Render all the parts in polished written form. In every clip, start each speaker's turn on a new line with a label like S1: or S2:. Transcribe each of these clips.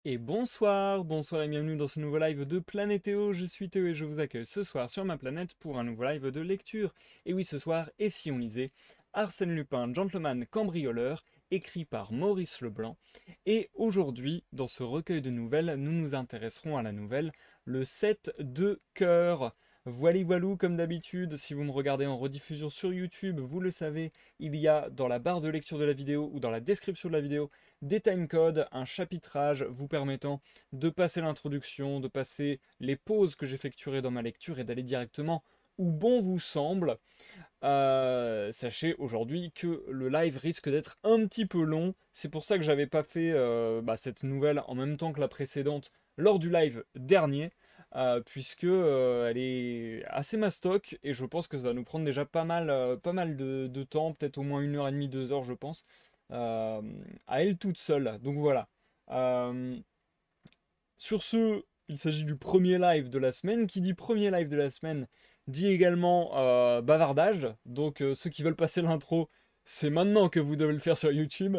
S1: Et bonsoir, bonsoir et bienvenue dans ce nouveau live de Planétéo. Je suis Théo et je vous accueille ce soir sur ma planète pour un nouveau live de lecture. Et oui, ce soir, et si on lisait Arsène Lupin, gentleman cambrioleur, écrit par Maurice Leblanc. Et aujourd'hui, dans ce recueil de nouvelles, nous nous intéresserons à la nouvelle Le 7 de cœur. Voili voilou, comme d'habitude, si vous me regardez en rediffusion sur YouTube, vous le savez, il y a dans la barre de lecture de la vidéo ou dans la description de la vidéo des timecodes, un chapitrage vous permettant de passer l'introduction, de passer les pauses que j'effectuerai dans ma lecture et d'aller directement où bon vous semble. Sachez aujourd'hui que le live risque d'être un petit peu long. C'est pour ça que j'avais pas fait cette nouvelle en même temps que la précédente lors du live dernier. Puisque elle est assez mastoc et je pense que ça va nous prendre déjà pas mal de temps, peut-être au moins 1h30, 2 heures je pense, euh, à elle toute seule. Donc voilà. Euh, sur ce, il s'agit du premier live de la semaine. Qui dit premier live de la semaine dit également bavardage. Donc ceux qui veulent passer l'intro, c'est maintenant que vous devez le faire sur YouTube.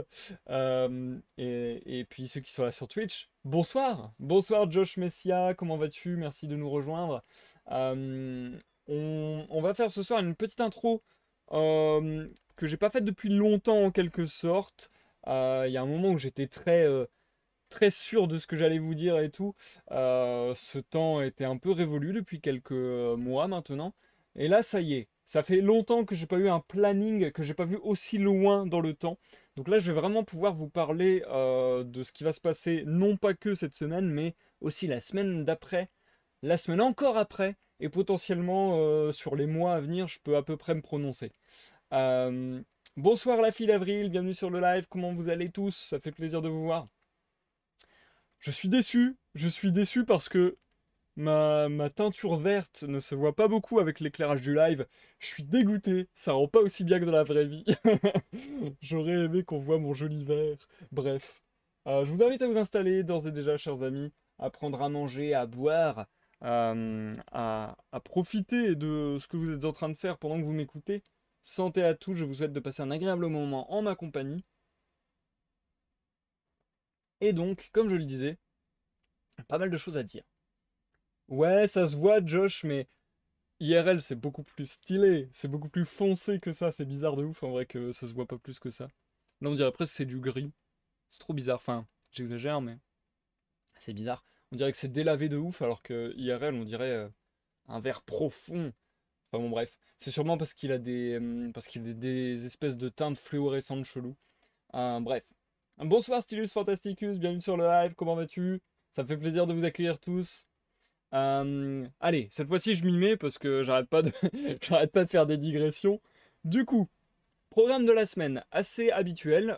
S1: Et puis ceux qui sont là sur Twitch, bonsoir. Bonsoir Josh Messia, comment vas-tu? Merci de nous rejoindre. Euh, on va faire ce soir une petite intro que j'ai pas faite depuis longtemps en quelque sorte. Il y a un moment où j'étais très sûr de ce que j'allais vous dire et tout. Ce temps était un peu révolu depuis quelques mois maintenant. Et là, ça y est. Ça fait longtemps que j'ai pas eu un planning, que j'ai pas vu aussi loin dans le temps. Donc là, je vais vraiment pouvoir vous parler de ce qui va se passer, non pas que cette semaine, mais aussi la semaine d'après, la semaine encore après, et potentiellement sur les mois à venir, je peux à peu près me prononcer. Euh, Bonsoir la fille d'Avril, bienvenue sur le live, comment vous allez tous? Ça fait plaisir de vous voir. Je suis déçu parce que ma teinture verte ne se voit pas beaucoup avec l'éclairage du live. Je suis dégoûté, ça rend pas aussi bien que dans la vraie vie. J'aurais aimé qu'on voit mon joli vert. Bref. Je vous invite à vous installer d'ores et déjà, chers amis, à prendre à manger, à boire, à profiter de ce que vous êtes en train de faire pendant que vous m'écoutez. Santé à tous, je vous souhaite de passer un agréable moment en ma compagnie. Et donc, comme je le disais, pas mal de choses à dire. Ouais, ça se voit, Josh, mais IRL, c'est beaucoup plus stylé, c'est beaucoup plus foncé que ça. C'est bizarre de ouf, en vrai, que ça se voit pas plus que ça. Là, on dirait presque que c'est du gris. C'est trop bizarre. Enfin, j'exagère, mais c'est bizarre. On dirait que c'est délavé de ouf, alors que IRL, on dirait un vert profond. Enfin bon, bref. C'est sûrement parce qu'il a des espèces de teintes fluorescentes cheloues. Bref. Bonsoir, Stylus Fantasticus, bienvenue sur le live, comment vas-tu? Ça me fait plaisir de vous accueillir tous. Allez, cette fois-ci je m'y mets parce que j'arrête pas de j'arrête pas de faire des digressions. Du coup, programme de la semaine assez habituel,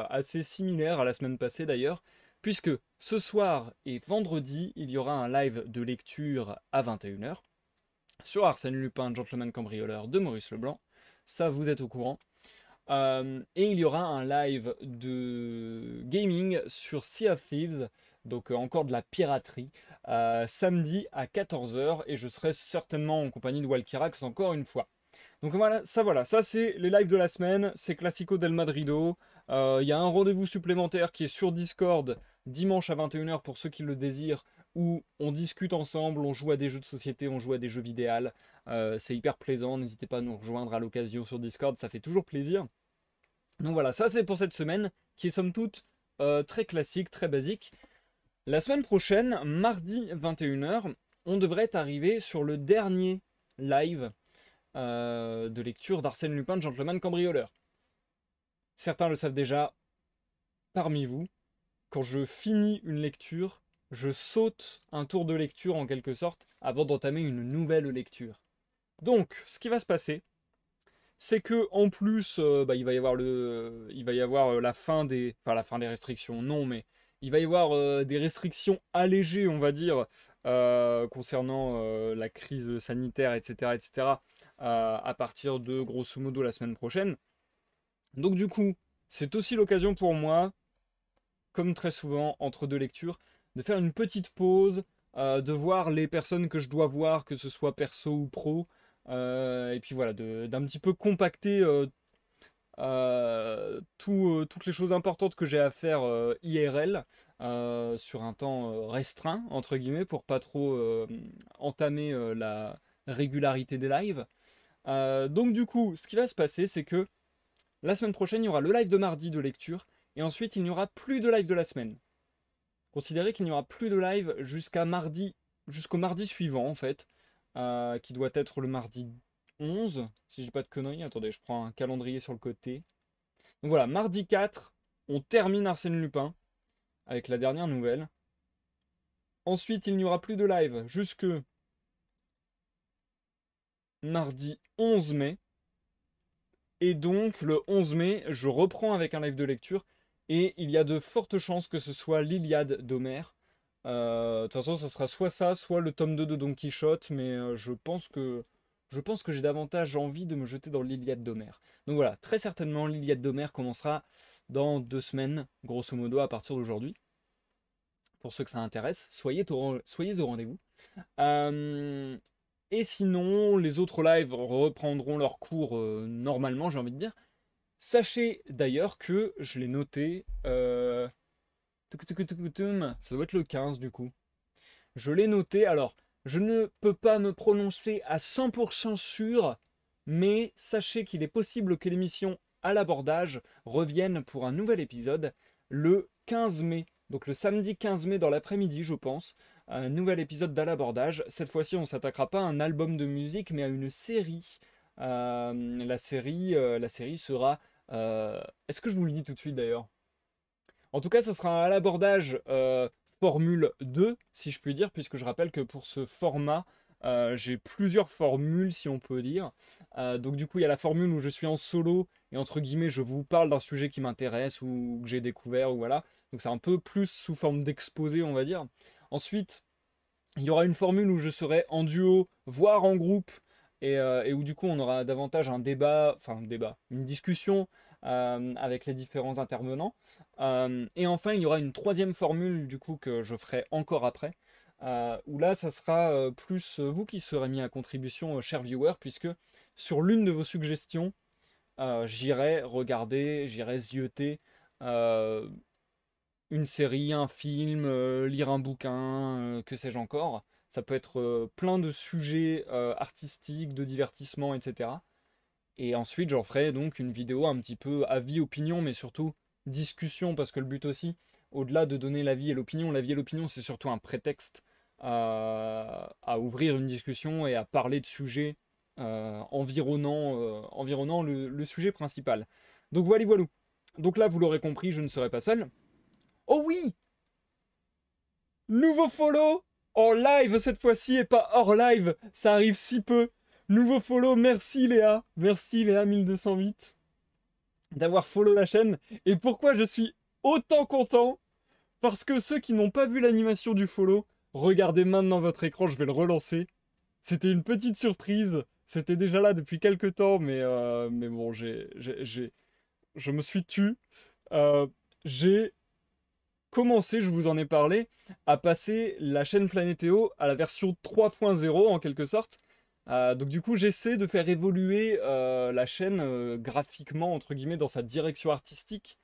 S1: assez similaire à la semaine passée d'ailleurs, puisque ce soir et vendredi, il y aura un live de lecture à 21 h sur Arsène Lupin, Gentleman Cambrioleur de Maurice Leblanc. Ça, vous êtes au courant. Et il y aura un live de gaming sur Sea of Thieves, donc encore de la piraterie, samedi à 14 h et je serai certainement en compagnie de Walkirax encore une fois. Donc voilà, ça c'est les lives de la semaine, c'est Classico del Madrido. Il y a un rendez-vous supplémentaire qui est sur Discord dimanche à 21 h pour ceux qui le désirent, où on discute ensemble, on joue à des jeux de société, on joue à des jeux vidéo. C'est hyper plaisant, n'hésitez pas à nous rejoindre à l'occasion sur Discord, ça fait toujours plaisir. Donc voilà, ça c'est pour cette semaine, qui est somme toute très classique, très basique. La semaine prochaine, mardi 21 h, on devrait arriver sur le dernier live de lecture d'Arsène Lupin, Gentleman Cambrioleur. Certains le savent déjà parmi vous, quand je finis une lecture, je saute un tour de lecture en quelque sorte avant d'entamer une nouvelle lecture. Donc, ce qui va se passer, c'est que en plus, il va y avoir la fin enfin la fin des restrictions, non, mais il va y avoir des restrictions allégées, on va dire, concernant la crise sanitaire, etc., etc., à partir de grosso modo la semaine prochaine. Donc du coup, c'est aussi l'occasion pour moi, comme très souvent entre deux lectures, de faire une petite pause, de voir les personnes que je dois voir, que ce soit perso ou pro, et puis voilà, d'un petit peu compacter toutes les choses importantes que j'ai à faire IRL sur un temps restreint, entre guillemets, pour pas trop entamer la régularité des lives. Donc du coup, ce qui va se passer, c'est que la semaine prochaine, il y aura le live de mardi de lecture, et ensuite il n'y aura plus de live de la semaine. Considérez qu'il n'y aura plus de live jusqu'au mardi suivant en fait, qui doit être le mardi 11, si je dis pas de conneries. Attendez, je prends un calendrier sur le côté. Donc voilà, mardi 4, on termine Arsène Lupin avec la dernière nouvelle. Ensuite, il n'y aura plus de live jusque mardi 11 mai. Et donc, le 11 mai, je reprends avec un live de lecture. Et il y a de fortes chances que ce soit l'Iliade d'Homère. De toute façon, ça sera soit ça, soit le tome 2 de Don Quichotte. Mais je pense que j'ai davantage envie de me jeter dans l'Iliade d'Homère. Donc voilà, très certainement, l'Iliade d'Homère commencera dans 2 semaines, grosso modo, à partir d'aujourd'hui. Pour ceux que ça intéresse, soyez au rendez-vous. Euh, et sinon, les autres lives reprendront leur cours normalement, j'ai envie de dire. Sachez d'ailleurs que je l'ai noté. Ça doit être le 15 du coup. Je l'ai noté. Alors, je ne peux pas me prononcer à 100% sûr, mais sachez qu'il est possible que l'émission à l'abordage revienne pour un nouvel épisode le 15 mai. Donc le samedi 15 mai dans l'après-midi, je pense. Un nouvel épisode d'à l'abordage. Cette fois-ci, on ne s'attaquera pas à un album de musique, mais à une série. La série sera... Est-ce que je vous le dis tout de suite d'ailleurs? En tout cas, ça sera à l'abordage Formule 2, si je puis dire, puisque je rappelle que pour ce format, j'ai plusieurs formules, si on peut dire. Donc du coup, il y a la formule où je suis en solo, et entre guillemets, je vous parle d'un sujet qui m'intéresse, ou que j'ai découvert, ou voilà. Donc c'est un peu plus sous forme d'exposé, on va dire. Ensuite, il y aura une formule où je serai en duo, voire en groupe, et où du coup on aura davantage un débat, enfin un débat, une discussion avec les différents intervenants. Et enfin, il y aura une troisième formule du coup que je ferai encore après, où là ça sera plus vous qui serez mis à contribution, chers viewers, puisque sur l'une de vos suggestions, j'irai regarder, j'irai zioter euh, une série, un film, lire un bouquin, que sais-je encore. Ça peut être plein de sujets artistiques, de divertissement, etc. Et ensuite, j'en ferai donc une vidéo un petit peu avis, opinion, mais surtout discussion, parce que le but aussi, au-delà de donner l'avis et l'opinion, c'est surtout un prétexte à ouvrir une discussion et à parler de sujets environnant le sujet principal. Donc voilà, voilà. Donc là, vous l'aurez compris, je ne serai pas seul. Oh oui! Nouveau follow en live cette fois-ci et pas hors live. Ça arrive si peu. Nouveau follow, merci Léa. Merci Léa 1208 d'avoir follow la chaîne. Et pourquoi je suis autant content? Parce que ceux qui n'ont pas vu l'animation du follow, regardez maintenant votre écran, je vais le relancer. C'était une petite surprise. C'était déjà là depuis quelques temps, mais bon, je me suis tu. J'ai commencé, je vous en ai parlé, à passer la chaîne Planétéo à la version 3.0 en quelque sorte. Donc du coup, j'essaie de faire évoluer la chaîne graphiquement, entre guillemets, dans sa direction artistique.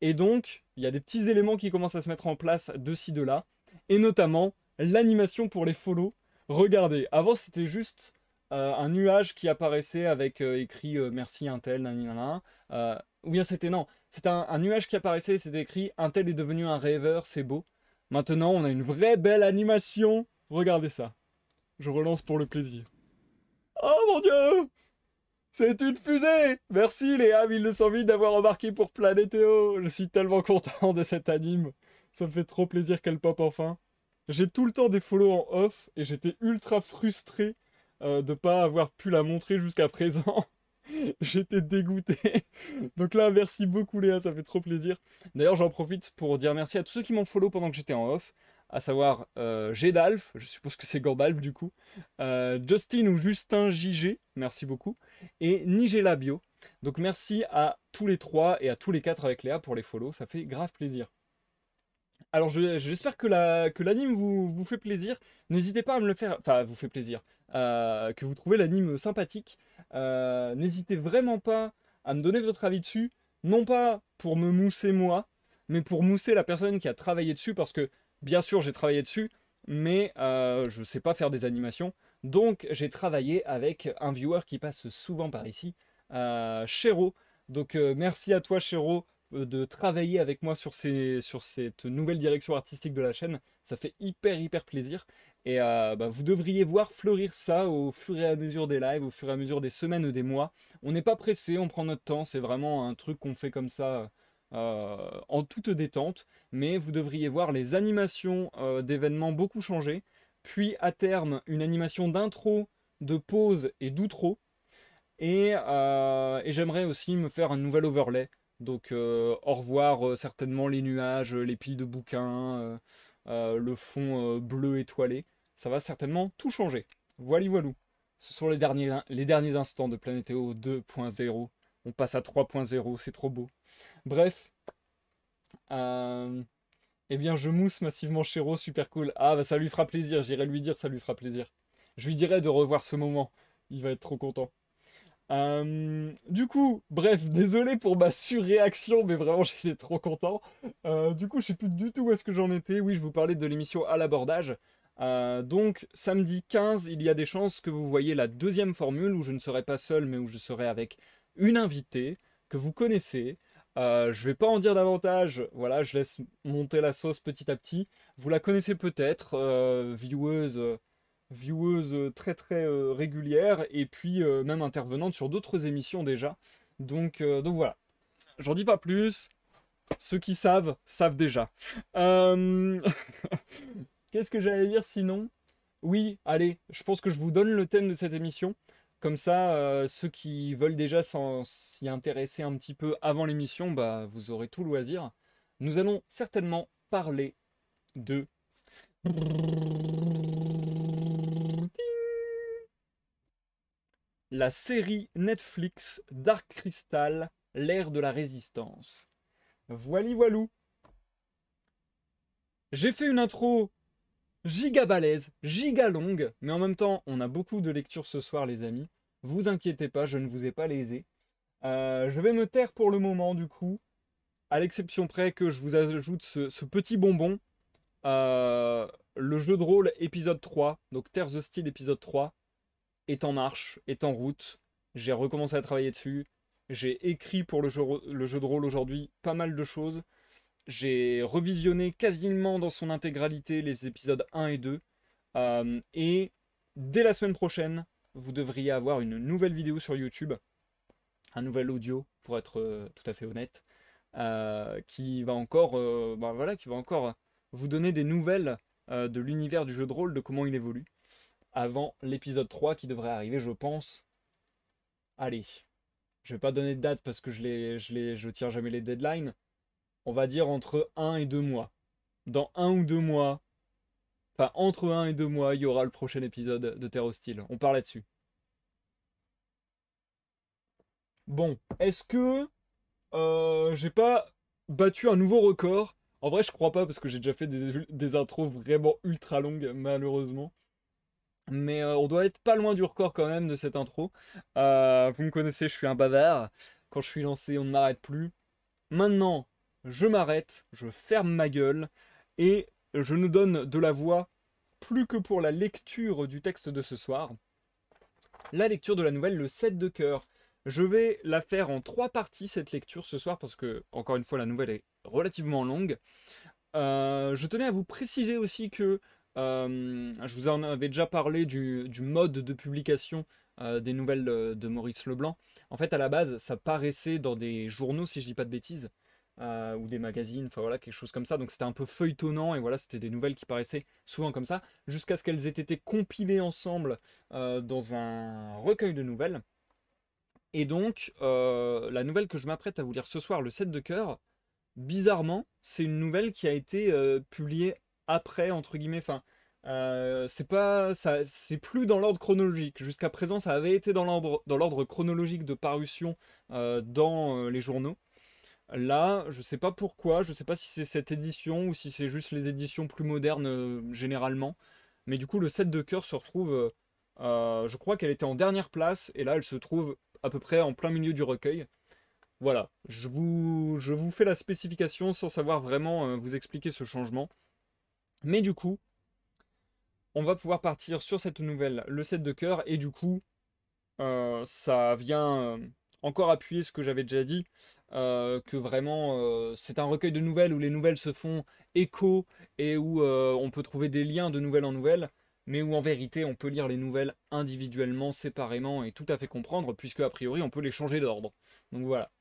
S1: Et donc, il y a des petits éléments qui commencent à se mettre en place de ci, de là. Et notamment, l'animation pour les follow. Regardez, avant c'était juste un nuage qui apparaissait avec écrit merci Intel, nanana. Ou bien c'était non, c'était un nuage qui apparaissait et c'était écrit Intel est devenu un rêveur, c'est beau. Maintenant, on a une vraie belle animation. Regardez ça. Je relance pour le plaisir. Oh mon dieu! C'est une fusée! Merci Léa 1208 d'avoir embarqué pour Planétéo. Je suis tellement content de cet anime. Ça me fait trop plaisir qu'elle pop enfin. J'ai tout le temps des follow en off et j'étais ultra frustré de pas avoir pu la montrer jusqu'à présent. J'étais dégoûté. Donc là, merci beaucoup Léa, ça fait trop plaisir. D'ailleurs, j'en profite pour dire merci à tous ceux qui m'ont follow pendant que j'étais en off, à savoir Gédalf, je suppose que c'est Gandalf du coup, Justin ou Justin JG, merci beaucoup, et Nigella Bio. Donc merci à tous les trois et à tous les quatre avec Léa pour les follow, ça fait grave plaisir. Alors j'espère que l'anime vous fait plaisir. N'hésitez pas à me le faire, enfin vous fait plaisir, que vous trouvez l'anime sympathique. N'hésitez vraiment pas à me donner votre avis dessus, non pas pour me mousser moi, mais pour mousser la personne qui a travaillé dessus, parce que bien sûr j'ai travaillé dessus, mais je ne sais pas faire des animations. Donc j'ai travaillé avec un viewer qui passe souvent par ici, Chéro. Donc merci à toi Chéro de travailler avec moi sur cette nouvelle direction artistique de la chaîne. Ça fait hyper plaisir. Et vous devriez voir fleurir ça au fur et à mesure des lives, au fur et à mesure des semaines ou des mois. On n'est pas pressé, on prend notre temps, c'est vraiment un truc qu'on fait comme ça en toute détente. Mais vous devriez voir les animations d'événements beaucoup changer. Puis à terme, une animation d'intro, de pause et d'outro. Et j'aimerais aussi me faire un nouvel overlay. Donc au revoir certainement les nuages, les piles de bouquins, le fond bleu étoilé. Ça va certainement tout changer. Voilou. Ce sont les derniers instants de Planétéo 2.0. On passe à 3.0, c'est trop beau. Bref. Eh bien je mousse massivement Chéro, super cool. Ah bah ça lui fera plaisir, j'irai lui dire ça lui fera plaisir. Je lui dirai de revoir ce moment. Il va être trop content. Du coup, bref, désolé pour ma surréaction, mais vraiment j'étais trop content. Du coup, je sais plus du tout où est-ce que j'en étais. Oui, je vous parlais de l'émission À l'abordage. Donc, samedi 15, il y a des chances que vous voyez la deuxième formule où je ne serai pas seul, mais où je serai avec une invitée que vous connaissez. Je vais pas en dire davantage. Voilà, je laisse monter la sauce petit à petit. Vous la connaissez peut-être, vieweuse très régulière et puis même intervenante sur d'autres émissions déjà. Donc voilà, j'en dis pas plus. Ceux qui savent, savent déjà. Euh, Qu'est-ce que j'allais dire sinon? Oui, allez, je pense que je vous donne le thème de cette émission. Comme ça, ceux qui veulent déjà s'y intéresser un petit peu avant l'émission, bah, vous aurez tout loisir. Nous allons certainement parler de la série Netflix Dark Crystal, l'ère de la résistance. Voilou. J'ai fait une intro giga balèze, giga longue, mais en même temps, on a beaucoup de lectures ce soir, les amis. Vous inquiétez pas, je ne vous ai pas lésé. Je vais me taire pour le moment, du coup, à l'exception près que je vous ajoute ce petit bonbon. Le jeu de rôle épisode 3, donc Terre the Steel épisode 3, est en marche, est en route. J'ai recommencé à travailler dessus. J'ai écrit pour le jeu de rôle aujourd'hui pas mal de choses. J'ai revisionné quasiment dans son intégralité les épisodes 1 et 2. Et dès la semaine prochaine, vous devriez avoir une nouvelle vidéo sur YouTube. Un nouvel audio, pour être tout à fait honnête. Qui va encore, qui va encore vous donner des nouvelles de l'univers du jeu de rôle, de comment il évolue avant l'épisode 3 qui devrait arriver, je pense. Allez, je vais pas donner de date parce que je tiens jamais les deadlines. On va dire entre 1 et 2 mois. Dans 1 ou 2 mois, enfin entre 1 et 2 mois, il y aura le prochain épisode de Terre Hostile. On parle là-dessus. Bon, est-ce que j'ai pas battu un nouveau record? En vrai, je crois pas parce que j'ai déjà fait des intros vraiment ultra longues, malheureusement. Mais on doit être pas loin du record quand même de cette intro. Vous me connaissez, je suis un bavard. Quand je suis lancé, on ne m'arrête plus. Maintenant, je m'arrête, je ferme ma gueule et je nous donne de la voix plus que pour la lecture du texte de ce soir. La lecture de la nouvelle Le 7 de cœur. Je vais la faire en 3 parties cette lecture ce soir parce que, encore une fois, la nouvelle est relativement longue. Je tenais à vous préciser aussi que je vous en avais déjà parlé du mode de publication des nouvelles de Maurice Leblanc. En fait, à la base, ça paraissait dans des journaux, si je dis pas de bêtises, ou des magazines, enfin voilà, quelque chose comme ça. Donc c'était un peu feuilletonnant, et voilà, c'était des nouvelles qui paraissaient souvent comme ça, jusqu'à ce qu'elles aient été compilées ensemble dans un recueil de nouvelles. Et donc, la nouvelle que je m'apprête à vous lire ce soir, Le 7 de cœur, bizarrement, c'est une nouvelle qui a été publiée après, entre guillemets. Enfin, c'est pas, ça, c'est plus dans l'ordre chronologique. Jusqu'à présent, ça avait été dans l'ordre chronologique de parution dans les journaux. Là, je sais pas pourquoi, je sais pas si c'est cette édition ou si c'est juste les éditions plus modernes généralement. Mais du coup, le 7 de cœur se retrouve, je crois qu'elle était en dernière place, et là, elle se trouve à peu près en plein milieu du recueil. Voilà, je vous fais la spécification sans savoir vraiment vous expliquer ce changement. Mais du coup, on va pouvoir partir sur cette nouvelle, le set de cœur, et du coup, ça vient encore appuyer ce que j'avais déjà dit, que vraiment c'est un recueil de nouvelles où les nouvelles se font écho et où on peut trouver des liens de nouvelle en nouvelle, mais où en vérité on peut lire les nouvelles individuellement, séparément et tout à fait comprendre, puisque a priori on peut les changer d'ordre. Donc voilà.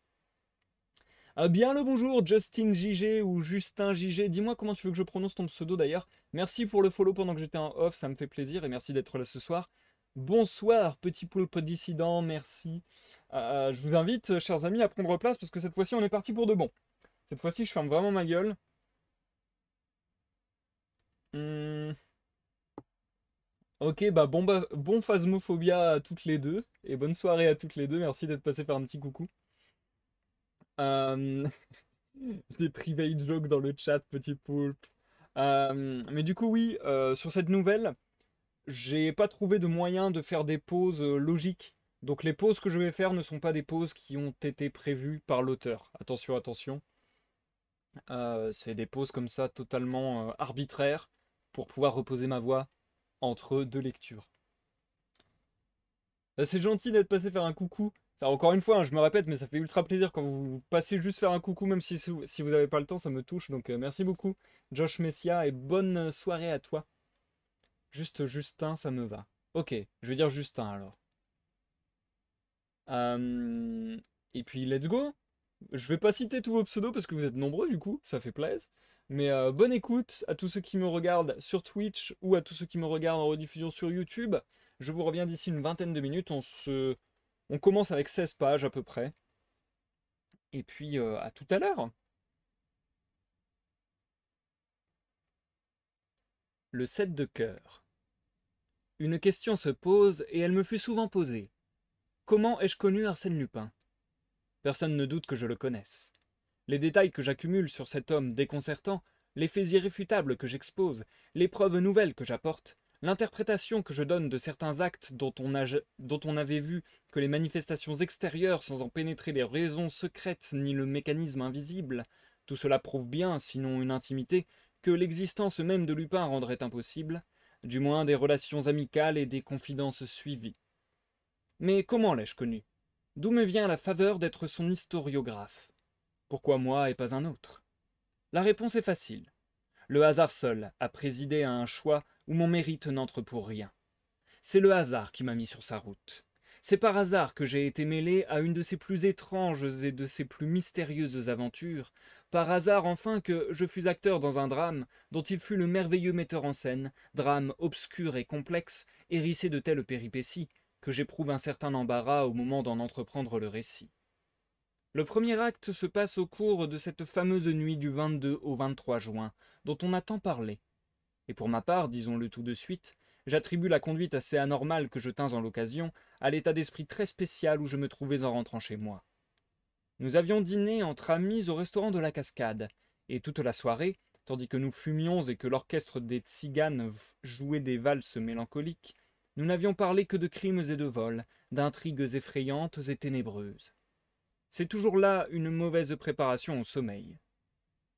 S1: Ah bien le bonjour, Justin JG ou Justin JG. Dis-moi comment tu veux que je prononce ton pseudo d'ailleurs. Merci pour le follow pendant que j'étais en off, ça me fait plaisir et merci d'être là ce soir. Bonsoir, petit poulpe dissident, merci. Je vous invite, chers amis, à prendre place parce que cette fois-ci on est parti pour de bon. Cette fois-ci je ferme vraiment ma gueule. Hmm, Ok, bon phasmophobia à toutes les deux et bonne soirée à toutes les deux. Merci d'être passé faire un petit coucou. Euh, Des private jokes dans le chat, petit poulpe. Mais du coup, oui, sur cette nouvelle, j'ai pas trouvé de moyen de faire des pauses logiques. Donc les pauses que je vais faire ne sont pas des pauses qui ont été prévues par l'auteur. Attention, attention. C'est des pauses comme ça totalement arbitraires pour pouvoir reposer ma voix entre deux lectures. C'est gentil d'être passé faire un coucou. Ça, encore une fois, hein, je me répète, mais ça fait ultra plaisir quand vous passez juste faire un coucou, même si vous n'avez pas le temps, ça me touche. Donc merci beaucoup, Josh Messia, et bonne soirée à toi. Juste Justin, ça me va. Ok, je vais dire Justin alors. Euh, et puis let's go. Je vais pas citer tous vos pseudos parce que vous êtes nombreux du coup, ça fait plaisir. Mais bonne écoute à tous ceux qui me regardent sur Twitch ou à tous ceux qui me regardent en rediffusion sur YouTube. Je vous reviens d'ici une vingtaine de minutes. On commence avec 16 pages à peu près. Et puis à tout à l'heure. Le 7 de cœur. Une question se pose et elle me fut souvent posée. Comment ai-je connu Arsène Lupin? Personne ne doute que je le connaisse. Les détails que j'accumule sur cet homme déconcertant, les faits irréfutables que j'expose, les preuves nouvelles que j'apporte, l'interprétation que je donne de certains actes dont on avait vu que les manifestations extérieures sans en pénétrer les raisons secrètes ni le mécanisme invisible, tout cela prouve bien, sinon une intimité, que l'existence même de Lupin rendrait impossible, du moins des relations amicales et des confidences suivies. Mais comment l'ai-je connu? D'où me vient la faveur d'être son historiographe? Pourquoi moi et pas un autre? La réponse est facile. Le hasard seul a présidé à un choix où mon mérite n'entre pour rien. C'est le hasard qui m'a mis sur sa route. C'est par hasard que j'ai été mêlé à une de ses plus étranges et de ses plus mystérieuses aventures, par hasard enfin que je fus acteur dans un drame dont il fut le merveilleux metteur en scène, drame obscur et complexe, hérissé de telles péripéties, que j'éprouve un certain embarras au moment d'en entreprendre le récit. Le premier acte se passe au cours de cette fameuse nuit du 22 au 23 juin, dont on a tant parlé. Et pour ma part, disons-le tout de suite, j'attribue la conduite assez anormale que je tins en l'occasion à l'état d'esprit très spécial où je me trouvais en rentrant chez moi. Nous avions dîné entre amis au restaurant de la Cascade, et toute la soirée, tandis que nous fumions et que l'orchestre des tziganes jouait des valses mélancoliques, nous n'avions parlé que de crimes et de vols, d'intrigues effrayantes et ténébreuses. C'est toujours là une mauvaise préparation au sommeil.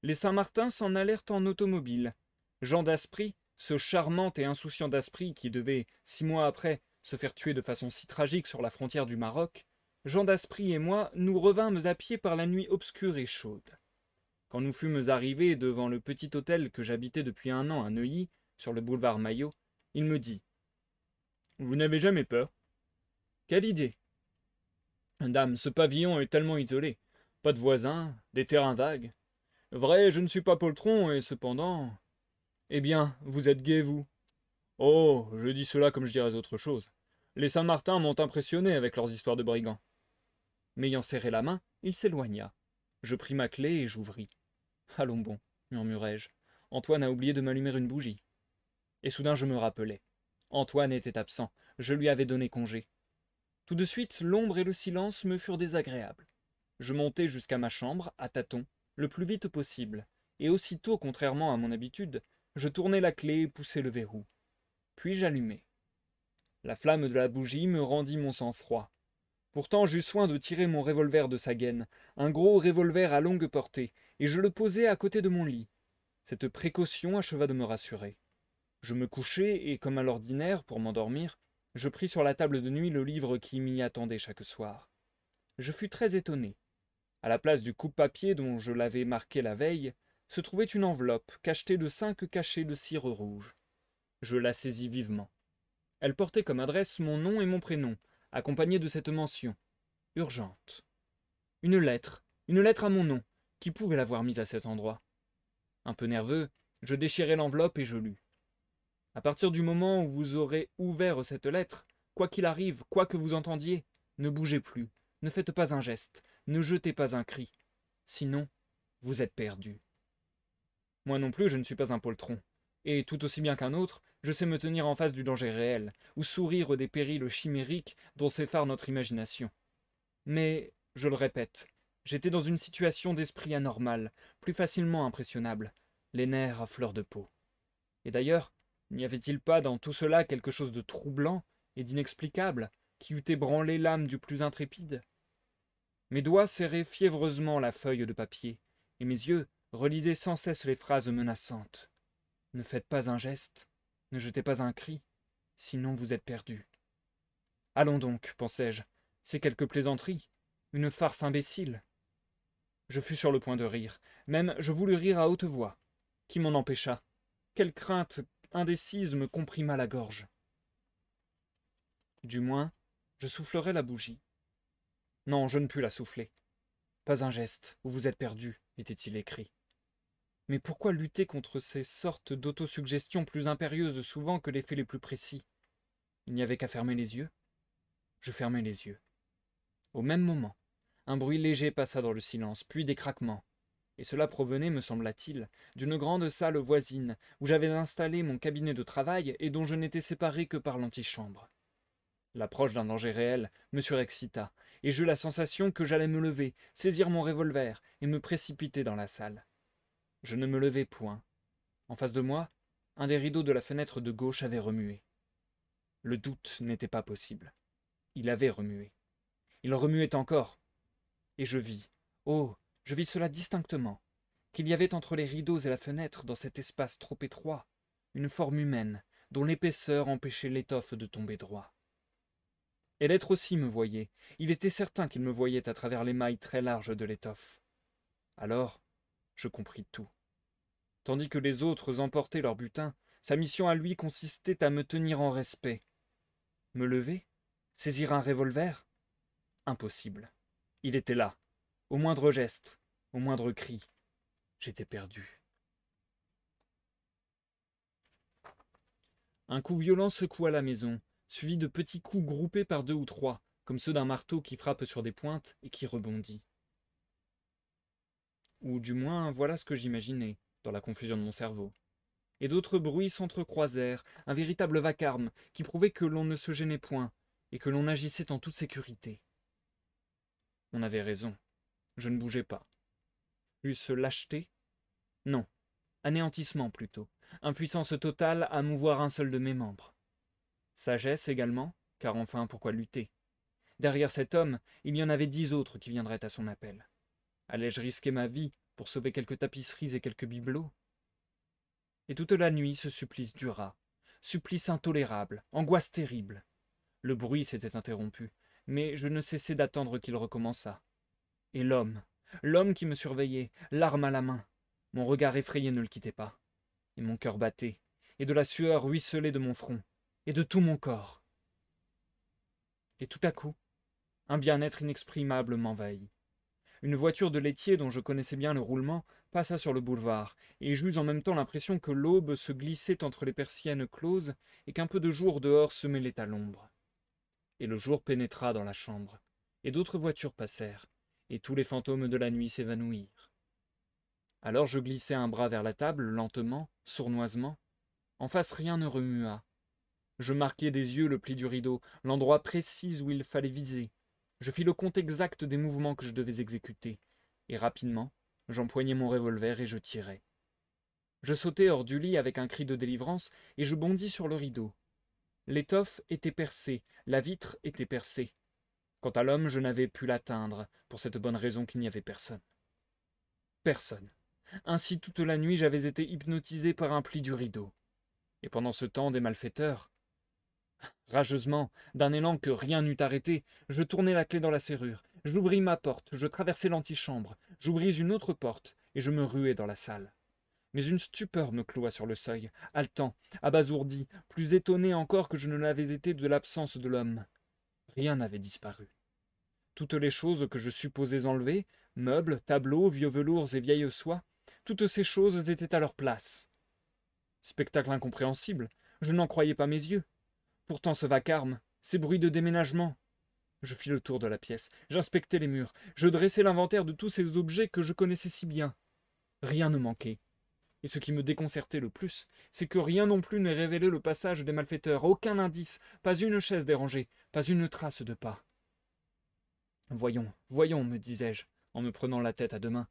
S1: Les Saint-Martin s'en allèrent en automobile. Jean d'Aspry, ce charmant et insouciant d'Aspry qui devait, 6 mois après, se faire tuer de façon si tragique sur la frontière du Maroc, Jean d'Aspry et moi nous revînmes à pied par la nuit obscure et chaude. Quand nous fûmes arrivés devant le petit hôtel que j'habitais depuis un an à Neuilly, sur le boulevard Maillot, il me dit « Vous n'avez jamais peur ?»« Quelle idée ?» ?»« Dame, ce pavillon est tellement isolé. Pas de voisins, des terrains vagues. Vrai, je ne suis pas poltron, et cependant... Eh bien, vous êtes gai, vous? Oh, je dis cela comme je dirais autre chose. Les Saint-Martin m'ont impressionné avec leurs histoires de brigands. M'ayant serré la main, il s'éloigna. Je pris ma clé et j'ouvris. Allons bon, murmurai-je. Antoine a oublié de m'allumer une bougie. Et soudain je me rappelai. Antoine était absent. Je lui avais donné congé. Tout de suite, l'ombre et le silence me furent désagréables. Je montai jusqu'à ma chambre, à tâtons, le plus vite possible, et aussitôt, contrairement à mon habitude, je tournai la clé et poussai le verrou. Puis j'allumai. La flamme de la bougie me rendit mon sang-froid. Pourtant j'eus soin de tirer mon revolver de sa gaine, un gros revolver à longue portée, et je le posai à côté de mon lit. Cette précaution acheva de me rassurer. Je me couchai, et comme à l'ordinaire, pour m'endormir, je pris sur la table de nuit le livre qui m'y attendait chaque soir. Je fus très étonné. À la place du coupe-papier dont je l'avais marqué la veille, se trouvait une enveloppe cachetée de 5 cachets de cire rouge. Je la saisis vivement. Elle portait comme adresse mon nom et mon prénom, accompagnée de cette mention. Urgente. Une lettre à mon nom. Qui pouvait l'avoir mise à cet endroit? Un peu nerveux, je déchirai l'enveloppe et je lus. À partir du moment où vous aurez ouvert cette lettre, quoi qu'il arrive, quoi que vous entendiez, ne bougez plus, ne faites pas un geste, ne jetez pas un cri. Sinon, vous êtes perdu. Moi non plus, je ne suis pas un poltron. Et tout aussi bien qu'un autre, je sais me tenir en face du danger réel, ou sourire des périls chimériques dont s'effare notre imagination. Mais, je le répète, j'étais dans une situation d'esprit anormale, plus facilement impressionnable, les nerfs à fleur de peau. Et d'ailleurs, n'y avait-il pas dans tout cela quelque chose de troublant et d'inexplicable qui eût ébranlé l'âme du plus intrépide? Mes doigts serraient fiévreusement la feuille de papier, et mes yeux relisaient sans cesse les phrases menaçantes. Ne faites pas un geste, ne jetez pas un cri, sinon vous êtes perdu. Allons donc, pensai-je, c'est quelque plaisanterie, une farce imbécile. Je fus sur le point de rire, même je voulus rire à haute voix. Qui m'en empêcha? Quelle crainte indécise me comprima la gorge. Du moins, je soufflerai la bougie. Non, je ne pus la souffler. Pas un geste, ou vous êtes perdu, était-il écrit. Mais pourquoi lutter contre ces sortes d'autosuggestions plus impérieuses souvent que les faits les plus précis? Il n'y avait qu'à fermer les yeux. Je fermai les yeux. Au même moment, un bruit léger passa dans le silence, puis des craquements. Et cela provenait, me sembla-t-il, d'une grande salle voisine, où j'avais installé mon cabinet de travail et dont je n'étais séparé que par l'antichambre. L'approche d'un danger réel me surexcita, et j'eus la sensation que j'allais me lever, saisir mon revolver et me précipiter dans la salle. Je ne me levai point. En face de moi, un des rideaux de la fenêtre de gauche avait remué. Le doute n'était pas possible. Il avait remué. Il remuait encore. Et je vis, oh, je vis cela distinctement, qu'il y avait entre les rideaux et la fenêtre, dans cet espace trop étroit, une forme humaine, dont l'épaisseur empêchait l'étoffe de tomber droit. Et l'être aussi me voyait. Il était certain qu'il me voyait à travers les mailles très larges de l'étoffe. Alors, je compris tout. Tandis que les autres emportaient leur butin, sa mission à lui consistait à me tenir en respect. Me lever? Saisir un revolver? Impossible. Il était là, au moindre geste, au moindre cri. J'étais perdu. Un coup violent secoua la maison, suivi de petits coups groupés par 2 ou 3, comme ceux d'un marteau qui frappe sur des pointes et qui rebondit. Ou du moins, voilà ce que j'imaginais, dans la confusion de mon cerveau. Et d'autres bruits s'entrecroisèrent, un véritable vacarme qui prouvait que l'on ne se gênait point et que l'on agissait en toute sécurité. On avait raison. Je ne bougeais pas. Fût-ce lâcheté? Non. Anéantissement plutôt. Impuissance totale à mouvoir un seul de mes membres. Sagesse également, car enfin pourquoi lutter? Derrière cet homme, il y en avait 10 autres qui viendraient à son appel. Allais-je risquer ma vie pour sauver quelques tapisseries et quelques bibelots? Et toute la nuit ce supplice dura. Supplice intolérable, angoisse terrible. Le bruit s'était interrompu, mais je ne cessai d'attendre qu'il recommençât. Et l'homme qui me surveillait, l'arme à la main. Mon regard effrayé ne le quittait pas. Et mon cœur battait, et de la sueur ruisselait de mon front, et de tout mon corps. Et tout à coup, un bien-être inexprimable m'envahit. Une voiture de laitier dont je connaissais bien le roulement passa sur le boulevard, et j'eus en même temps l'impression que l'aube se glissait entre les persiennes closes et qu'un peu de jour dehors se mêlait à l'ombre. Et le jour pénétra dans la chambre, et d'autres voitures passèrent, et tous les fantômes de la nuit s'évanouirent. Alors je glissai un bras vers la table, lentement, sournoisement. En face rien ne remua. Je marquai des yeux le pli du rideau, l'endroit précis où il fallait viser. Je fis le compte exact des mouvements que je devais exécuter, et rapidement, j'empoignai mon revolver et je tirai. Je sautai hors du lit avec un cri de délivrance, et je bondis sur le rideau. L'étoffe était percée, la vitre était percée. Quant à l'homme, je n'avais pu l'atteindre, pour cette bonne raison qu'il n'y avait personne. Personne. Ainsi toute la nuit j'avais été hypnotisé par un pli du rideau. Et pendant ce temps, des malfaiteurs. Rageusement, d'un élan que rien n'eût arrêté, je tournai la clé dans la serrure, j'ouvris ma porte, je traversai l'antichambre, j'ouvris une autre porte, et je me ruai dans la salle. Mais une stupeur me cloua sur le seuil, haletant, abasourdi, plus étonné encore que je ne l'avais été de l'absence de l'homme. Rien n'avait disparu. Toutes les choses que je supposais enlevées, meubles, tableaux, vieux velours et vieilles soies, toutes ces choses étaient à leur place. Spectacle incompréhensible, je n'en croyais pas mes yeux. Pourtant ce vacarme, ces bruits de déménagement. Je fis le tour de la pièce, j'inspectai les murs, je dressai l'inventaire de tous ces objets que je connaissais si bien. Rien ne manquait. Et ce qui me déconcertait le plus, c'est que rien non plus ne révélait le passage des malfaiteurs, aucun indice, pas une chaise dérangée, pas une trace de pas. Voyons, voyons, me disais-je, en me prenant la tête à deux mains.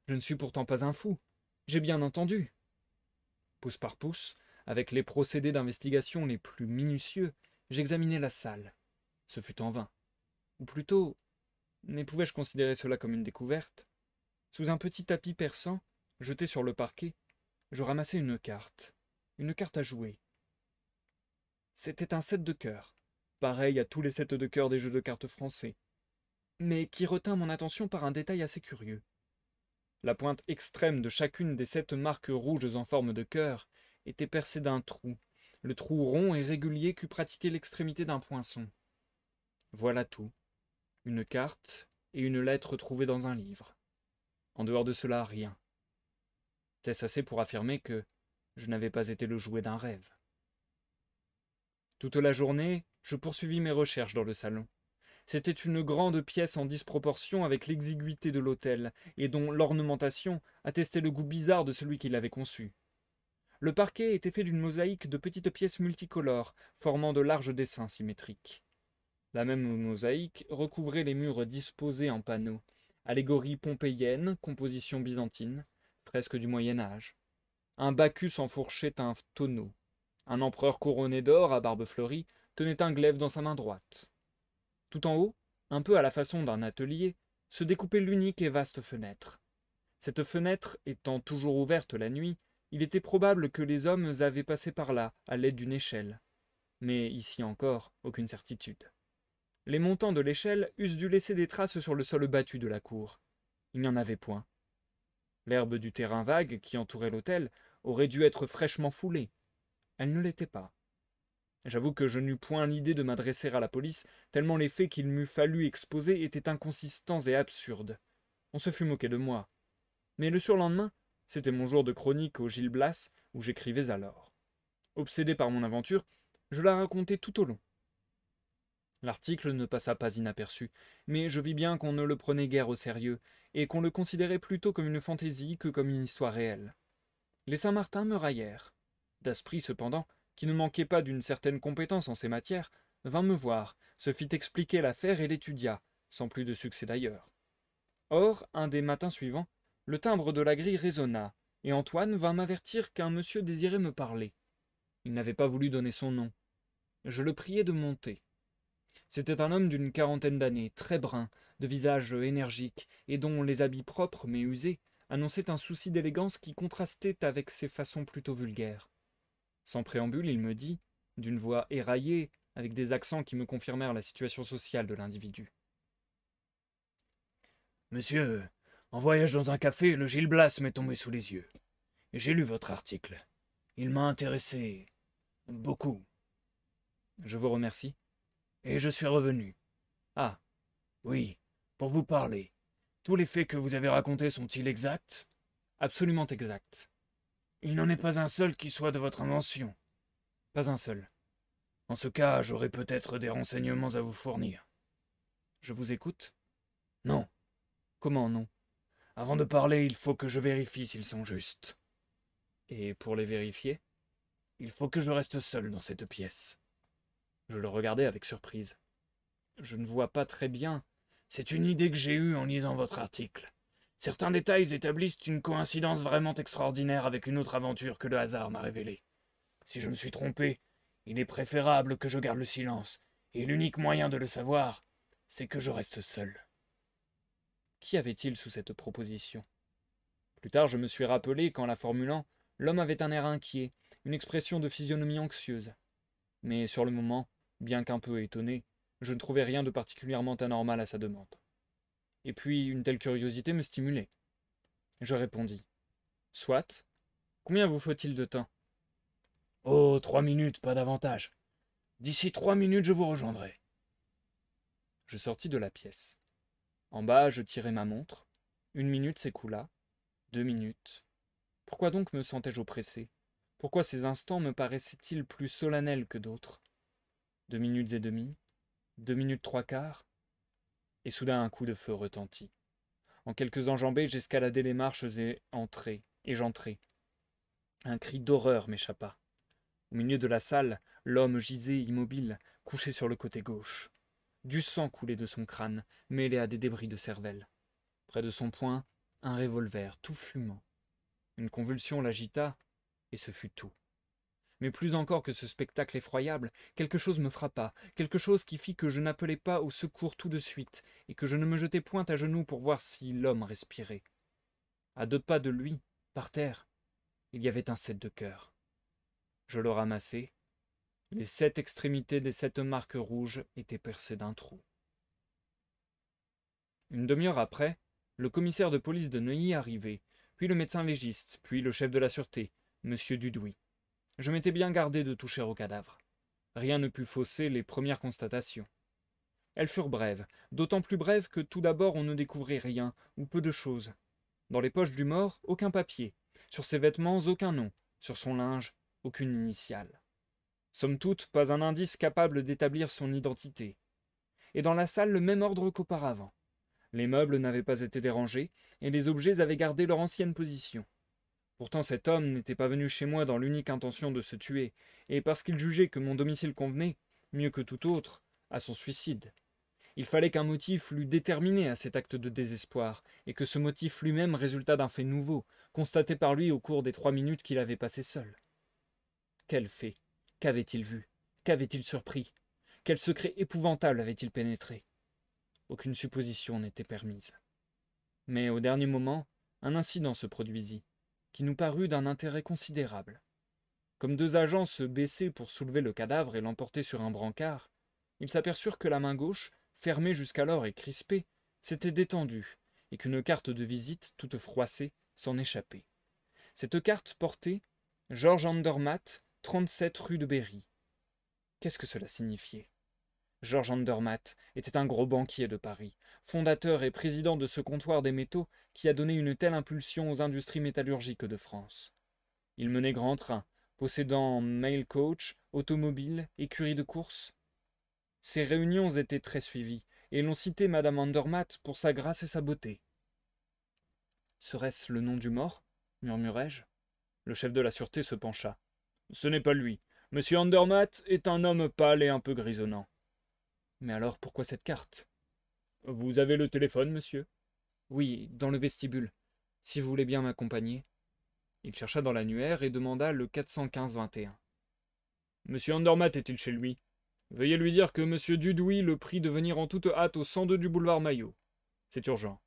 S1: Je ne suis pourtant pas un fou. J'ai bien entendu. Pouce par pouce, avec les procédés d'investigation les plus minutieux, j'examinai la salle. Ce fut en vain. Ou plutôt, mais pouvais-je considérer cela comme une découverte? Sous un petit tapis perçant, jeté sur le parquet, je ramassai une carte à jouer. C'était un 7 de cœur, pareil à tous les 7 de cœur des jeux de cartes français, mais qui retint mon attention par un détail assez curieux. La pointe extrême de chacune des 7 marques rouges en forme de cœur était percée d'un trou, le trou rond et régulier qu'eût pratiqué l'extrémité d'un poinçon. Voilà tout. Une carte et une lettre trouvée dans un livre. En dehors de cela, rien. Était-ce assez pour affirmer que je n'avais pas été le jouet d'un rêve? Toute la journée, je poursuivis mes recherches dans le salon. C'était une grande pièce en disproportion avec l'exiguïté de l'hôtel, et dont l'ornementation attestait le goût bizarre de celui qui l'avait conçue. Le parquet était fait d'une mosaïque de petites pièces multicolores, formant de larges dessins symétriques. La même mosaïque recouvrait les murs disposés en panneaux, allégories pompéiennes, composition byzantine, fresque du Moyen-Âge. Un Bacchus enfourchait un tonneau. Un empereur couronné d'or, à barbe fleurie, tenait un glaive dans sa main droite. Tout en haut, un peu à la façon d'un atelier, se découpait l'unique et vaste fenêtre. Cette fenêtre étant toujours ouverte la nuit, il était probable que les hommes avaient passé par là, à l'aide d'une échelle. Mais ici encore, aucune certitude. Les montants de l'échelle eussent dû laisser des traces sur le sol battu de la cour. Il n'y en avait point. L'herbe du terrain vague qui entourait l'hôtel aurait dû être fraîchement foulée. Elle ne l'était pas. J'avoue que je n'eus point l'idée de m'adresser à la police, tellement les faits qu'il m'eût fallu exposer étaient inconsistants et absurdes. On se fut moqué de moi. Mais le surlendemain, c'était mon jour de chronique au Gil Blas, où j'écrivais alors. Obsédé par mon aventure, je la racontai tout au long. L'article ne passa pas inaperçu, mais je vis bien qu'on ne le prenait guère au sérieux, et qu'on le considérait plutôt comme une fantaisie que comme une histoire réelle. Les Saint-Martin me raillèrent. Daspry, cependant, qui ne manquait pas d'une certaine compétence en ces matières, vint me voir, se fit expliquer l'affaire et l'étudia, sans plus de succès d'ailleurs. Or, un des matins suivants, le timbre de la grille résonna, et Antoine vint m'avertir qu'un monsieur désirait me parler. Il n'avait pas voulu donner son nom. Je le priai de monter. C'était un homme d'une quarantaine d'années, très brun, de visage énergique, et dont les habits propres mais usés annonçaient un souci d'élégance qui contrastait avec ses façons plutôt vulgaires. Sans préambule, il me dit, d'une voix éraillée, avec des accents qui me confirmèrent la situation sociale de l'individu. « Monsieur, en voyage dans un café, le Gil Blas m'est tombé sous les yeux. J'ai lu votre article. Il m'a intéressé beaucoup. » « Je vous remercie. » « Et je suis revenu. »« Ah, oui, pour vous parler. Tous les faits que vous avez racontés sont-ils exacts ? » ?»« Absolument exacts. »« Il n'en est pas un seul qui soit de votre invention. »« Pas un seul. »« En ce cas, j'aurai peut-être des renseignements à vous fournir. »« Je vous écoute. »« Non. »« Comment non ? » ?»« Avant de parler, il faut que je vérifie s'ils sont justes. »« Et pour les vérifier ? » ?»« Il faut que je reste seul dans cette pièce. » Je le regardai avec surprise. « Je ne vois pas très bien. » »« C'est une idée que j'ai eue en lisant votre article. Certains détails établissent une coïncidence vraiment extraordinaire avec une autre aventure que le hasard m'a révélée. Si je me suis trompé, il est préférable que je garde le silence, et l'unique moyen de le savoir c'est que je reste seul. Qu'y avait-il sous cette proposition? Plus tard, je me suis rappelé qu'en la formulant, l'homme avait un air inquiet, une expression de physionomie anxieuse. Mais sur le moment, bien qu'un peu étonné, je ne trouvais rien de particulièrement anormal à sa demande. Et puis, une telle curiosité me stimulait. Je répondis. Soit. Combien vous faut-il de temps? Oh, 3 minutes, pas davantage. D'ici 3 minutes, je vous rejoindrai. Je sortis de la pièce. En bas, je tirai ma montre. 1 minute s'écoula. 2 minutes. Pourquoi donc me sentais-je oppressé? Pourquoi ces instants me paraissaient-ils plus solennels que d'autres? 2 minutes et demie, 2 minutes 3/4, et soudain un coup de feu retentit. En quelques enjambées, j'escaladai les marches et j'entrai. Un cri d'horreur m'échappa. Au milieu de la salle, l'homme gisait immobile, couché sur le côté gauche. Du sang coulait de son crâne, mêlé à des débris de cervelle. Près de son poing, un revolver tout fumant. Une convulsion l'agita, et ce fut tout. Mais plus encore que ce spectacle effroyable, quelque chose me frappa, quelque chose qui fit que je n'appelai pas au secours tout de suite, et que je ne me jetai point à genoux pour voir si l'homme respirait. À 2 pas de lui, par terre, il y avait un 7 de cœur. Je le ramassai. Les 7 extrémités des 7 marques rouges étaient percées d'un trou. Une demi-heure après, le commissaire de police de Neuilly arrivait, puis le médecin légiste, puis le chef de la sûreté, M. Dudouis. Je m'étais bien gardé de toucher au cadavre. Rien ne put fausser les premières constatations. Elles furent brèves, d'autant plus brèves que tout d'abord on ne découvrit rien, ou peu de choses. Dans les poches du mort, aucun papier. Sur ses vêtements, aucun nom. Sur son linge, aucune initiale. Somme toute, pas un indice capable d'établir son identité. Et dans la salle, le même ordre qu'auparavant. Les meubles n'avaient pas été dérangés, et les objets avaient gardé leur ancienne position. Pourtant cet homme n'était pas venu chez moi dans l'unique intention de se tuer, et parce qu'il jugeait que mon domicile convenait, mieux que tout autre, à son suicide. Il fallait qu'un motif l'eût déterminé à cet acte de désespoir, et que ce motif lui-même résultât d'un fait nouveau, constaté par lui au cours des 3 minutes qu'il avait passées seul. Quel fait? Qu'avait-il vu? Qu'avait-il surpris? Quel secret épouvantable avait-il pénétré? Aucune supposition n'était permise. Mais au dernier moment, un incident se produisit, qui nous parut d'un intérêt considérable. Comme 2 agents se baissaient pour soulever le cadavre et l'emporter sur un brancard, ils s'aperçurent que la main gauche, fermée jusqu'alors et crispée, s'était détendue, et qu'une carte de visite, toute froissée, s'en échappait. Cette carte portait « Georges Andermatt, 37 rue de Berry ». Qu'est-ce que cela signifiait? Georges Andermatt était un gros banquier de Paris, fondateur et président de ce comptoir des métaux qui a donné une telle impulsion aux industries métallurgiques de France. Il menait grand train, possédant mail coach, automobile, écurie de course. Ses réunions étaient très suivies, et l'on citait Madame Andermatt pour sa grâce et sa beauté. Serait-ce le nom du mort? Murmurai-je. Le chef de la sûreté se pencha. Ce n'est pas lui. Monsieur Andermatt est un homme pâle et un peu grisonnant. Mais alors pourquoi cette carte? Vous avez le téléphone, monsieur? Oui, dans le vestibule. Si vous voulez bien m'accompagner. Il chercha dans l'annuaire et demanda le 415-21. Monsieur Andermatt est-il chez lui? Veuillez lui dire que monsieur Dudouis le prie de venir en toute hâte au 102 du boulevard Maillot. C'est urgent.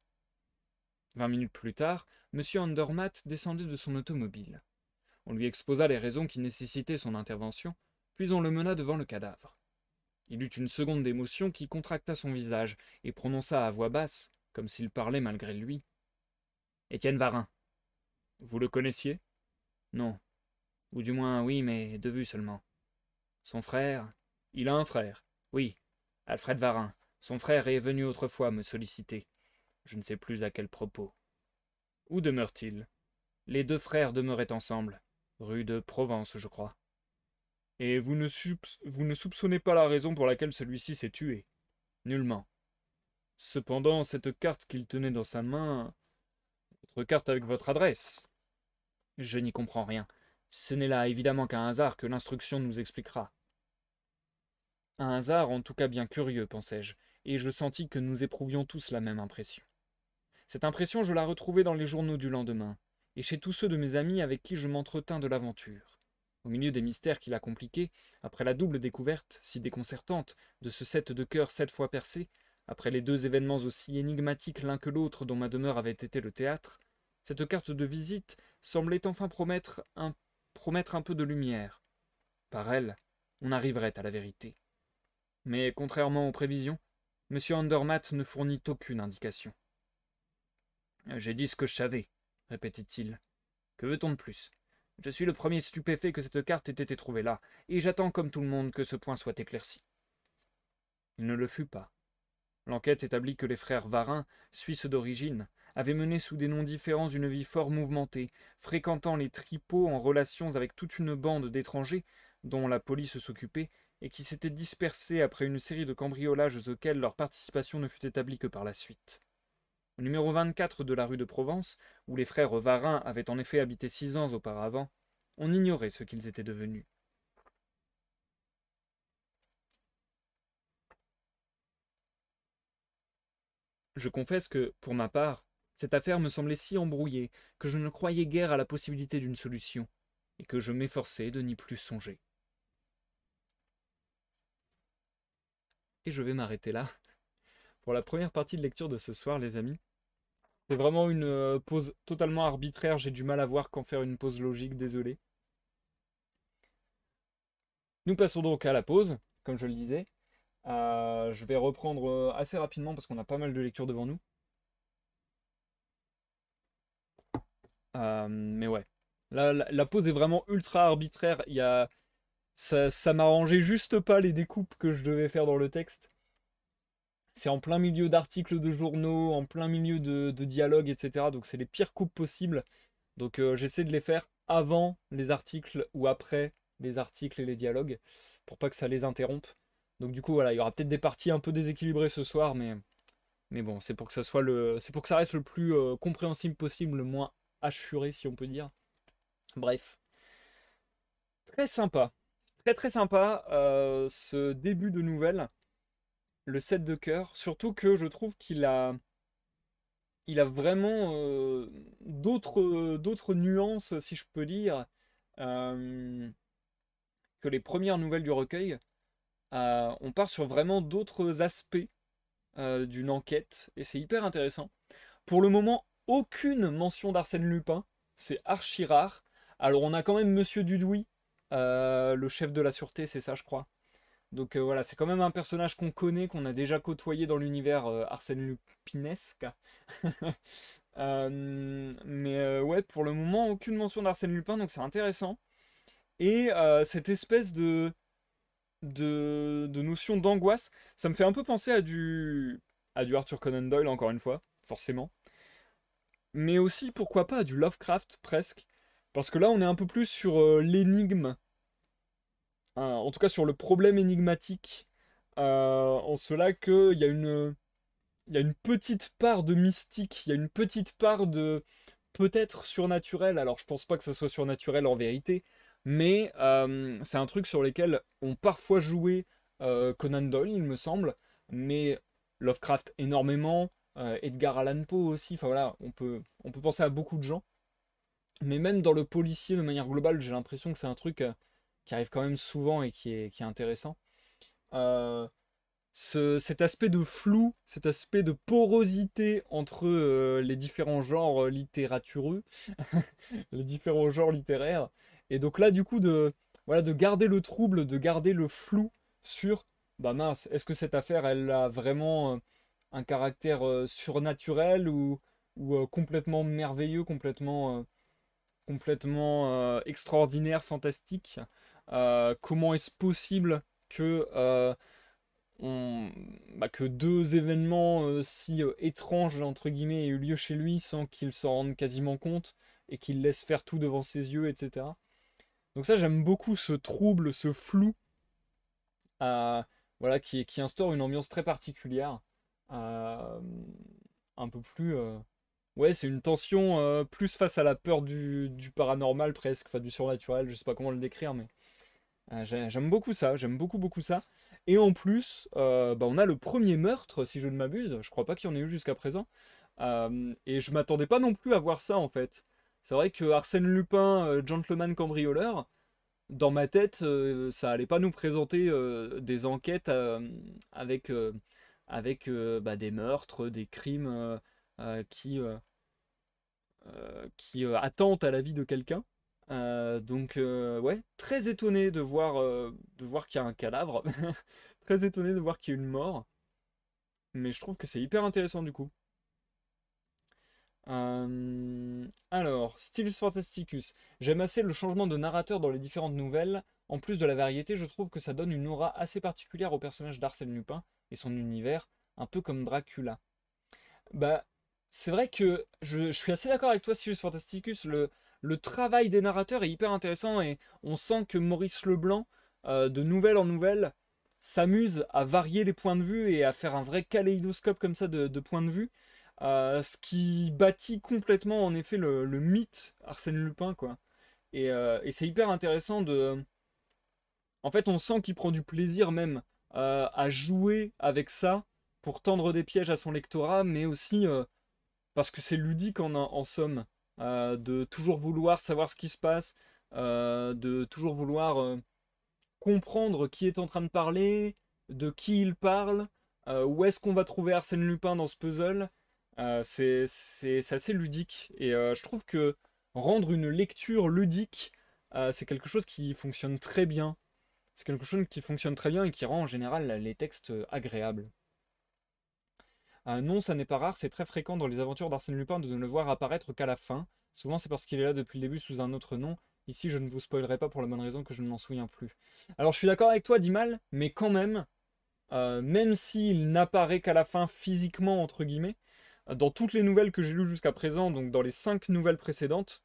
S1: 20 minutes plus tard, monsieur Andermatt descendait de son automobile. On lui exposa les raisons qui nécessitaient son intervention, puis on le mena devant le cadavre. Il eut une seconde d'émotion qui contracta son visage et prononça à voix basse, comme s'il parlait malgré lui. « Étienne Varin. »« Vous le connaissiez ?»« Non. Ou du moins, oui, mais de vue seulement. »« Son frère ?»« Il a un frère. »« Oui. Alfred Varin. Son frère est venu autrefois me solliciter. Je ne sais plus à quel propos. »« Où demeure-t-il ?»« Les 2 frères demeuraient ensemble. Rue de Provence, je crois. » Et vous ne soupçonnez pas la raison pour laquelle celui-ci s'est tué? Nullement. Cependant, cette carte qu'il tenait dans sa main... Votre carte avec votre adresse? Je n'y comprends rien. Ce n'est là évidemment qu'un hasard que l'instruction nous expliquera. Un hasard en tout cas bien curieux, pensai-je, et je sentis que nous éprouvions tous la même impression. Cette impression, je la retrouvai dans les journaux du lendemain, et chez tous ceux de mes amis avec qui je m'entretins de l'aventure. Au milieu des mystères qui la compliquaient, après la double découverte, si déconcertante, de ce 7 de cœur 7 fois percé, Après les deux événements aussi énigmatiques l'un que l'autre dont ma demeure avait été le théâtre, cette carte de visite semblait enfin promettre un peu de lumière. Par elle, on arriverait à la vérité. Mais contrairement aux prévisions, M. Andermatt ne fournit aucune indication. J'ai dit ce que je savais, répétait-il. Que veut-on de plus? Je suis le premier stupéfait que cette carte ait été trouvée là, et j'attends comme tout le monde que ce point soit éclairci. Il ne le fut pas. L'enquête établit que les frères Varin, Suisses d'origine, avaient mené sous des noms différents une vie fort mouvementée, fréquentant les tripots en relation avec toute une bande d'étrangers, dont la police s'occupait, et qui s'étaient dispersés après une série de cambriolages auxquels leur participation ne fut établie que par la suite. Au numéro 24 de la rue de Provence, où les frères Varin avaient en effet habité 6 ans auparavant, on ignorait ce qu'ils étaient devenus. Je confesse que, pour ma part, cette affaire me semblait si embrouillée que je ne croyais guère à la possibilité d'une solution, et que je m'efforçais de n'y plus songer. Et je vais m'arrêter là pour la première partie de lecture de ce soir, les amis. C'est vraiment une pause totalement arbitraire, j'ai du mal à voir qu'en faire une pause logique, désolé. Nous passons donc à la pause, comme je le disais. Je vais reprendre assez rapidement parce qu'on a pas mal de lectures devant nous. Mais ouais. Là, la pause est vraiment ultra arbitraire. Ça m'arrangeait juste pas les découpes que je devais faire dans le texte. C'est en plein milieu d'articles de journaux, en plein milieu de dialogues, etc. Donc c'est les pires coupes possibles. Donc j'essaie de les faire avant les articles ou après les articles et les dialogues pour pas que ça les interrompe. Donc du coup voilà, il y aura peut-être des parties un peu déséquilibrées ce soir, mais bon, c'est pour que c'est pour que ça reste le plus compréhensible possible, le moins hachuré si on peut dire. Bref, très sympa, très très sympa ce début de nouvelle, le 7 de cœur, surtout que je trouve il a vraiment d'autres nuances, si je peux dire, euh, que les premières nouvelles du recueil. On part sur vraiment d'autres aspects d'une enquête, et c'est hyper intéressant. Pour le moment, aucune mention d'Arsène Lupin, c'est archi rare. Alors on a quand même Monsieur Dudouis, le chef de la sûreté, c'est ça je crois. Donc voilà, c'est quand même un personnage qu'on connaît, qu'on a déjà côtoyé dans l'univers Arsène Lupinesque. Mais ouais, pour le moment, aucune mention d'Arsène Lupin, donc c'est intéressant. Et cette espèce de notion d'angoisse, ça me fait un peu penser à du Arthur Conan Doyle, encore une fois, forcément. Mais aussi, pourquoi pas, à du Lovecraft, presque. Parce que là, on est un peu plus sur l'énigme, hein, en tout cas sur le problème énigmatique, en cela il y a une petite part de mystique, il y a une petite part de peut-être surnaturel. Alors je pense pas que ça soit surnaturel en vérité, mais c'est un truc sur lequel ont parfois joué Conan Doyle, il me semble, mais Lovecraft énormément, Edgar Allan Poe aussi, enfin voilà, on peut penser à beaucoup de gens. Mais même dans le policier de manière globale, j'ai l'impression que c'est un truc qui arrive quand même souvent et qui est intéressant. Euh, Cet aspect de flou, cet aspect de porosité entre les différents genres littératureux, les différents genres littéraires. Et donc là, du coup, voilà, de garder le trouble, de garder le flou sur, bah mince, est-ce que cette affaire, elle a vraiment un caractère surnaturel ou complètement merveilleux, complètement extraordinaire, fantastique. Comment est-ce possible que que deux événements si étranges entre guillemets aient eu lieu chez lui sans qu'il s'en rende quasiment compte et qu'il laisse faire tout devant ses yeux, etc. Donc ça j'aime beaucoup ce trouble, ce flou, voilà, qui instaure une ambiance très particulière, euh, un peu plus... Ouais, c'est une tension plus face à la peur du paranormal presque, enfin du surnaturel, je sais pas comment le décrire, mais j'aime beaucoup ça, j'aime beaucoup beaucoup ça. Et en plus, bah, on a le premier meurtre, si je ne m'abuse. Je crois pas qu'il y en ait eu jusqu'à présent. Et je m'attendais pas non plus à voir ça en fait. C'est vrai que Arsène Lupin, gentleman cambrioleur, dans ma tête, ça allait pas nous présenter des enquêtes avec, avec des meurtres, des crimes qui attentent à la vie de quelqu'un. Ouais, très étonné de voir qu'il y a un cadavre, très étonné de voir qu'il y a une mort, mais je trouve que c'est hyper intéressant du coup. Alors, Stylus Fantasticus. J'aime assez le changement de narrateur dans les différentes nouvelles. En plus de la variété, je trouve que ça donne une aura assez particulière au personnage d'Arsène Lupin et son univers, un peu comme Dracula. Bah, c'est vrai que je suis assez d'accord avec toi, Stylus Fantasticus. Le travail des narrateurs est hyper intéressant et on sent que Maurice Leblanc, de nouvelle en nouvelle, s'amuse à varier les points de vue et à faire un vrai kaléidoscope comme ça de points de vue. Ce qui bâtit complètement en effet le mythe Arsène Lupin, quoi. Et c'est hyper intéressant de. En fait, on sent qu'il prend du plaisir même à jouer avec ça pour tendre des pièges à son lectorat, mais aussi parce que c'est ludique en somme, de toujours vouloir savoir ce qui se passe, de toujours vouloir comprendre qui est en train de parler, de qui il parle, où est-ce qu'on va trouver Arsène Lupin dans ce puzzle. C'est assez ludique. Et je trouve que rendre une lecture ludique, c'est quelque chose qui fonctionne très bien. C'est quelque chose qui fonctionne très bien et qui rend en général les textes agréables. Non, ça n'est pas rare, c'est très fréquent dans les aventures d'Arsène Lupin de ne le voir apparaître qu'à la fin. Souvent c'est parce qu'il est là depuis le début sous un autre nom. Ici je ne vous spoilerai pas pour la bonne raison que je ne m'en souviens plus. Alors je suis d'accord avec toi Dimal, mais quand même, même s'il n'apparaît qu'à la fin physiquement entre guillemets, dans toutes les nouvelles que j'ai lues jusqu'à présent, donc dans les 5 nouvelles précédentes,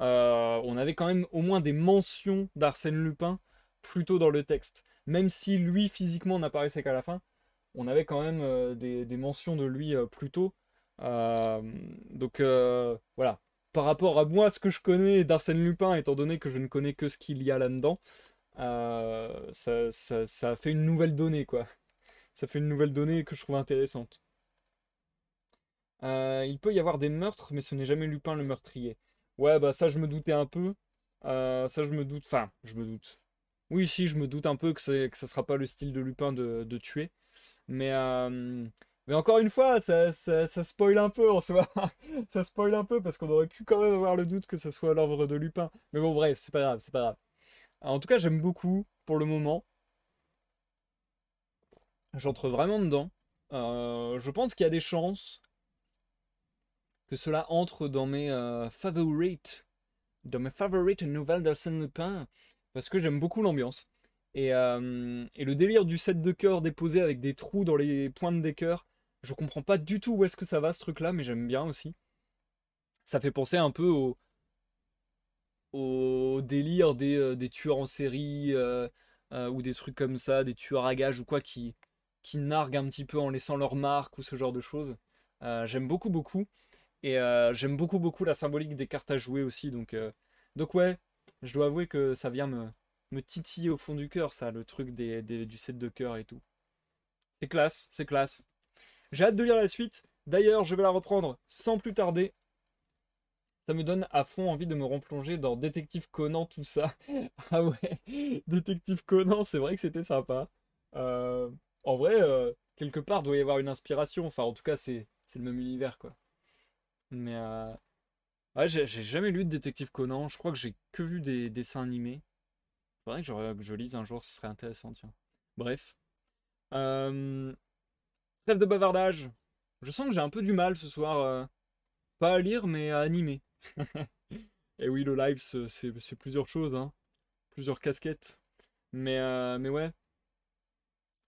S1: on avait quand même au moins des mentions d'Arsène Lupin plutôt dans le texte. Même si lui physiquement n'apparaissait qu'à la fin, on avait quand même des mentions de lui plus tôt. Euh, voilà. Par rapport à moi, ce que je connais d'Arsène Lupin, étant donné que je ne connais que ce qu'il y a là-dedans, ça fait une nouvelle donnée, quoi. Ça fait une nouvelle donnée que je trouve intéressante. Il peut y avoir des meurtres, mais ce n'est jamais Lupin le meurtrier. Ouais, bah ça je me doutais un peu. Ça je me doute. Enfin, je me doute. Oui, si, je me doute un peu que ça sera pas le style de Lupin de tuer. Mais, euh, mais encore une fois, ça spoil un peu en soi. Ça spoil un peu parce qu'on aurait pu quand même avoir le doute que ça soit l'œuvre de Lupin. Mais bon, bref, c'est pas grave, c'est pas grave. En tout cas, j'aime beaucoup pour le moment. J'entre vraiment dedans. Je pense qu'il y a des chances que cela entre dans mes favorites nouvelles d'Arsène Lupin, parce que j'aime beaucoup l'ambiance. Et le délire du set de cœur déposé avec des trous dans les pointes des cœurs, je comprends pas du tout où est-ce que ça va ce truc-là, mais j'aime bien aussi. Ça fait penser un peu au délire des tueurs en série ou des trucs comme ça, des tueurs à gages ou quoi qui narguent un petit peu en laissant leur marque ou ce genre de choses. J'aime beaucoup beaucoup. Et j'aime beaucoup beaucoup la symbolique des cartes à jouer aussi. Donc ouais, je dois avouer que ça vient me titiller au fond du cœur, ça, le truc du set de cœur et tout. C'est classe, c'est classe. J'ai hâte de lire la suite. D'ailleurs, je vais la reprendre sans plus tarder. Ça me donne à fond envie de me replonger dans Détective Conan, tout ça. Ah ouais, Détective Conan, c'est vrai que c'était sympa. Euh, En vrai, quelque part, doit y avoir une inspiration. Enfin, en tout cas, c'est le même univers, quoi. Mais ouais, j'ai jamais lu de Détective Conan. Je crois que j'ai que vu des dessins animés. Faudrait que je lise un jour, ce serait intéressant, tiens. Bref. Euh, Trêve de bavardage. Je sens que j'ai un peu du mal ce soir. Pas à lire, mais à animer. Et oui, le live, c'est plusieurs choses, hein. Plusieurs casquettes. Mais ouais,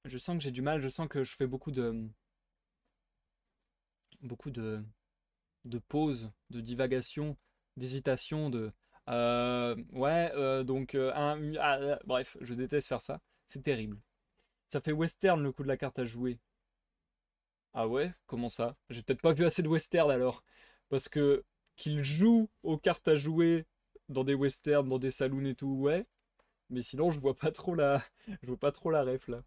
S1: je sens que j'ai du mal. Je sens que je fais beaucoup de pauses, de divagations, d'hésitations, bref, je déteste faire ça. C'est terrible. Ça fait western le coup de la carte à jouer. Ah ouais? Comment ça? J'ai peut-être pas vu assez de western alors. Parce que qu'ils jouent aux cartes à jouer dans des westerns, dans des saloons et tout, ouais. Mais sinon, je vois pas trop je vois pas trop la ref là.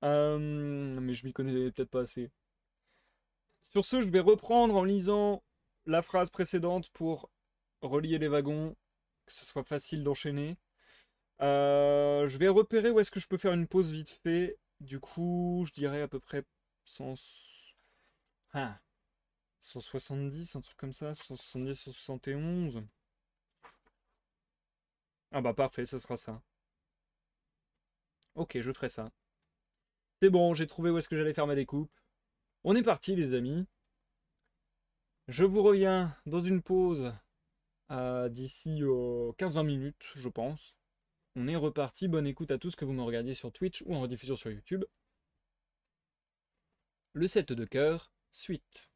S1: Mais je m'y connais peut-être pas assez. Sur ce, je vais reprendre en lisant la phrase précédente pour relier les wagons, que ce soit facile d'enchaîner. Je vais repérer où est-ce que je peux faire une pause vite fait. Du coup, je dirais à peu près 100... Ah, 170, un truc comme ça, 170, 171. Ah bah parfait, ce sera ça. Ok, je ferai ça. C'est bon, j'ai trouvé où est-ce que j'allais faire ma découpe. On est parti les amis. Je vous reviens dans une pause d'ici 15-20 minutes, je pense. On est reparti, bonne écoute à tous que vous me regardiez sur Twitch ou en rediffusion sur YouTube. Le 7 de cœur, suite.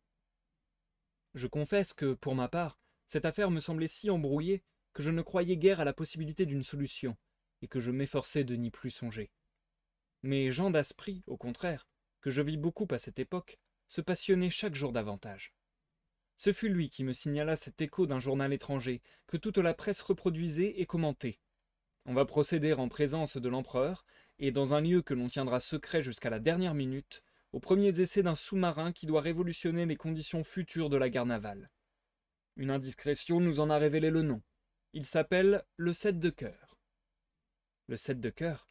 S1: Je confesse que, pour ma part, cette affaire me semblait si embrouillée que je ne croyais guère à la possibilité d'une solution, et que je m'efforçais de n'y plus songer. Mais Jean d'Aspry, au contraire, que je vis beaucoup à cette époque, se passionnait chaque jour davantage. Ce fut lui qui me signala cet écho d'un journal étranger, que toute la presse reproduisait et commentait. On va procéder en présence de l'empereur, et dans un lieu que l'on tiendra secret jusqu'à la dernière minute, aux premiers essais d'un sous-marin qui doit révolutionner les conditions futures de la guerre navale. Une indiscrétion nous en a révélé le nom. Il s'appelle le 7 de cœur. Le 7 de cœur?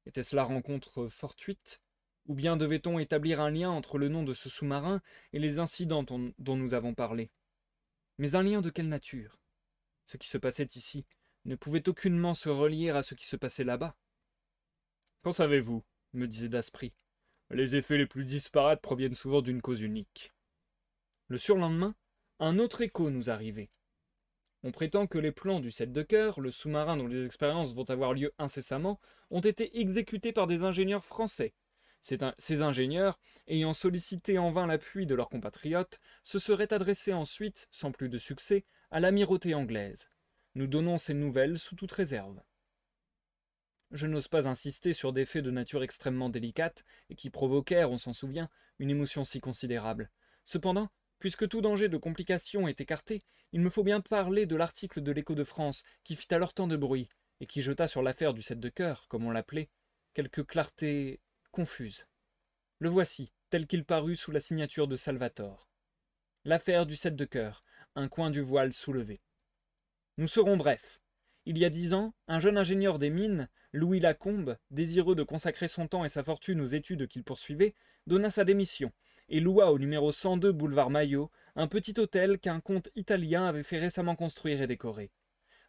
S1: Était-ce la rencontre fortuite? Ou bien devait-on établir un lien entre le nom de ce sous-marin et les incidents dont nous avons parlé? Mais un lien de quelle nature? Ce qui se passait ici ne pouvait aucunement se relier à ce qui se passait là-bas. Qu'en savez-vous? Me disait Daspry. Les effets les plus disparates proviennent souvent d'une cause unique. Le surlendemain, un autre écho nous arrivait. On prétend que les plans du 7 de cœur, le sous-marin dont les expériences vont avoir lieu incessamment, ont été exécutés par des ingénieurs français. Ces ingénieurs, ayant sollicité en vain l'appui de leurs compatriotes, se seraient adressés ensuite, sans plus de succès, à l'amirauté anglaise. Nous donnons ces nouvelles sous toute réserve. Je n'ose pas insister sur des faits de nature extrêmement délicate, et qui provoquèrent, on s'en souvient, une émotion si considérable. Cependant, puisque tout danger de complication est écarté, il me faut bien parler de l'article de l'Écho de France, qui fit alors tant de bruit, et qui jeta sur l'affaire du 7 de cœur, comme on l'appelait, quelques clartés confuses. Le voici, tel qu'il parut sous la signature de Salvator. L'affaire du 7 de cœur, un coin du voile soulevé. Nous serons brefs. Il y a 10 ans, un jeune ingénieur des mines, Louis Lacombe, désireux de consacrer son temps et sa fortune aux études qu'il poursuivait, donna sa démission et loua au numéro 102 boulevard Maillot un petit hôtel qu'un comte italien avait fait récemment construire et décorer.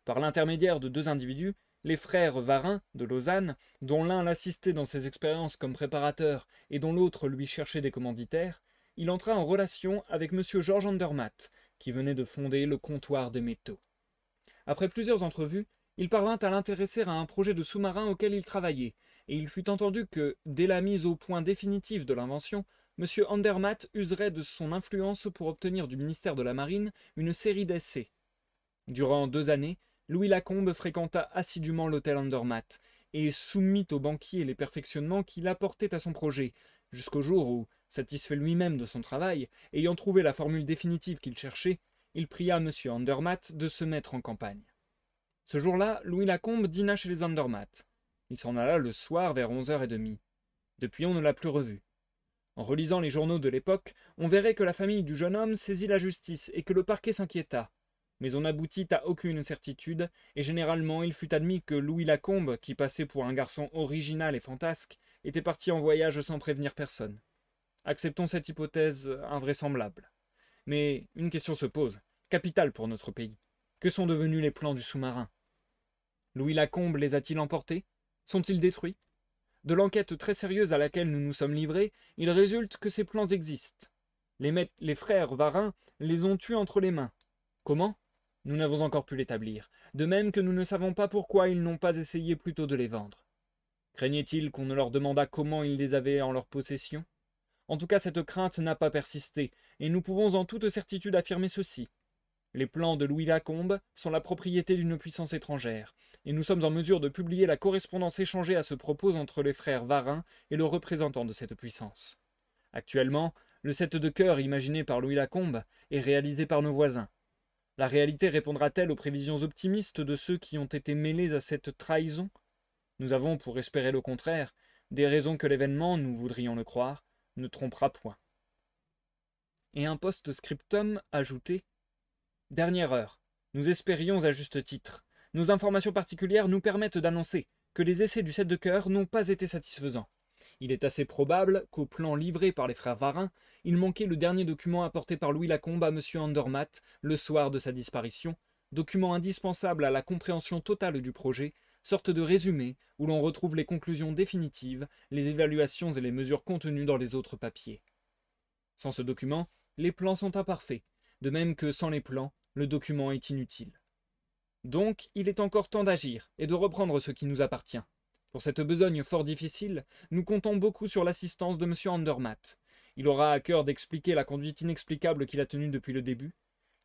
S1: Par l'intermédiaire de 2 individus, les frères Varin de Lausanne, dont l'un l'assistait dans ses expériences comme préparateur et dont l'autre lui cherchait des commanditaires, il entra en relation avec M. Georges Andermatt, qui venait de fonder le comptoir des métaux. Après plusieurs entrevues, il parvint à l'intéresser à un projet de sous-marin auquel il travaillait, et il fut entendu que, dès la mise au point définitive de l'invention, M. Andermatt userait de son influence pour obtenir du ministère de la Marine une série d'essais. Durant 2 années, Louis Lacombe fréquenta assidûment l'hôtel Andermatt, et soumit au banquier les perfectionnements qu'il apportait à son projet, jusqu'au jour où, satisfait lui-même de son travail, ayant trouvé la formule définitive qu'il cherchait, il pria M. Andermatt de se mettre en campagne. Ce jour-là, Louis Lacombe dîna chez les Andermatt. Il s'en alla le soir vers 11h30. Depuis, on ne l'a plus revu. En relisant les journaux de l'époque, on verrait que la famille du jeune homme saisit la justice et que le parquet s'inquiéta. Mais on n'aboutit à aucune certitude, et généralement il fut admis que Louis Lacombe, qui passait pour un garçon original et fantasque, était parti en voyage sans prévenir personne. Acceptons cette hypothèse invraisemblable. Mais une question se pose, capitale pour notre pays. Que sont devenus les plans du sous-marin? Louis Lacombe les a-t-il emportés? Sont-ils détruits? De l'enquête très sérieuse à laquelle nous nous sommes livrés, il résulte que ces plans existent. Les frères Varin les ont eus entre les mains. Comment? Nous n'avons encore pu l'établir, de même que nous ne savons pas pourquoi ils n'ont pas essayé plutôt de les vendre. Craignait-il qu'on ne leur demandât comment ils les avaient en leur possession? En tout cas, cette crainte n'a pas persisté, et nous pouvons en toute certitude affirmer ceci. Les plans de Louis Lacombe sont la propriété d'une puissance étrangère, et nous sommes en mesure de publier la correspondance échangée à ce propos entre les frères Varin et le représentant de cette puissance. Actuellement, le 7 de cœur imaginé par Louis Lacombe est réalisé par nos voisins. La réalité répondra-t-elle aux prévisions optimistes de ceux qui ont été mêlés à cette trahison? Nous avons, pour espérer le contraire, des raisons que l'événement, nous voudrions le croire, ne trompera point. Et un post-scriptum ajouté: Dernière heure. Nous espérions à juste titre. Nos informations particulières nous permettent d'annoncer que les essais du 7 de cœur n'ont pas été satisfaisants. Il est assez probable qu'au plan livré par les frères Varin, il manquait le dernier document apporté par Louis Lacombe à M. Andermatt le soir de sa disparition, document indispensable à la compréhension totale du projet, sorte de résumé où l'on retrouve les conclusions définitives, les évaluations et les mesures contenues dans les autres papiers. Sans ce document, les plans sont imparfaits, de même que sans les plans, le document est inutile. Donc, il est encore temps d'agir et de reprendre ce qui nous appartient. Pour cette besogne fort difficile, nous comptons beaucoup sur l'assistance de M. Andermatt. Il aura à cœur d'expliquer la conduite inexplicable qu'il a tenue depuis le début.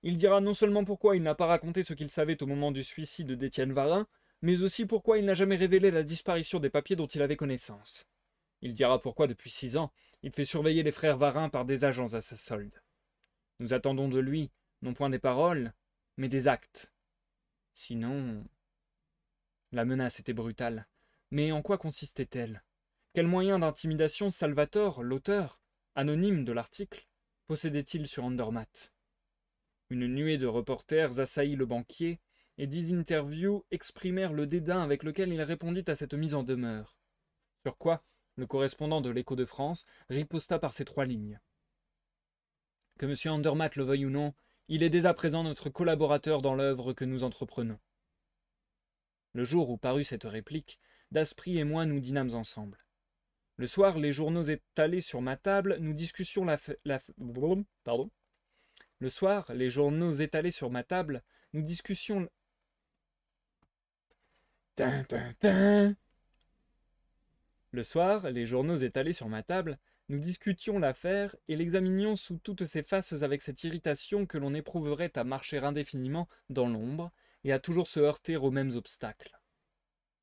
S1: Il dira non seulement pourquoi il n'a pas raconté ce qu'il savait au moment du suicide d'Étienne Varin, mais aussi pourquoi il n'a jamais révélé la disparition des papiers dont il avait connaissance. Il dira pourquoi, depuis 6 ans, il fait surveiller les frères Varin par des agents à sa solde. Nous attendons de lui, non point des paroles, mais des actes. Sinon... La menace était brutale. Mais en quoi consistait-elle? Quel moyen d'intimidation Salvatore, l'auteur, anonyme de l'article, possédait-il sur Andermatt? Une nuée de reporters assaillit le banquier, et 10 interviews exprimèrent le dédain avec lequel il répondit à cette mise en demeure. Sur quoi, le correspondant de l'Écho de France riposta par ces 3 lignes. Que M. Andermatt le veuille ou non, il est dès à présent notre collaborateur dans l'œuvre que nous entreprenons. Le jour où parut cette réplique, Daspry et moi nous dînâmes ensemble. Le soir, les journaux étalés sur ma table, nous discussions Le soir, les journaux étalés sur ma table, nous discussions... Le soir, les journaux étalés sur ma table, nous discutions l'affaire et l'examinions sous toutes ses faces avec cette irritation que l'on éprouverait à marcher indéfiniment dans l'ombre et à toujours se heurter aux mêmes obstacles.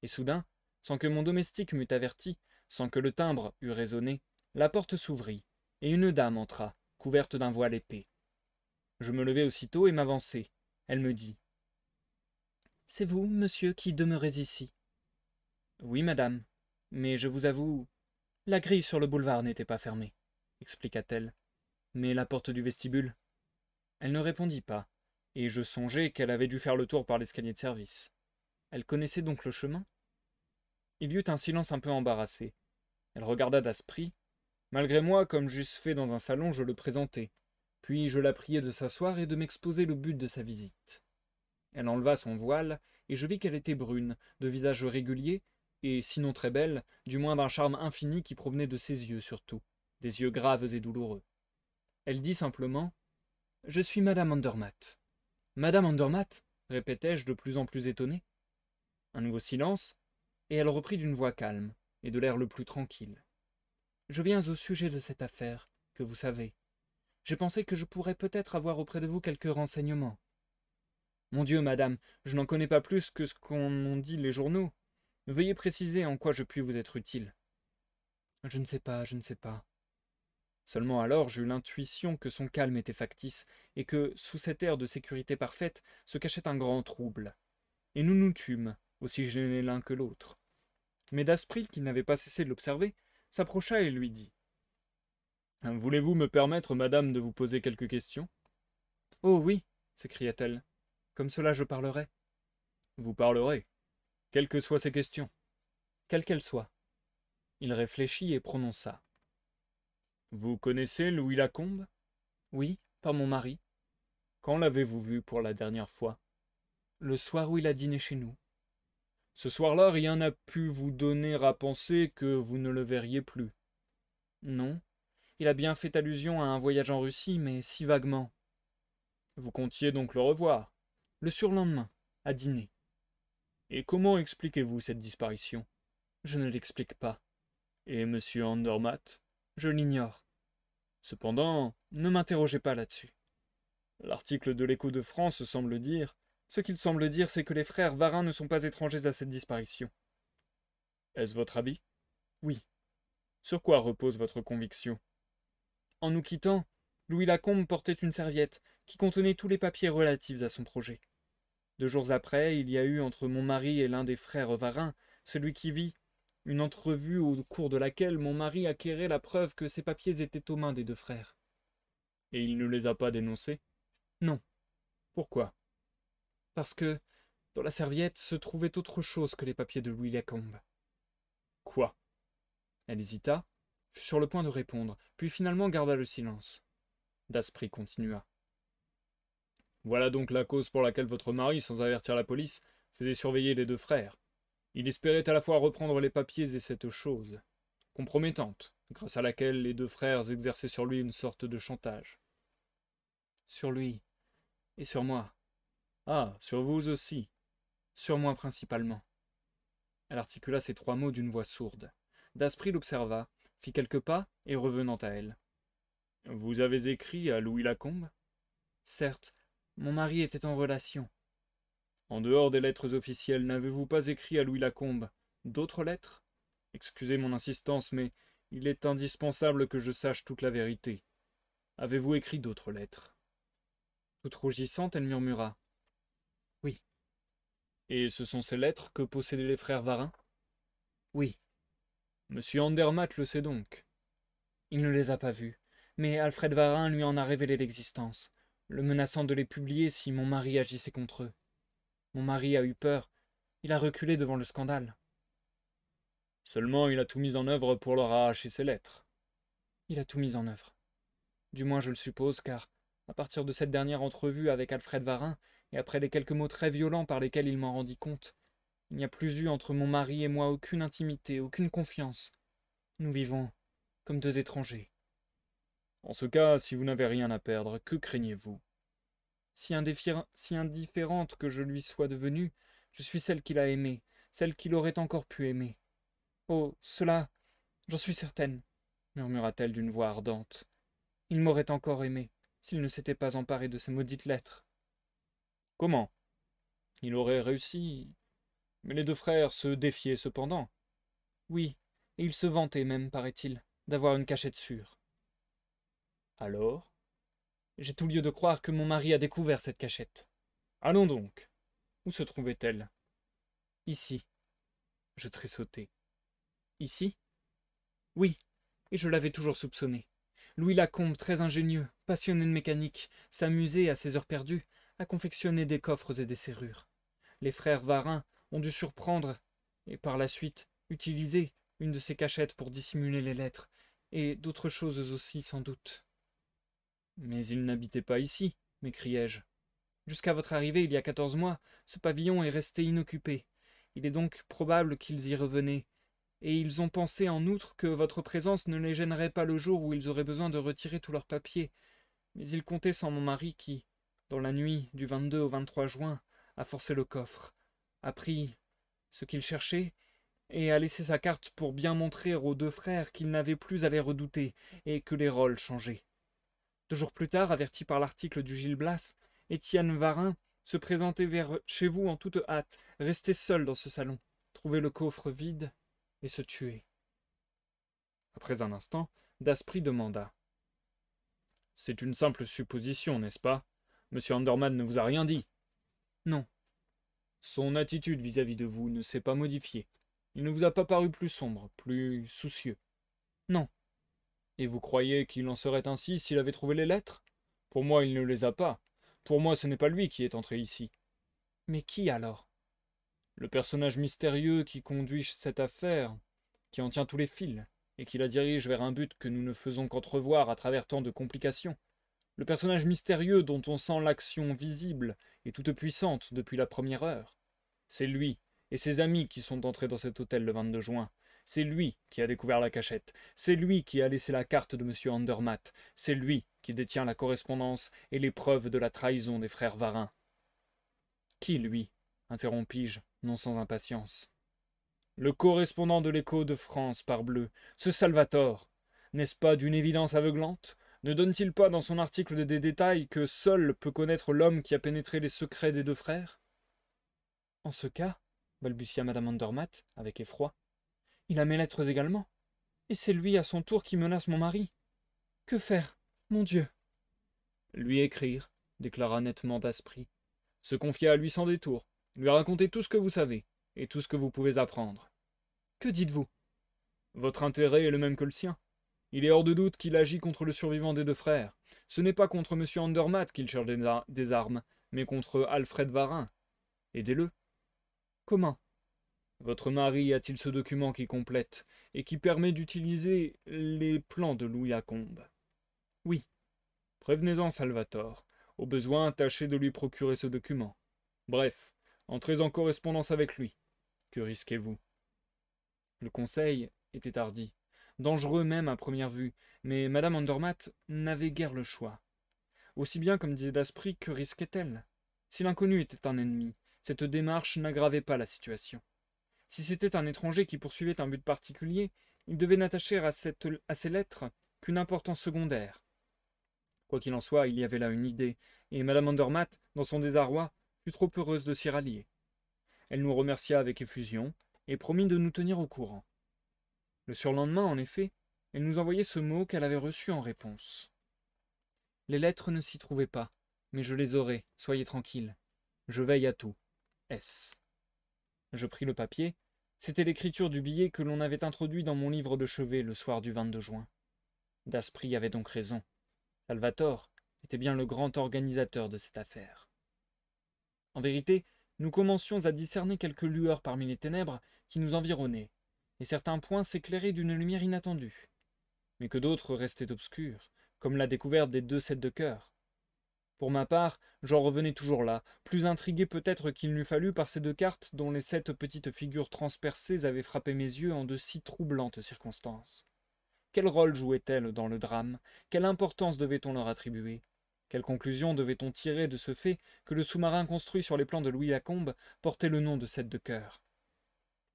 S1: Et soudain, sans que mon domestique m'eût averti, sans que le timbre eût résonné, la porte s'ouvrit, et une dame entra, couverte d'un voile épais. Je me levai aussitôt et m'avançai. Elle me dit : « C'est vous, monsieur, qui demeurez ici ? » ?»« Oui, madame, mais je vous avoue, la grille sur le boulevard n'était pas fermée, » expliqua-t-elle. « Mais la porte du vestibule ?» Elle ne répondit pas, et je songeai qu'elle avait dû faire le tour par l'escalier de service. Elle connaissait donc le chemin ? Il y eut un silence un peu embarrassé. Elle regarda Daspry. Malgré moi, comme j'eusse fait dans un salon, je le présentai. Puis je la priai de s'asseoir et de m'exposer le but de sa visite. Elle enleva son voile, et je vis qu'elle était brune, de visage régulier, et, sinon très belle, du moins d'un charme infini qui provenait de ses yeux surtout, des yeux graves et douloureux. Elle dit simplement : « Je suis Madame Andermatt. »« Madame Andermatt » répétai-je de plus en plus étonné. Un nouveau silence, et elle reprit d'une voix calme, et de l'air le plus tranquille. « Je viens au sujet de cette affaire, que vous savez. J'ai pensé que je pourrais peut-être avoir auprès de vous quelques renseignements. »« Mon Dieu, madame, je n'en connais pas plus que ce qu'en ont dit les journaux. Veuillez préciser en quoi je puis vous être utile. »« Je ne sais pas, je ne sais pas. » Seulement alors j'eus l'intuition que son calme était factice, et que, sous cet air de sécurité parfaite, se cachait un grand trouble. Et nous nous tûmes, aussi gênés l'un que l'autre. Mais Daspry, qui n'avait pas cessé de l'observer, s'approcha et lui dit : « Voulez-vous me permettre, madame, de vous poser quelques questions ? » ?»« Oh oui, s'écria-t-elle, comme cela je parlerai. »« Vous parlerez, quelles que soient ces questions. »« Quelles qu'elles soient. » Il réfléchit et prononça : « Vous connaissez Louis Lacombe ? » ?»« Oui, par mon mari. »« Quand l'avez-vous vu pour la dernière fois ? » ?»« Le soir où il a dîné chez nous. » »« Ce soir-là, rien n'a pu vous donner à penser que vous ne le verriez plus. » »« Non. Il a bien fait allusion à un voyage en Russie, mais si vaguement. »« Vous comptiez donc le revoir ? » ?»« Le surlendemain, à dîner. »« Et comment expliquez-vous cette disparition ? » ?»« Je ne l'explique pas. »« Et M. Andermatt ? » ?»« Je l'ignore. »« Cependant, ne m'interrogez pas là-dessus. L'article de l'Écho de France semble dire... Ce qu'il semble dire, c'est que les frères Varin ne sont pas étrangers à cette disparition. Est-ce votre avis ? Oui. Sur quoi repose votre conviction ? En nous quittant, Louis Lacombe portait une serviette qui contenait tous les papiers relatifs à son projet. 2 jours après, il y a eu entre mon mari et l'un des frères Varin, celui qui vit, une entrevue au cours de laquelle mon mari acquérait la preuve que ces papiers étaient aux mains des 2 frères. Et il ne les a pas dénoncés ? Non. Pourquoi ? Parce que, dans la serviette, se trouvait autre chose que les papiers de Louis Lacombe. Quoi ? Elle hésita, fut sur le point de répondre, puis finalement garda le silence. Daspry continua. Voilà donc la cause pour laquelle votre mari, sans avertir la police, faisait surveiller les deux frères. Il espérait à la fois reprendre les papiers et cette chose, compromettante, grâce à laquelle les deux frères exerçaient sur lui une sorte de chantage. Sur lui, et sur moi. Ah, sur vous aussi. Sur moi principalement. Elle articula ces 3 mots d'une voix sourde. Daspry l'observa, fit quelques pas, et revenant à elle. Vous avez écrit à Louis Lacombe? Certes, mon mari était en relation. En dehors des lettres officielles, n'avez-vous pas écrit à Louis Lacombe d'autres lettres? Excusez mon insistance, mais il est indispensable que je sache toute la vérité. Avez-vous écrit d'autres lettres? Toute rougissante, elle murmura. Oui. Et ce sont ces lettres que possédaient les frères Varin? Oui. Monsieur Andermatt le sait donc. Il ne les a pas vus, mais Alfred Varin lui en a révélé l'existence, le menaçant de les publier si mon mari agissait contre eux. Mon mari a eu peur, il a reculé devant le scandale. Seulement il a tout mis en œuvre pour leur arracher ces lettres. Il a tout mis en œuvre. Du moins je le suppose, car, à partir de cette dernière entrevue avec Alfred Varin, et après les quelques mots très violents par lesquels il m'en rendit compte, il n'y a plus eu entre mon mari et moi aucune intimité, aucune confiance. Nous vivons comme 2 étrangers. En ce cas, si vous n'avez rien à perdre, que craignez-vous? Si indifférente que je lui sois devenue, je suis celle qu'il a aimée, celle qu'il aurait encore pu aimer. Oh, cela, j'en suis certaine, murmura-t-elle d'une voix ardente. Il m'aurait encore aimée, s'il ne s'était pas emparé de ces maudites lettres. Comment? Il aurait réussi. Mais les deux frères se défiaient cependant. Oui, et ils se vantaient même, paraît-il, d'avoir une cachette sûre. Alors? J'ai tout lieu de croire que mon mari a découvert cette cachette. Allons donc. Où se trouvait-elle? Ici. Je tressautai. Ici? Oui, et je l'avais toujours soupçonné. Louis Lacombe, très ingénieux, passionné de mécanique, s'amusait, à ses heures perdues, à confectionner des coffres et des serrures. Les frères Varin ont dû surprendre, et par la suite utiliser, une de ces cachettes pour dissimuler les lettres, et d'autres choses aussi sans doute. Mais ils n'habitaient pas ici, m'écriai-je. Jusqu'à votre arrivée il y a 14 mois, ce pavillon est resté inoccupé. Il est donc probable qu'ils y revenaient, et ils ont pensé en outre que votre présence ne les gênerait pas le jour où ils auraient besoin de retirer tous leurs papiers. Mais ils comptaient sans mon mari qui, dans la nuit du 22 au 23 juin, a forcé le coffre, a pris ce qu'il cherchait, et a laissé sa carte pour bien montrer aux deux frères qu'ils n'avaient plus à les redouter, et que les rôles changeaient. 2 jours plus tard, averti par l'article du Gil Blas, Étienne Varin se présentait vers chez vous en toute hâte, restait seul dans ce salon, trouvait le coffre vide, et se tuer. Après un instant, Daspry demanda. C'est une simple supposition, n'est-ce pas? Monsieur Andermatt ne vous a rien dit? Non. Son attitude vis-à-vis de vous ne s'est pas modifiée. Il ne vous a pas paru plus sombre, plus soucieux? Non. Et vous croyez qu'il en serait ainsi s'il avait trouvé les lettres? Pour moi, il ne les a pas. Pour moi, ce n'est pas lui qui est entré ici. Mais qui alors? Le personnage mystérieux qui conduit cette affaire, qui en tient tous les fils, et qui la dirige vers un but que nous ne faisons qu'entrevoir à travers tant de complications. Le personnage mystérieux dont on sent l'action visible et toute puissante depuis la première heure. C'est lui et ses amis qui sont entrés dans cet hôtel le 22 juin. C'est lui qui a découvert la cachette. C'est lui qui a laissé la carte de M. Andermatt. C'est lui qui détient la correspondance et les preuves de la trahison des frères Varin. Qui, lui? Interrompis-je, non sans impatience. Le correspondant de l'Écho de France, parbleu, ce Salvator. N'est-ce pas d'une évidence aveuglante? Ne donne-t-il pas dans son article des détails que seul peut connaître l'homme qui a pénétré les secrets des deux frères? En ce cas, balbutia madame Andermatt, avec effroi, il a mes lettres également, et c'est lui à son tour qui menace mon mari. Que faire, mon Dieu? Lui écrire, déclara nettement Daspry. Se confier à lui sans détour, lui raconter tout ce que vous savez, et tout ce que vous pouvez apprendre. Que dites-vous? Votre intérêt est le même que le sien. Il est hors de doute qu'il agit contre le survivant des deux frères. Ce n'est pas contre M. Andermatt qu'il cherche des armes, mais contre Alfred Varin. Aidez-le. Comment? Votre mari a-t-il ce document qui complète et qui permet d'utiliser les plans de Louis Lacombe? Oui. Prévenez-en Salvatore. Au besoin, tâchez de lui procurer ce document. Bref, entrez en correspondance avec lui. Que risquez-vous? Le conseil était hardi, dangereux même à première vue, mais madame Andermatt n'avait guère le choix. Aussi bien comme disait Daspry, que risquait-elle? Si l'inconnu était un ennemi, cette démarche n'aggravait pas la situation. Si c'était un étranger qui poursuivait un but particulier, il devait n'attacher à ces lettres qu'une importance secondaire. Quoi qu'il en soit, il y avait là une idée, et madame Andermatt, dans son désarroi, fut trop heureuse de s'y rallier. Elle nous remercia avec effusion, et promit de nous tenir au courant. Le surlendemain, en effet, elle nous envoyait ce mot qu'elle avait reçu en réponse. Les lettres ne s'y trouvaient pas, mais je les aurai, soyez tranquille. Je veille à tout. S. Je pris le papier. C'était l'écriture du billet que l'on avait introduit dans mon livre de chevet le soir du 22 juin. Daspry avait donc raison. Salvatore était bien le grand organisateur de cette affaire. En vérité, nous commencions à discerner quelques lueurs parmi les ténèbres qui nous environnaient, et certains points s'éclairaient d'une lumière inattendue, mais que d'autres restaient obscurs, comme la découverte des 2 sets de cœur. Pour ma part, j'en revenais toujours là, plus intrigué peut-être qu'il n'eût fallu par ces 2 cartes dont les 7 petites figures transpercées avaient frappé mes yeux en de si troublantes circonstances. Quel rôle jouaient-elles dans le drame? Quelle importance devait-on leur attribuer? Quelle conclusion devait-on tirer de ce fait que le sous-marin construit sur les plans de Louis Lacombe portait le nom de 7 de cœur?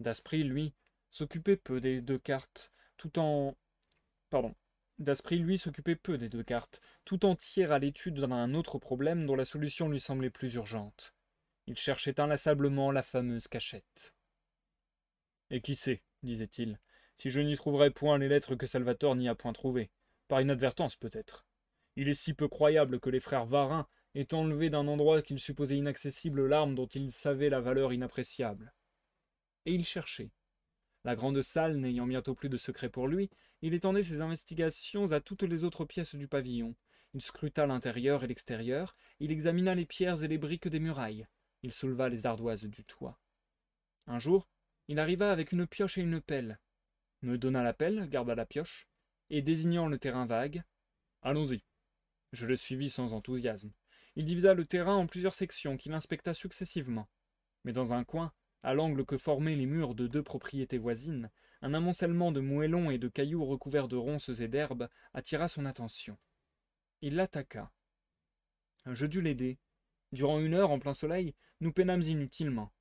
S1: Daspry, lui, s'occupait peu des 2 cartes, tout en... Pardon. Daspry, lui, s'occupait peu des 2 cartes, tout entier à l'étude d'un autre problème dont la solution lui semblait plus urgente. Il cherchait inlassablement la fameuse cachette. Et qui sait, disait-il, si je n'y trouverais point les lettres que Salvatore n'y a point trouvées, par inadvertance peut-être. Il est si peu croyable que les frères Varin aient enlevé d'un endroit qu'ils supposaient inaccessible l'arme dont ils savaient la valeur inappréciable. Et il cherchait. La grande salle n'ayant bientôt plus de secret pour lui, il étendait ses investigations à toutes les autres pièces du pavillon. Il scruta l'intérieur et l'extérieur, il examina les pierres et les briques des murailles, il souleva les ardoises du toit. Un jour, il arriva avec une pioche et une pelle, me donna la pelle, garda la pioche, et désignant le terrain vague, « Allons-y ». Je le suivis sans enthousiasme. Il divisa le terrain en plusieurs sections qu'il inspecta successivement. Mais dans un coin, à l'angle que formaient les murs de 2 propriétés voisines, un amoncellement de moellons et de cailloux recouverts de ronces et d'herbes attira son attention. Il l'attaqua. Je dus l'aider. Durant 1 heure, en plein soleil, nous peinâmes inutilement.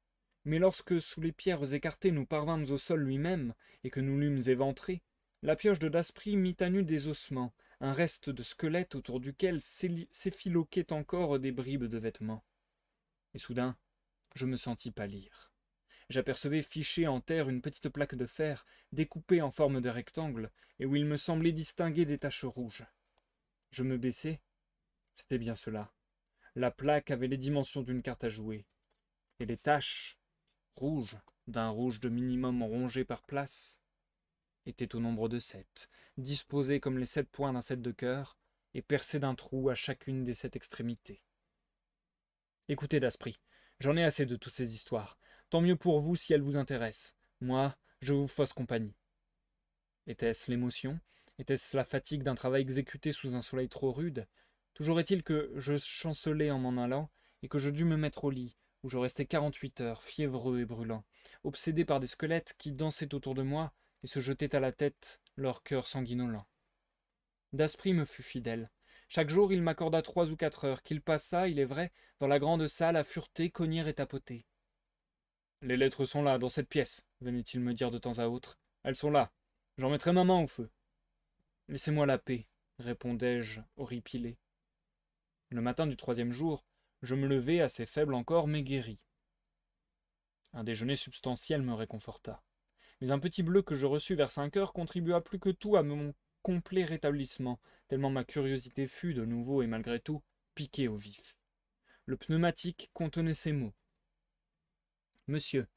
S1: Mais lorsque, sous les pierres écartées, nous parvînmes au sol lui-même, et que nous l'eûmes éventré, la pioche de Daspry mit à nu des ossements, un reste de squelette autour duquel s'effiloquaient encore des bribes de vêtements. Et soudain, je me sentis pâlir. J'apercevais fichée en terre une petite plaque de fer, découpée en forme de rectangle, et où il me semblait distinguer des taches rouges. Je me baissai. C'était bien cela. La plaque avait les dimensions d'une carte à jouer. Et les taches, rouges, d'un rouge de minimum rongé par place, étaient au nombre de 7, disposées comme les 7 points d'un 7 de cœur, et percées d'un trou à chacune des 7 extrémités. Écoutez, Daspry, j'en ai assez de toutes ces histoires. Tant mieux pour vous si elles vous intéressent. Moi, je vous fausse compagnie. Était-ce l'émotion? Était-ce la fatigue d'un travail exécuté sous un soleil trop rude? Toujours est-il que je chancelai en m'en allant, et que je dus me mettre au lit, où je restai 48 heures, fiévreux et brûlant, obsédé par des squelettes qui dansaient autour de moi et se jetaient à la tête, leur cœur sanguinolent. Daspry me fut fidèle. Chaque jour, il m'accorda 3 ou 4 heures, qu'il passa, il est vrai, dans la grande salle à fureter, cogner et tapoter. « Les lettres sont là, dans cette pièce, » venait-il me dire de temps à autre. « Elles sont là. J'en mettrai ma main au feu. »« Laissez-moi la paix, » répondais-je, horripilé. Le matin du 3e jour, je me levai, assez faible encore, mais guéri. Un déjeuner substantiel me réconforta. Mais un petit bleu que je reçus vers 5 heures contribua plus que tout à mon complet rétablissement, tellement ma curiosité fut, de nouveau et malgré tout, piquée au vif. Le pneumatique contenait ces mots. « Monsieur,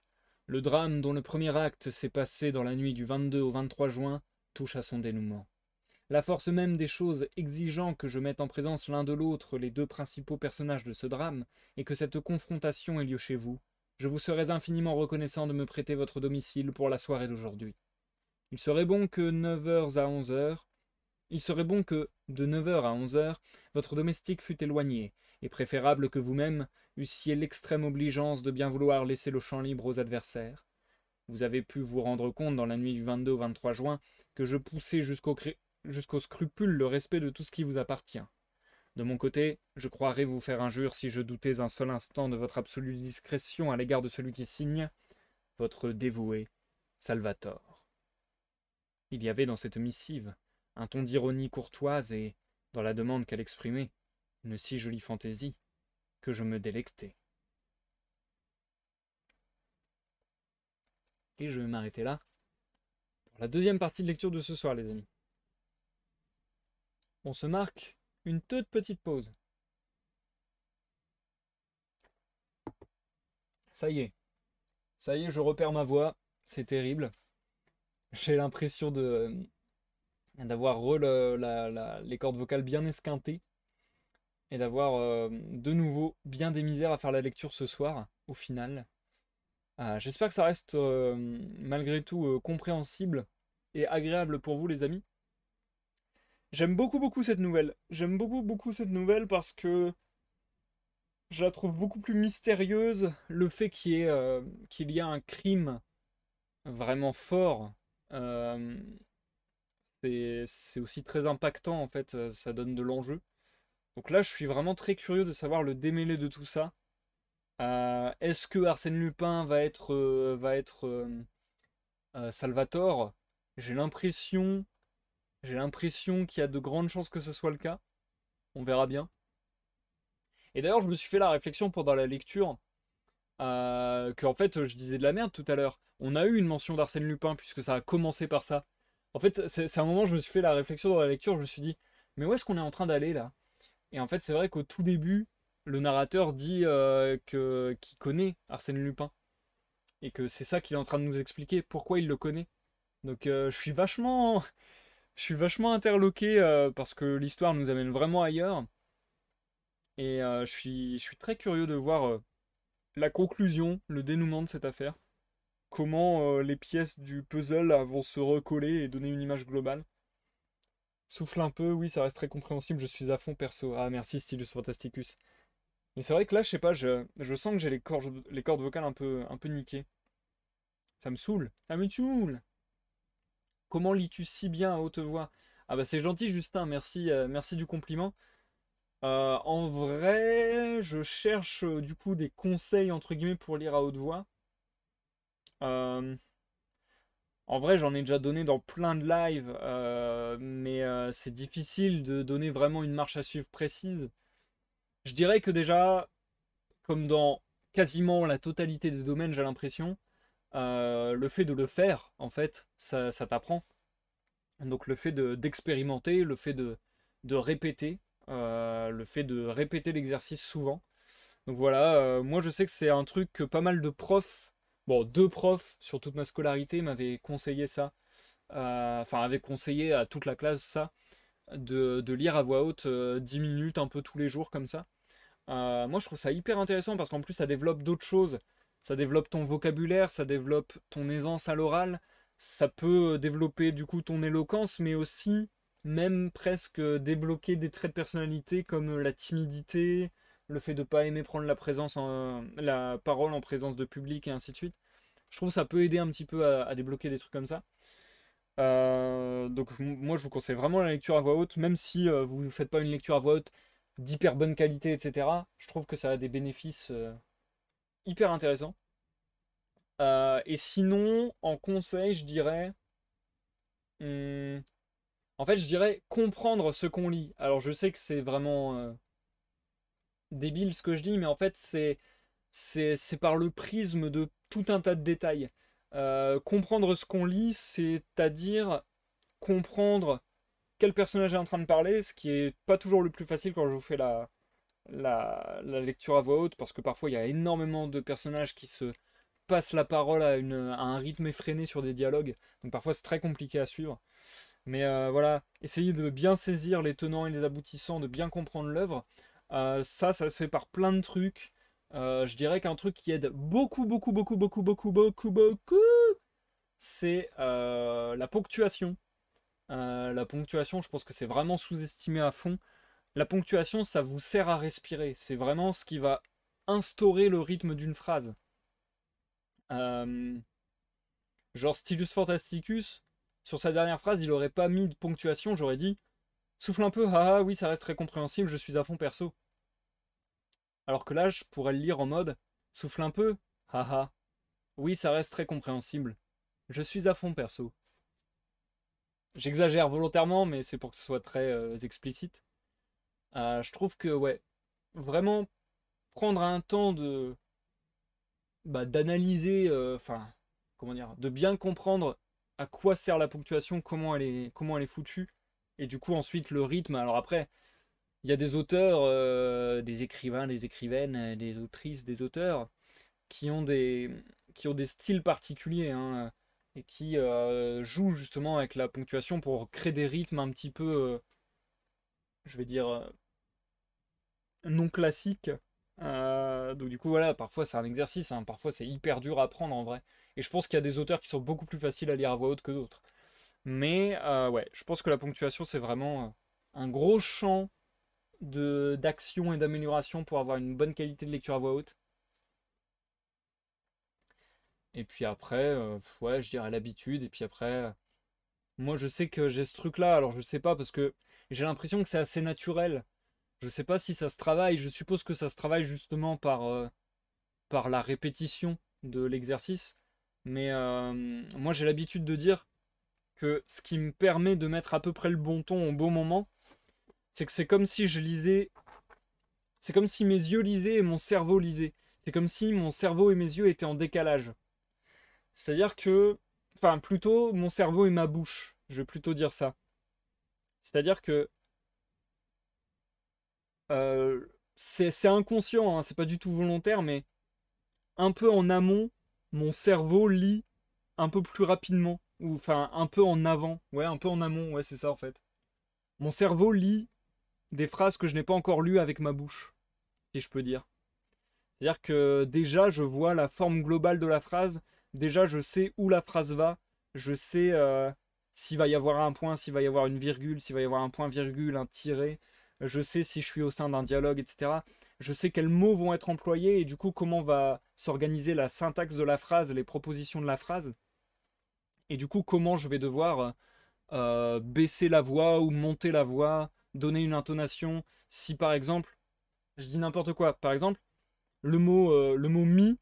S1: le drame dont le premier acte s'est passé dans la nuit du 22 au 23 juin touche à son dénouement. La force même des choses exigeant que je mette en présence l'un de l'autre les 2 principaux personnages de ce drame, et que cette confrontation ait lieu chez vous, je vous serais infiniment reconnaissant de me prêter votre domicile pour la soirée d'aujourd'hui. Il serait bon que 9 heures à 11 heures, il serait bon que, de 9 heures à 11 heures, votre domestique fût éloigné, et préférable que vous-même eussiez l'extrême obligeance de bien vouloir laisser le champ libre aux adversaires. Vous avez pu vous rendre compte dans la nuit du 22 au 23 juin que je poussais jusqu'au scrupule le respect de tout ce qui vous appartient. De mon côté, je croirais vous faire injure si je doutais un seul instant de votre absolue discrétion à l'égard de celui qui signe, votre dévoué Salvatore. Il y avait dans cette missive un ton d'ironie courtoise et, dans la demande qu'elle exprimait, une si jolie fantaisie que je me délectais. Et je vais m'arrêter là pour la deuxième partie de lecture de ce soir, les amis. On se marque une toute petite pause. Ça y est, je repère ma voix, c'est terrible. J'ai l'impression d'avoir les cordes vocales bien esquintées et d'avoir de nouveau bien des misères à faire la lecture ce soir, au final. J'espère que ça reste malgré tout compréhensible et agréable pour vous, les amis. J'aime beaucoup cette nouvelle. J'aime beaucoup cette nouvelle parce que je la trouve beaucoup plus mystérieuse. Le fait qu'il y a un crime vraiment fort, euh, c'est aussi très impactant en fait. Ça donne de l'enjeu. Donc là, je suis vraiment très curieux de savoir le démêler de tout ça. Est-ce que Arsène Lupin va être Salvatore? J'ai l'impression, j'ai l'impression qu'il y a de grandes chances que ce soit le cas. On verra bien. Et d'ailleurs, je me suis fait la réflexion pendant la lecture que en fait, je disais de la merde tout à l'heure. On a eu une mention d'Arsène Lupin puisque ça a commencé par ça. En fait, c'est un moment où je me suis fait la réflexion dans la lecture. Je me suis dit, mais où est-ce qu'on est en train d'aller là? Et en fait, c'est vrai qu'au tout début, le narrateur dit qu'il connaît Arsène Lupin et que c'est ça qu'il est en train de nous expliquer, pourquoi il le connaît. Donc, je suis vachement interloqué parce que l'histoire nous amène vraiment ailleurs. Et je suis très curieux de voir la conclusion, le dénouement de cette affaire. Comment les pièces du puzzle vont se recoller et donner une image globale. Souffle un peu, oui, ça reste très compréhensible, je suis à fond perso. Ah, merci Stylus Fantasticus. Mais c'est vrai que là, je sais pas, je sens que j'ai les cordes vocales un peu niquées. Ça me saoule, ça me saoule. Comment lis-tu si bien à haute voix? Ah bah c'est gentil Justin, merci du compliment. En vrai, je cherche du coup des conseils entre guillemets pour lire à haute voix. Euh, En vrai, j'en ai déjà donné dans plein de lives, mais c'est difficile de donner vraiment une marche à suivre précise. Je dirais que déjà, comme dans quasiment la totalité des domaines, j'ai l'impression, le fait de le faire, en fait, ça t'apprend. Donc le fait d'expérimenter, le fait de répéter l'exercice souvent. Donc voilà, moi je sais que c'est un truc que pas mal de profs, bon, deux profs sur toute ma scolarité m'avaient conseillé ça, enfin avaient conseillé à toute la classe ça, de lire à voix haute 10 minutes un peu tous les jours comme ça. Moi je trouve ça hyper intéressant parce qu'en plus ça développe d'autres choses. Ça développe ton vocabulaire, ça développe ton aisance à l'oral, ça peut développer du coup ton éloquence, mais aussi même presque débloquer des traits de personnalité comme la timidité, le fait de pas aimer prendre la parole en présence de public et ainsi de suite. Je trouve que ça peut aider un petit peu à débloquer des trucs comme ça. Donc moi je vous conseille vraiment la lecture à voix haute, même si vous ne faites pas une lecture à voix haute d'hyper bonne qualité, etc. Je trouve que ça a des bénéfices hyper intéressants. Et sinon, en conseil, je dirais, hum, en fait, je dirais comprendre ce qu'on lit. Alors je sais que c'est vraiment débile ce que je dis, mais en fait c'est par le prisme de tout un tas de détails. Comprendre ce qu'on lit, c'est-à-dire comprendre quel personnage est en train de parler, ce qui est pas toujours le plus facile quand je vous fais la lecture à voix haute, parce que parfois il y a énormément de personnages qui se passent la parole à un rythme effréné sur des dialogues, donc parfois c'est très compliqué à suivre. Mais voilà, essayez de bien saisir les tenants et les aboutissants, de bien comprendre l'œuvre. Ça se fait par plein de trucs. Je dirais qu'un truc qui aide beaucoup, beaucoup, beaucoup, beaucoup, beaucoup, beaucoup, beaucoup, c'est la ponctuation. La ponctuation, je pense que c'est vraiment sous-estimé à fond. La ponctuation, ça vous sert à respirer. C'est vraiment ce qui va instaurer le rythme d'une phrase. Euh, genre Stylus Fantasticus, sur sa dernière phrase, il aurait pas mis de ponctuation, j'aurais dit souffle un peu, haha, oui, ça reste très compréhensible, je suis à fond perso. Alors que là, je pourrais le lire en mode souffle un peu, haha, oui, ça reste très compréhensible, je suis à fond perso. J'exagère volontairement, mais c'est pour que ce soit très explicite. Je trouve que, ouais, vraiment prendre un temps de d'analyser, enfin, comment dire, de bien comprendre à quoi sert la ponctuation, comment elle est foutue, et du coup ensuite le rythme. Alors après, il y a des auteurs, des écrivains, des écrivaines, des autrices, des auteurs qui ont des styles particuliers, hein, et qui jouent justement avec la ponctuation pour créer des rythmes un petit peu, je vais dire, non classiques. Donc du coup voilà, parfois c'est un exercice, hein, parfois c'est hyper dur à apprendre en vrai. Et je pense qu'il y a des auteurs qui sont beaucoup plus faciles à lire à voix haute que d'autres. Mais ouais, je pense que la ponctuation c'est vraiment un gros champ d'action et d'amélioration pour avoir une bonne qualité de lecture à voix haute. Et puis après, ouais, je dirais l'habitude. Et puis après, moi je sais que j'ai ce truc-là, alors je sais pas parce que j'ai l'impression que c'est assez naturel. Je sais pas si ça se travaille, je suppose que ça se travaille justement par la répétition de l'exercice. Mais moi j'ai l'habitude de dire que ce qui me permet de mettre à peu près le bon ton au bon moment, c'est que c'est comme si je lisais, c'est comme si mes yeux lisaient et mon cerveau lisait. C'est comme si mon cerveau et mes yeux étaient en décalage. C'est-à-dire que, enfin plutôt mon cerveau et ma bouche, je vais plutôt dire ça. C'est-à-dire que c'est inconscient, hein, c'est pas du tout volontaire, mais un peu en amont, mon cerveau lit un peu plus rapidement. Ou enfin, un peu en avant. Ouais, un peu en amont, ouais, c'est ça en fait. Mon cerveau lit des phrases que je n'ai pas encore lues avec ma bouche, si je peux dire. C'est-à-dire que déjà, je vois la forme globale de la phrase. Déjà, je sais où la phrase va. Je sais s'il va y avoir un point, s'il va y avoir une virgule, s'il va y avoir un point-virgule, un tiret. Je sais si je suis au sein d'un dialogue, etc. Je sais quels mots vont être employés et du coup comment va s'organiser la syntaxe de la phrase, les propositions de la phrase. Et du coup comment je vais devoir baisser la voix ou monter la voix, donner une intonation. Si par exemple, je dis n'importe quoi, par exemple, le mot mi.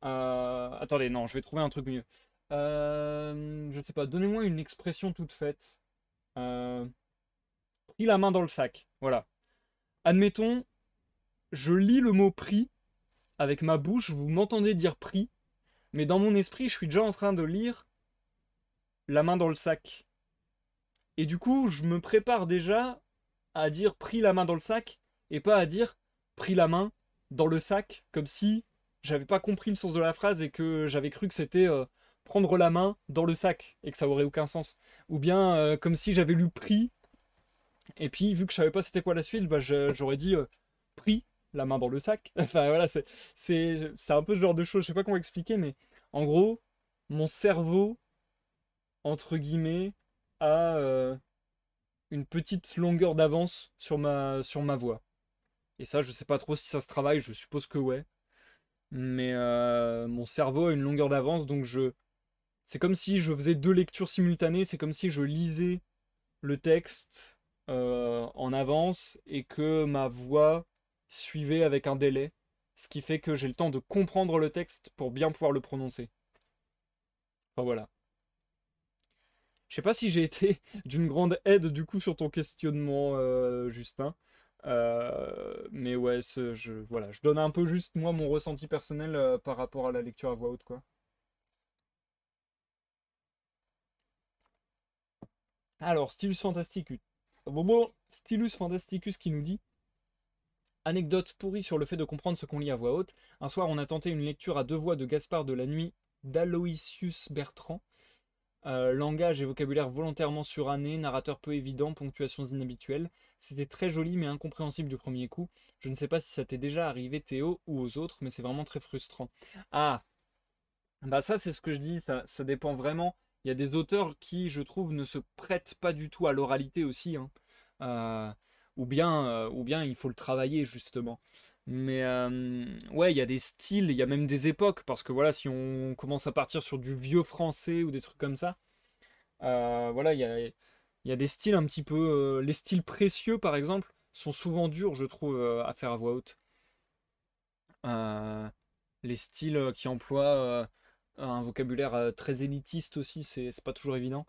S1: Attendez, non, je vais trouver un truc mieux. Je ne sais pas, donnez-moi une expression toute faite. Euh, Pris la main dans le sac. Voilà. Admettons, je lis le mot pris avec ma bouche, vous m'entendez dire pris, mais dans mon esprit, je suis déjà en train de lire la main dans le sac. Et du coup, je me prépare déjà à dire pris la main dans le sac et pas à dire pris la main dans le sac, comme si j'avais pas compris le sens de la phrase et que j'avais cru que c'était prendre la main dans le sac et que ça aurait aucun sens. Ou bien comme si j'avais lu pris et puis vu que je savais pas c'était quoi la suite, bah, j'aurais dit pris la main dans le sac. Enfin voilà, c'est un peu ce genre de choses. Je sais pas comment expliquer, mais en gros, mon cerveau entre guillemets a une petite longueur d'avance sur ma voix. Et ça, je sais pas trop si ça se travaille, je suppose que ouais. Mais mon cerveau a une longueur d'avance, donc je. C'est comme si je faisais deux lectures simultanées, c'est comme si je lisais le texte en avance et que ma voix suivait avec un délai. Ce qui fait que j'ai le temps de comprendre le texte pour bien pouvoir le prononcer. Enfin voilà. Je sais pas si j'ai été d'une grande aide du coup sur ton questionnement, Justin. Mais ouais, voilà, je donne un peu juste moi mon ressenti personnel par rapport à la lecture à voix haute, quoi. Alors, Stylus Fantasticus. Bon, Stylus Fantasticus qui nous dit anecdote pourrie sur le fait de comprendre ce qu'on lit à voix haute. Un soir, on a tenté une lecture à deux voix de Gaspard de la nuit d'Aloysius Bertrand. Langage et vocabulaire volontairement surannés, narrateur peu évident, ponctuations inhabituelles. C'était très joli mais incompréhensible du premier coup. Je ne sais pas si ça t'est déjà arrivé Théo ou aux autres, mais c'est vraiment très frustrant. Ah, bah ça c'est ce que je dis, ça dépend vraiment. Il y a des auteurs qui, je trouve, ne se prêtent pas du tout à l'oralité aussi, hein. Euh, ou bien il faut le travailler justement. Mais ouais, il y a des styles, il y a même des époques, parce que voilà, si on commence à partir sur du vieux français ou des trucs comme ça, voilà, il y a des styles un petit peu. Les styles précieux, par exemple, sont souvent durs, je trouve, à faire à voix haute. Euh, les styles qui emploient un vocabulaire très élitiste aussi, c'est pas toujours évident.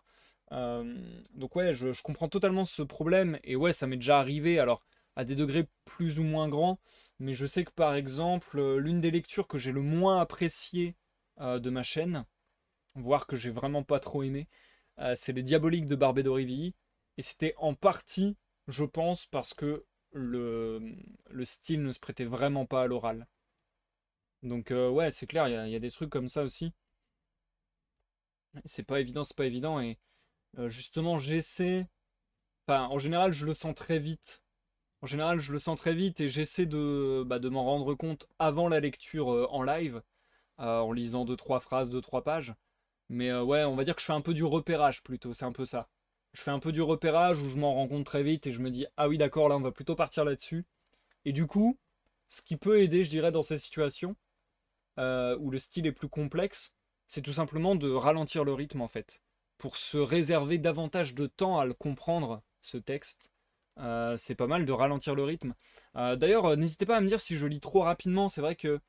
S1: Donc ouais, je comprends totalement ce problème, et ouais, ça m'est déjà arrivé, alors à des degrés plus ou moins grands, mais je sais que par exemple, l'une des lectures que j'ai le moins appréciées de ma chaîne, voire que j'ai vraiment pas trop aimé, c'est Les Diaboliques de Barbé d'Aurevilly. Et c'était en partie, je pense, parce que le, le style ne se prêtait vraiment pas à l'oral. Donc ouais, c'est clair, il y a des trucs comme ça aussi. C'est pas évident, c'est pas évident. Et justement, j'essaie. Enfin, en général, je le sens très vite. En général, je le sens très vite et j'essaie de m'en rendre compte avant la lecture en live, en lisant deux, trois phrases, deux, trois pages. Mais ouais, on va dire que je fais un peu du repérage plutôt, c'est un peu ça. Je fais un peu du repérage où je m'en rends compte très vite et je me dis, ah oui, d'accord, là, on va plutôt partir là-dessus. Et du coup, ce qui peut aider, je dirais, dans ces situations où le style est plus complexe, c'est tout simplement de ralentir le rythme en fait, pour se réserver davantage de temps à le comprendre, ce texte. C'est pas mal de ralentir le rythme. D'ailleurs, n'hésitez pas à me dire si je lis trop rapidement. C'est vrai que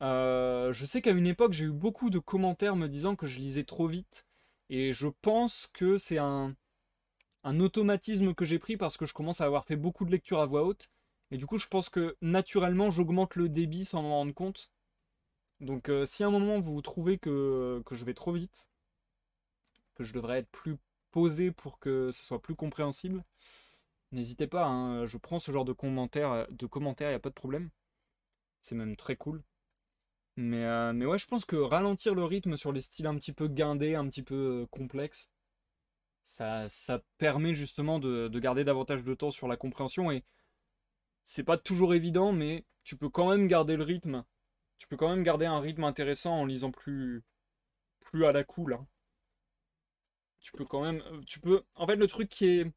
S1: je sais qu'à une époque, j'ai eu beaucoup de commentaires me disant que je lisais trop vite. Et je pense que c'est un automatisme que j'ai pris parce que je commence à avoir fait beaucoup de lectures à voix haute. Et du coup, je pense que naturellement, j'augmente le débit sans m'en rendre compte. Donc si à un moment vous trouvez que je vais trop vite, que je devrais être plus posé pour que ce soit plus compréhensible, n'hésitez pas, hein, je prends ce genre de commentaires, il n'y a pas de problème. C'est même très cool. Mais ouais, je pense que ralentir le rythme sur les styles un petit peu guindés, un petit peu complexes, ça permet justement de garder davantage de temps sur la compréhension. Et c'est pas toujours évident, mais tu peux quand même garder le rythme. Tu peux quand même garder un rythme intéressant en lisant plus à la cool, hein. Tu peux quand même. Tu peux. En fait, le truc qui est.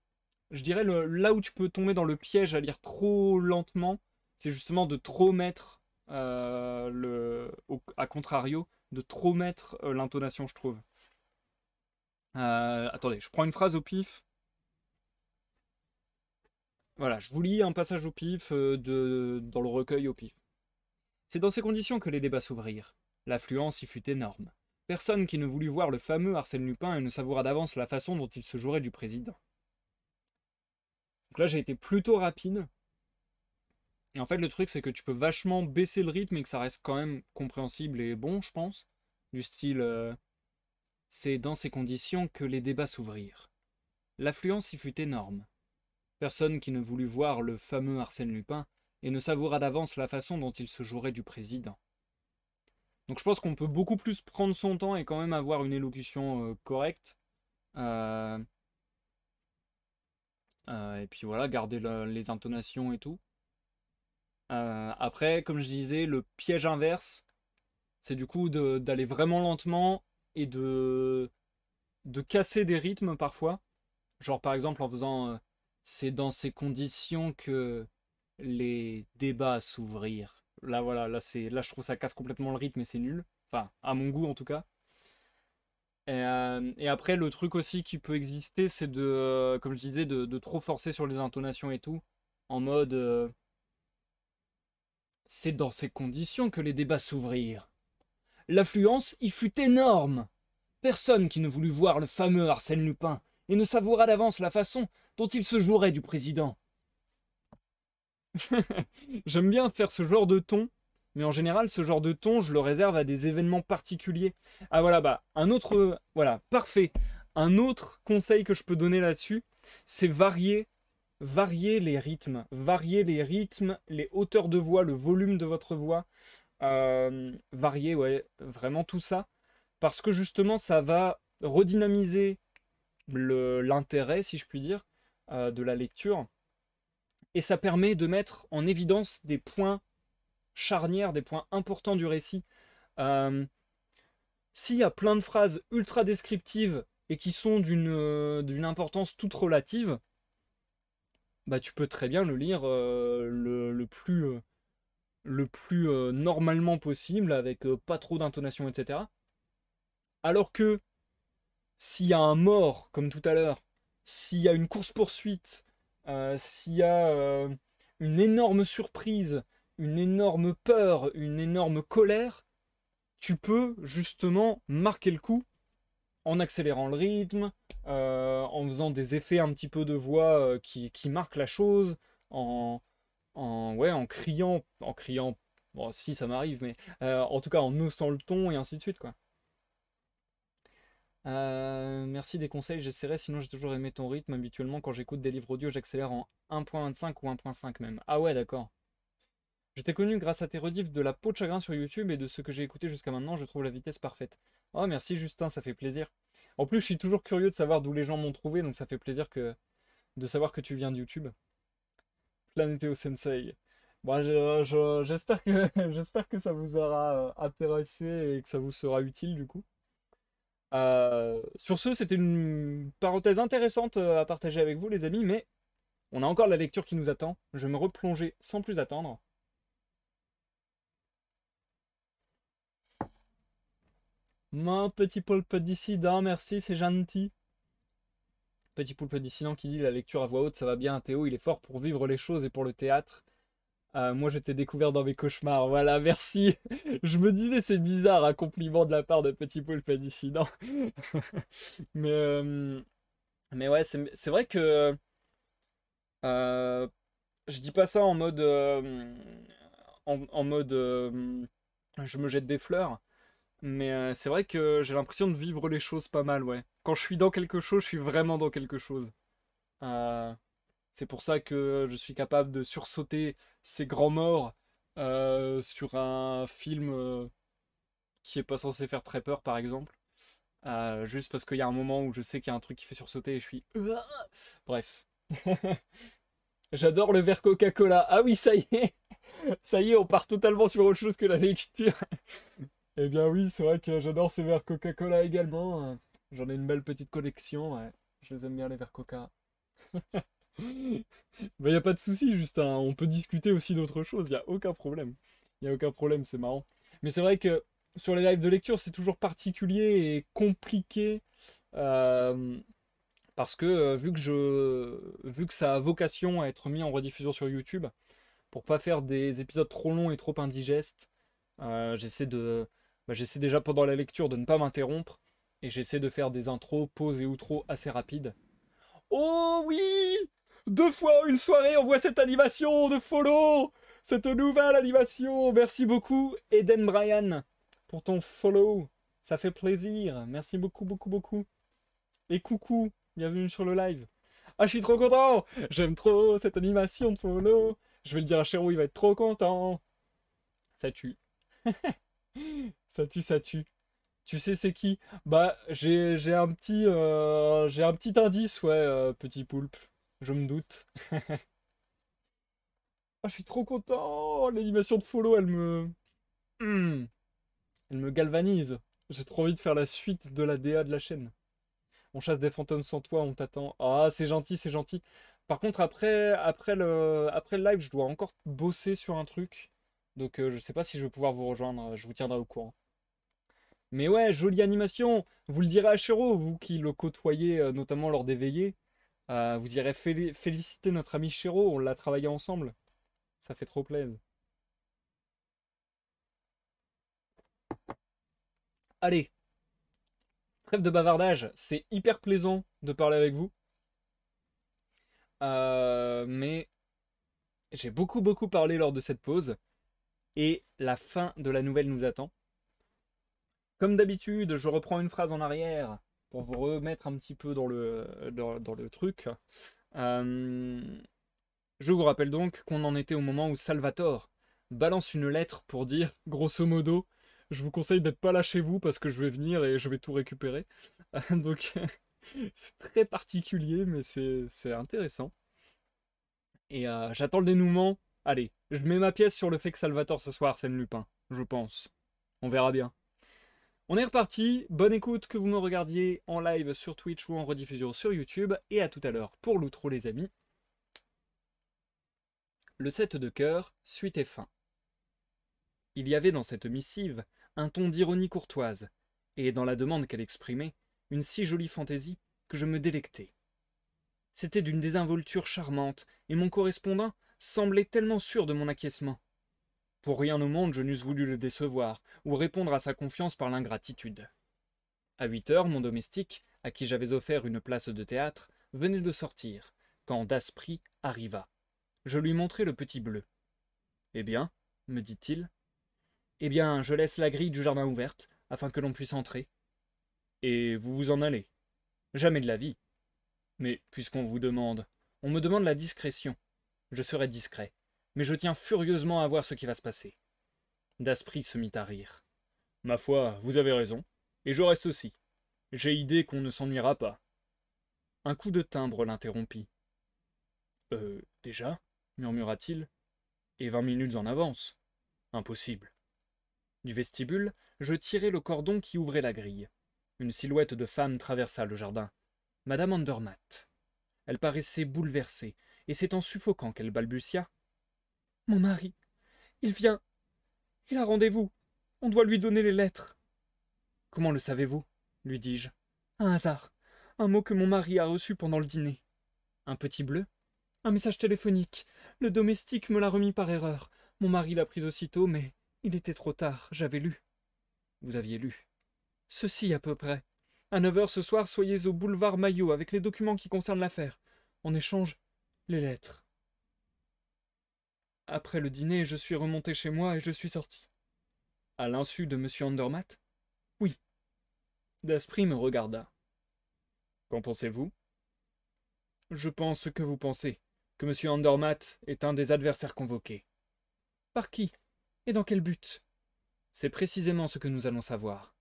S1: Je dirais là où tu peux tomber dans le piège à lire trop lentement, c'est justement de trop mettre à contrario, de trop mettre l'intonation, je trouve. Attendez, je prends une phrase au pif. Voilà, je vous lis un passage au pif dans le recueil au pif. C'est dans ces conditions que les débats s'ouvrirent. L'affluence y fut énorme. Personne qui ne voulut voir le fameux Arsène Lupin et ne savoura d'avance la façon dont il se jouerait du président. Donc là, j'ai été plutôt rapide. Et en fait, le truc, c'est que tu peux vachement baisser le rythme et que ça reste quand même compréhensible et bon, je pense. Du style, c'est dans ces conditions que les débats s'ouvrirent. L'affluence y fut énorme. Personne qui ne voulut voir le fameux Arsène Lupin et ne savoura d'avance la façon dont il se jouerait du président. Donc je pense qu'on peut beaucoup plus prendre son temps et quand même avoir une élocution correcte. Euh, et puis voilà, garder les intonations et tout. Après, comme je disais, le piège inverse, c'est du coup d'aller vraiment lentement et de casser des rythmes parfois. Genre par exemple en faisant c'est dans ces conditions que les débats s'ouvrirent. Là voilà, là je trouve ça casse complètement le rythme et c'est nul. Enfin, à mon goût en tout cas. Et après, le truc aussi qui peut exister, c'est comme je disais, de trop forcer sur les intonations et tout. En mode, c'est dans ces conditions que les débats s'ouvrirent. L'affluence y fut énorme. Personne qui ne voulut voir le fameux Arsène Lupin et ne savoura d'avance la façon dont il se jouerait du président. J'aime bien faire ce genre de ton, mais en général, ce genre de ton, je le réserve à des événements particuliers. Ah voilà, bah, un autre, voilà, parfait. Un autre conseil que je peux donner là-dessus, c'est varier les rythmes, les hauteurs de voix, le volume de votre voix, varier, ouais, vraiment tout ça, parce que justement, ça va redynamiser l'intérêt, si je puis dire, de la lecture. Et ça permet de mettre en évidence des points charnières, des points importants du récit. S'il y a plein de phrases ultra descriptives et qui sont d'une importance toute relative, bah tu peux très bien le lire le plus normalement possible, avec pas trop d'intonation, etc. Alors que s'il y a un mort, comme tout à l'heure, s'il y a une course-poursuite, s'il y a une énorme surprise, une énorme peur, une énorme colère, tu peux justement marquer le coup en accélérant le rythme, en faisant des effets un petit peu de voix qui marquent la chose, ouais, en criant, bon si ça m'arrive, mais en tout cas en haussant le ton et ainsi de suite, quoi. Merci des conseils, j'essaierai, sinon j'ai toujours aimé ton rythme. Habituellement, quand j'écoute des livres audio, j'accélère en 1.25 ou 1.5 même. Ah ouais, d'accord. Je t'ai connu grâce à tes rediffs de la peau de chagrin sur YouTube et de ce que j'ai écouté jusqu'à maintenant, je trouve la vitesse parfaite. Oh, merci Justin, ça fait plaisir. En plus, je suis toujours curieux de savoir d'où les gens m'ont trouvé, donc ça fait plaisir de savoir que tu viens de YouTube. Planétéo Sensei. Bon, j'espère que, j'espère que ça vous aura intéressé et que ça vous sera utile du coup. Sur ce, c'était une parenthèse intéressante à partager avec vous, les amis, mais on a encore la lecture qui nous attend. Je vais me replonger sans plus attendre. Mon petit poulpe dissident, merci, c'est gentil. Petit poulpe dissident qui dit la lecture à voix haute, ça va bien, Théo, il est fort pour vivre les choses et pour le théâtre. Moi, je t'ai découvert dans mes cauchemars, voilà, merci. Je me disais, c'est bizarre, un compliment de la part de Petit poulpe dissident. mais, euh, mais ouais, c'est vrai que euh, je dis pas ça en mode, en mode, je me jette des fleurs. Mais c'est vrai que j'ai l'impression de vivre les choses pas mal, ouais. Quand je suis dans quelque chose, je suis vraiment dans quelque chose. Euh, c'est pour ça que je suis capable de sursauter ces grands morts sur un film qui est pas censé faire très peur, par exemple. Juste parce qu'il y a un moment où je sais qu'il y a un truc qui fait sursauter et je suis... Bref. J'adore le verre Coca-Cola. Ah oui, ça y est. Ça y est, on part totalement sur autre chose que la lecture. Eh bien oui, c'est vrai que j'adore ces verres Coca-Cola également. J'en ai une belle petite collection, ouais. Je les aime bien les verres Coca. Bah y a pas de souci, Justin. On peut discuter aussi d'autres choses, y a aucun problème. Y a aucun problème, c'est marrant. Mais c'est vrai que sur les lives de lecture, c'est toujours particulier et compliqué. euh, Parce que vu que ça a vocation à être mis en rediffusion sur YouTube, pour pas faire des épisodes trop longs et trop indigestes, j'essaie j'essaie déjà pendant la lecture de ne pas m'interrompre et j'essaie de faire des intros, pauses et outros assez rapides. Oh oui! Deux fois une soirée, on voit cette animation de follow! Cette nouvelle animation! Merci beaucoup, Eden Bryan, pour ton follow. Ça fait plaisir. Merci beaucoup, beaucoup, beaucoup. Et coucou, bienvenue sur le live. Ah, je suis trop content! J'aime trop cette animation de follow. Je vais le dire à Chéro, il va être trop content. Ça tue. Ça tue, ça tue. Tu sais c'est qui? Bah j'ai un petit indice, ouais, petit poulpe. Je me doute. Ah, je suis trop content. L'animation de follow, Hmm, elle me galvanise. J'ai trop envie de faire la suite de la DA de la chaîne. On chasse des fantômes sans toi, on t'attend. Ah, c'est gentil, c'est gentil. Par contre, après le live, je dois encore bosser sur un truc. Donc je sais pas si je vais pouvoir vous rejoindre. Je vous tiendrai au courant. Mais ouais, jolie animation. Vous le direz à Chéro, vous qui le côtoyez notamment lors des veillées. Vous irez féliciter notre ami Chéro, on l'a travaillé ensemble. Ça fait trop plaisir. Allez, trêve de bavardage. C'est hyper plaisant de parler avec vous. Mais j'ai beaucoup beaucoup parlé lors de cette pause. Et la fin de la nouvelle nous attend. Comme d'habitude, je reprends une phrase en arrière pour vous remettre un petit peu dans le truc. Euh, Je vous rappelle donc qu'on en était au moment où Salvatore balance une lettre pour dire, grosso modo, Je vous conseille d'être pas là chez vous parce que je vais venir et je vais tout récupérer. Donc, c'est très particulier, mais c'est intéressant. Et j'attends le dénouement. Allez, je mets ma pièce sur le fait que Salvatore ce soir, c'est le Lupin, je pense. On verra bien. On est reparti, bonne écoute que vous me regardiez en live sur Twitch ou en rediffusion sur YouTube, et à tout à l'heure pour l'outro les amis. Le 7 de cœur, suite et fin. Il y avait dans cette missive un ton d'ironie courtoise, et dans la demande qu'elle exprimait, une si jolie fantaisie que je me délectais. C'était d'une désinvolture charmante, et mon correspondant semblait tellement sûr de mon acquiescement. Pour rien au monde je n'eusse voulu le décevoir, ou répondre à sa confiance par l'ingratitude. À 8 heures, mon domestique, à qui j'avais offert une place de théâtre, venait de sortir, quand Daspry arriva. Je lui montrai le petit bleu. « Eh bien, me dit-il. Eh bien, je laisse la grille du jardin ouverte, afin que l'on puisse entrer. Et vous vous en allez. Jamais de la vie. Mais, puisqu'on vous demande, on me demande la discrétion. Je serai discret, mais je tiens furieusement à voir ce qui va se passer. » Daspry se mit à rire. « Ma foi, vous avez raison, et je reste aussi. J'ai idée qu'on ne s'ennuiera pas. » Un coup de timbre l'interrompit. « Déjà ?» murmura-t-il. « Et 20 minutes en avance. Impossible. » Du vestibule, je tirai le cordon qui ouvrait la grille. Une silhouette de femme traversa le jardin. Madame Andermatt. Elle paraissait bouleversée, et c'est en suffoquant qu'elle balbutia. « Mon mari, il vient. Il a rendez-vous. On doit lui donner les lettres. »« Comment le savez-vous » lui dis-je. « Un hasard. Un mot que mon mari a reçu pendant le dîner. »« Un petit bleu ?»« Un message téléphonique. Le domestique me l'a remis par erreur. Mon mari l'a pris aussitôt, mais il était trop tard. J'avais lu. »« Vous aviez lu. »« Ceci à peu près. À 9 heures ce soir, soyez au boulevard Maillot avec les documents qui concernent l'affaire. En échange, les lettres. » Après le dîner, je suis remonté chez moi et je suis sorti. « À l'insu de M. Andermatt ?»« Oui. » Daspry me regarda. « Qu'en pensez-vous ?»« Je pense ce que vous pensez, que M. Andermatt est un des adversaires convoqués. »« Par qui? Et dans quel but ?» ?»« C'est précisément ce que nous allons savoir. »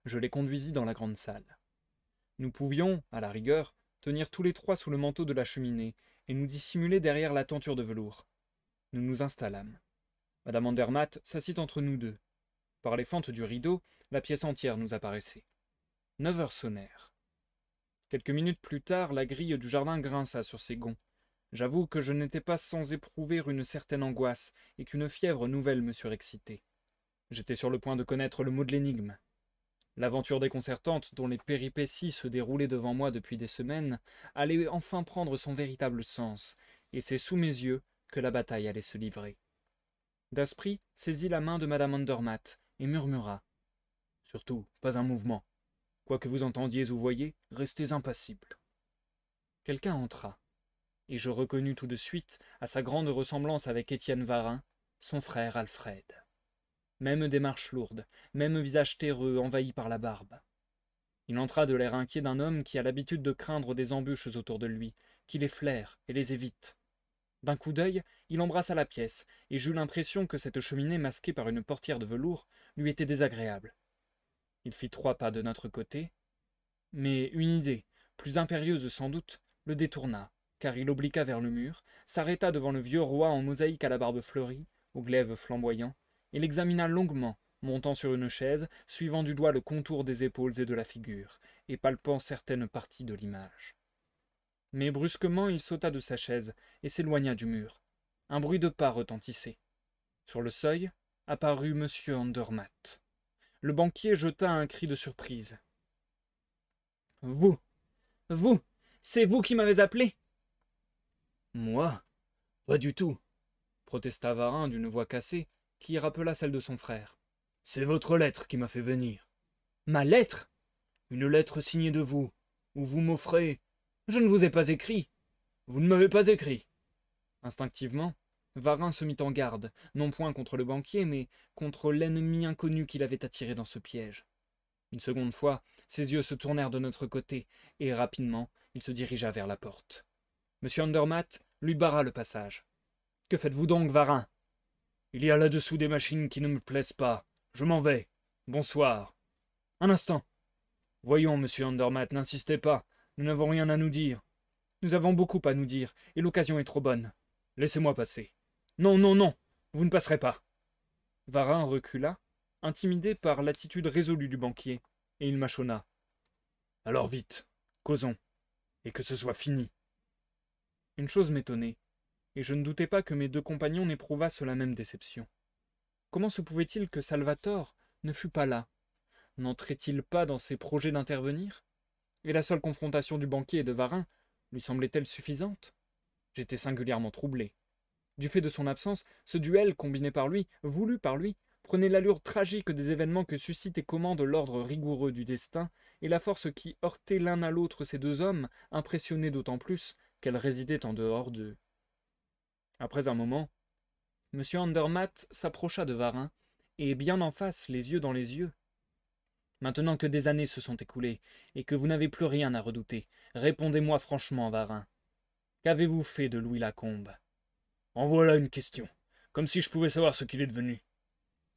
S1: Je les conduisis dans la grande salle. Nous pouvions, à la rigueur, tenir tous les trois sous le manteau de la cheminée et nous dissimuler derrière la tenture de velours. Nous nous installâmes. Madame Andermatt s'assit entre nous deux. Par les fentes du rideau, la pièce entière nous apparaissait. 9 heures sonnèrent. Quelques minutes plus tard, la grille du jardin grinça sur ses gonds. J'avoue que je n'étais pas sans éprouver une certaine angoisse et qu'une fièvre nouvelle me surexcitait. J'étais sur le point de connaître le mot de l'énigme. L'aventure déconcertante, dont les péripéties se déroulaient devant moi depuis des semaines, allait enfin prendre son véritable sens, et c'est sous mes yeux que la bataille allait se livrer. Daspry saisit la main de madame Andermatt et murmura. « Surtout, pas un mouvement. Quoi que vous entendiez ou voyiez, restez impassible. » Quelqu'un entra, et je reconnus tout de suite, à sa grande ressemblance avec Étienne Varin, son frère Alfred. Même démarche lourde, même visage terreux envahi par la barbe. Il entra de l'air inquiet d'un homme qui a l'habitude de craindre des embûches autour de lui, qui les flaire et les évite. D'un coup d'œil, il embrassa la pièce, et j'eus l'impression que cette cheminée masquée par une portière de velours lui était désagréable. Il fit 3 pas de notre côté, mais une idée, plus impérieuse sans doute, le détourna, car il obliqua vers le mur, s'arrêta devant le vieux roi en mosaïque à la barbe fleurie, au glaive flamboyant, et l'examina longuement, montant sur une chaise, suivant du doigt le contour des épaules et de la figure, et palpant certaines parties de l'image. Mais brusquement il sauta de sa chaise et s'éloigna du mur. Un bruit de pas retentissait. Sur le seuil apparut M. Andermatt. Le banquier jeta un cri de surprise. « Vous, c'est vous qui m'avez appelé ?»« Moi? Pas du tout, » protesta Varin d'une voix cassée, qui rappela celle de son frère. « C'est votre lettre qui m'a fait venir. »« Ma lettre? Une lettre signée de vous, où vous m'offrez... » « Je ne vous ai pas écrit. Vous ne m'avez pas écrit. » Instinctivement, Varin se mit en garde, non point contre le banquier, mais contre l'ennemi inconnu qu'il avait attiré dans ce piège. Une seconde fois, ses yeux se tournèrent de notre côté, et rapidement, il se dirigea vers la porte. M. Andermatt lui barra le passage. « Que faites-vous donc, Varin ? » « Il y a là-dessous des machines qui ne me plaisent pas.
S2: Je m'en vais. Bonsoir. Un instant. Voyons, monsieur Andermatt, n'insistez pas. Nous n'avons rien à nous dire. Nous avons beaucoup à nous dire, et l'occasion est trop bonne. Laissez-moi passer. Non, non, non. Vous ne passerez pas. Varin recula, intimidé par l'attitude résolue du banquier, et il mâchonna. Alors vite, causons, et que ce soit fini. Une chose m'étonnait, et je ne doutais pas que mes deux compagnons n'éprouvassent la même déception. Comment se pouvait-il que Salvator ne fût pas là? N'entrait-il pas dans ses projets d'intervenir? Et la seule confrontation du banquier et de Varin lui semblait-elle suffisante? J'étais singulièrement troublé. Du fait de son absence, ce duel, combiné par lui, voulu par lui, prenait l'allure tragique des événements que suscite et commande l'ordre rigoureux du destin, et la force qui heurtait l'un à l'autre ces deux hommes impressionnait d'autant plus qu'elle résidait en dehors d'eux. Après un moment, M. Andermatt s'approcha de Varin, et bien en face, les yeux dans les yeux. Maintenant que des années se sont écoulées, et que vous n'avez plus rien à redouter, répondez-moi franchement, Varin. Qu'avez-vous fait de Louis Lacombe? En voilà une question, comme si je pouvais savoir ce qu'il est devenu.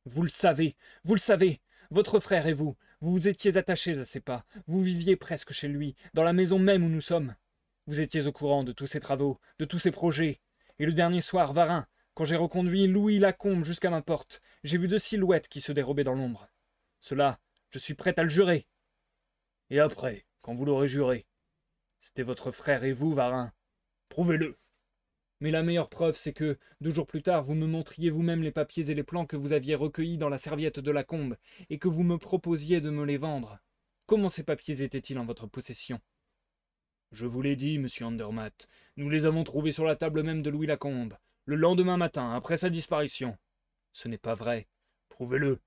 S2: Vous le savez, vous le savez. Votre frère et vous, vous vous étiez attachés à ses pas, vous viviez presque chez lui, dans la maison même où nous sommes. Vous étiez au courant de tous ses travaux, de tous ses projets. Et le dernier soir, Varin, quand j'ai reconduit Louis Lacombe jusqu'à ma porte, j'ai vu deux silhouettes qui se dérobaient dans l'ombre. Cela, je suis prêt à le jurer. Et après, quand vous l'aurez juré, c'était votre frère et vous, Varin. Prouvez-le. Mais la meilleure preuve, c'est que, 2 jours plus tard, vous me montriez vous-même les papiers et les plans que vous aviez recueillis dans la serviette de Lacombe, et que vous me proposiez de me les vendre. Comment ces papiers étaient-ils en votre possession? Je vous l'ai dit, monsieur Andermatt, nous les avons trouvés sur la table même de Louis Lacombe, le lendemain matin, après sa disparition. Ce n'est pas vrai. Prouvez-le.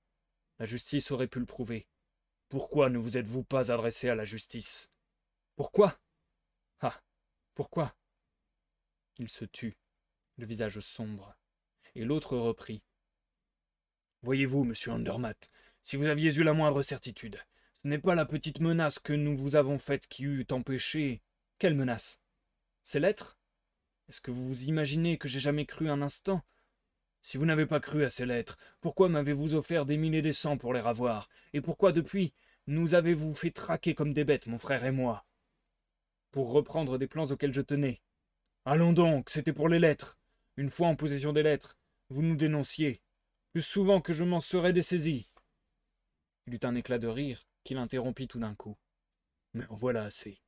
S2: La justice aurait pu le prouver. Pourquoi ne vous êtes-vous pas adressé à la justice? Pourquoi? Ah, pourquoi? Il se tut, le visage sombre, et l'autre reprit. Voyez-vous, monsieur Andermatt, si vous aviez eu la moindre certitude, ce n'est pas la petite menace que nous vous avons faite qui eût empêché. Quelle menace? Ces lettres? Est-ce que vous vous imaginez que j'ai jamais cru un instant? Si vous n'avez pas cru à ces lettres, pourquoi m'avez-vous offert des mille et des cents pour les ravoir? Et pourquoi, depuis, nous avez-vous fait traquer comme des bêtes, mon frère et moi? Pour reprendre des plans auxquels je tenais. Allons donc, c'était pour les lettres. Une fois en possession des lettres, vous nous dénonciez, plus souvent que je m'en serais dessaisi. Il eut un éclat de rire qui l'interrompit tout d'un coup. Mais en voilà assez.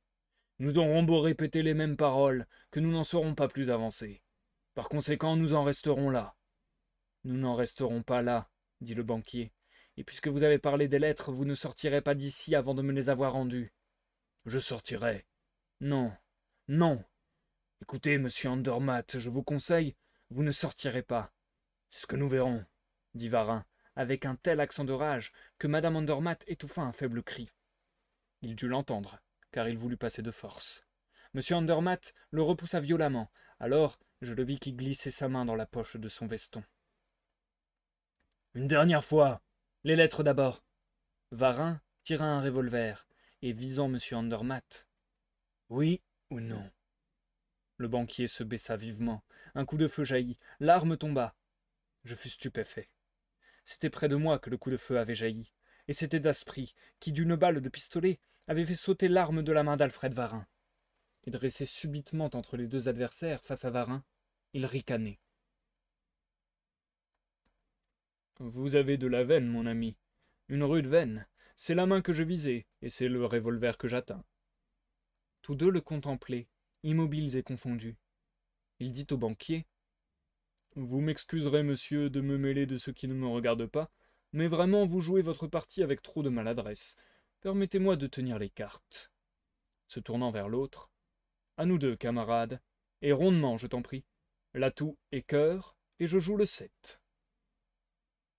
S2: Nous aurons beau répéter les mêmes paroles, que nous n'en serons pas plus avancés. Par conséquent, nous en resterons là. Nous n'en resterons pas là, dit le banquier, et puisque vous avez parlé des lettres, vous ne sortirez pas d'ici avant de me les avoir rendues. Je sortirai. Non, non. Écoutez, monsieur Andermatt, je vous conseille, vous ne sortirez pas. C'est ce que nous verrons, dit Varin, avec un tel accent de rage que madame Andermatt étouffa un faible cri. Il dut l'entendre, car il voulut passer de force. Monsieur Andermatt le repoussa violemment, alors je le vis qui glissait sa main dans la poche de son veston. Une dernière fois, les lettres d'abord. Varin tira un revolver, et visant monsieur Andermatt. Oui ou non? Le banquier se baissa vivement. Un coup de feu jaillit. L'arme tomba. Je fus stupéfait. C'était près de moi que le coup de feu avait jailli. Et c'était Daspry, qui, d'une balle de pistolet, avait fait sauter l'arme de la main d'Alfred Varin. Et dressé subitement entre les deux adversaires, face à Varin, il ricanait. Vous avez de la veine, mon ami. Une rude veine. C'est la main que je visais, et c'est le revolver que j'atteins. Tous deux le contemplaient, immobiles et confondus. Il dit au banquier. Vous m'excuserez, monsieur, de me mêler de ce qui ne me regarde pas, mais vraiment vous jouez votre partie avec trop de maladresse. Permettez-moi de tenir les cartes. Se tournant vers l'autre. À nous deux, camarades, et rondement, je t'en prie. L'atout est cœur, et je joue le 7.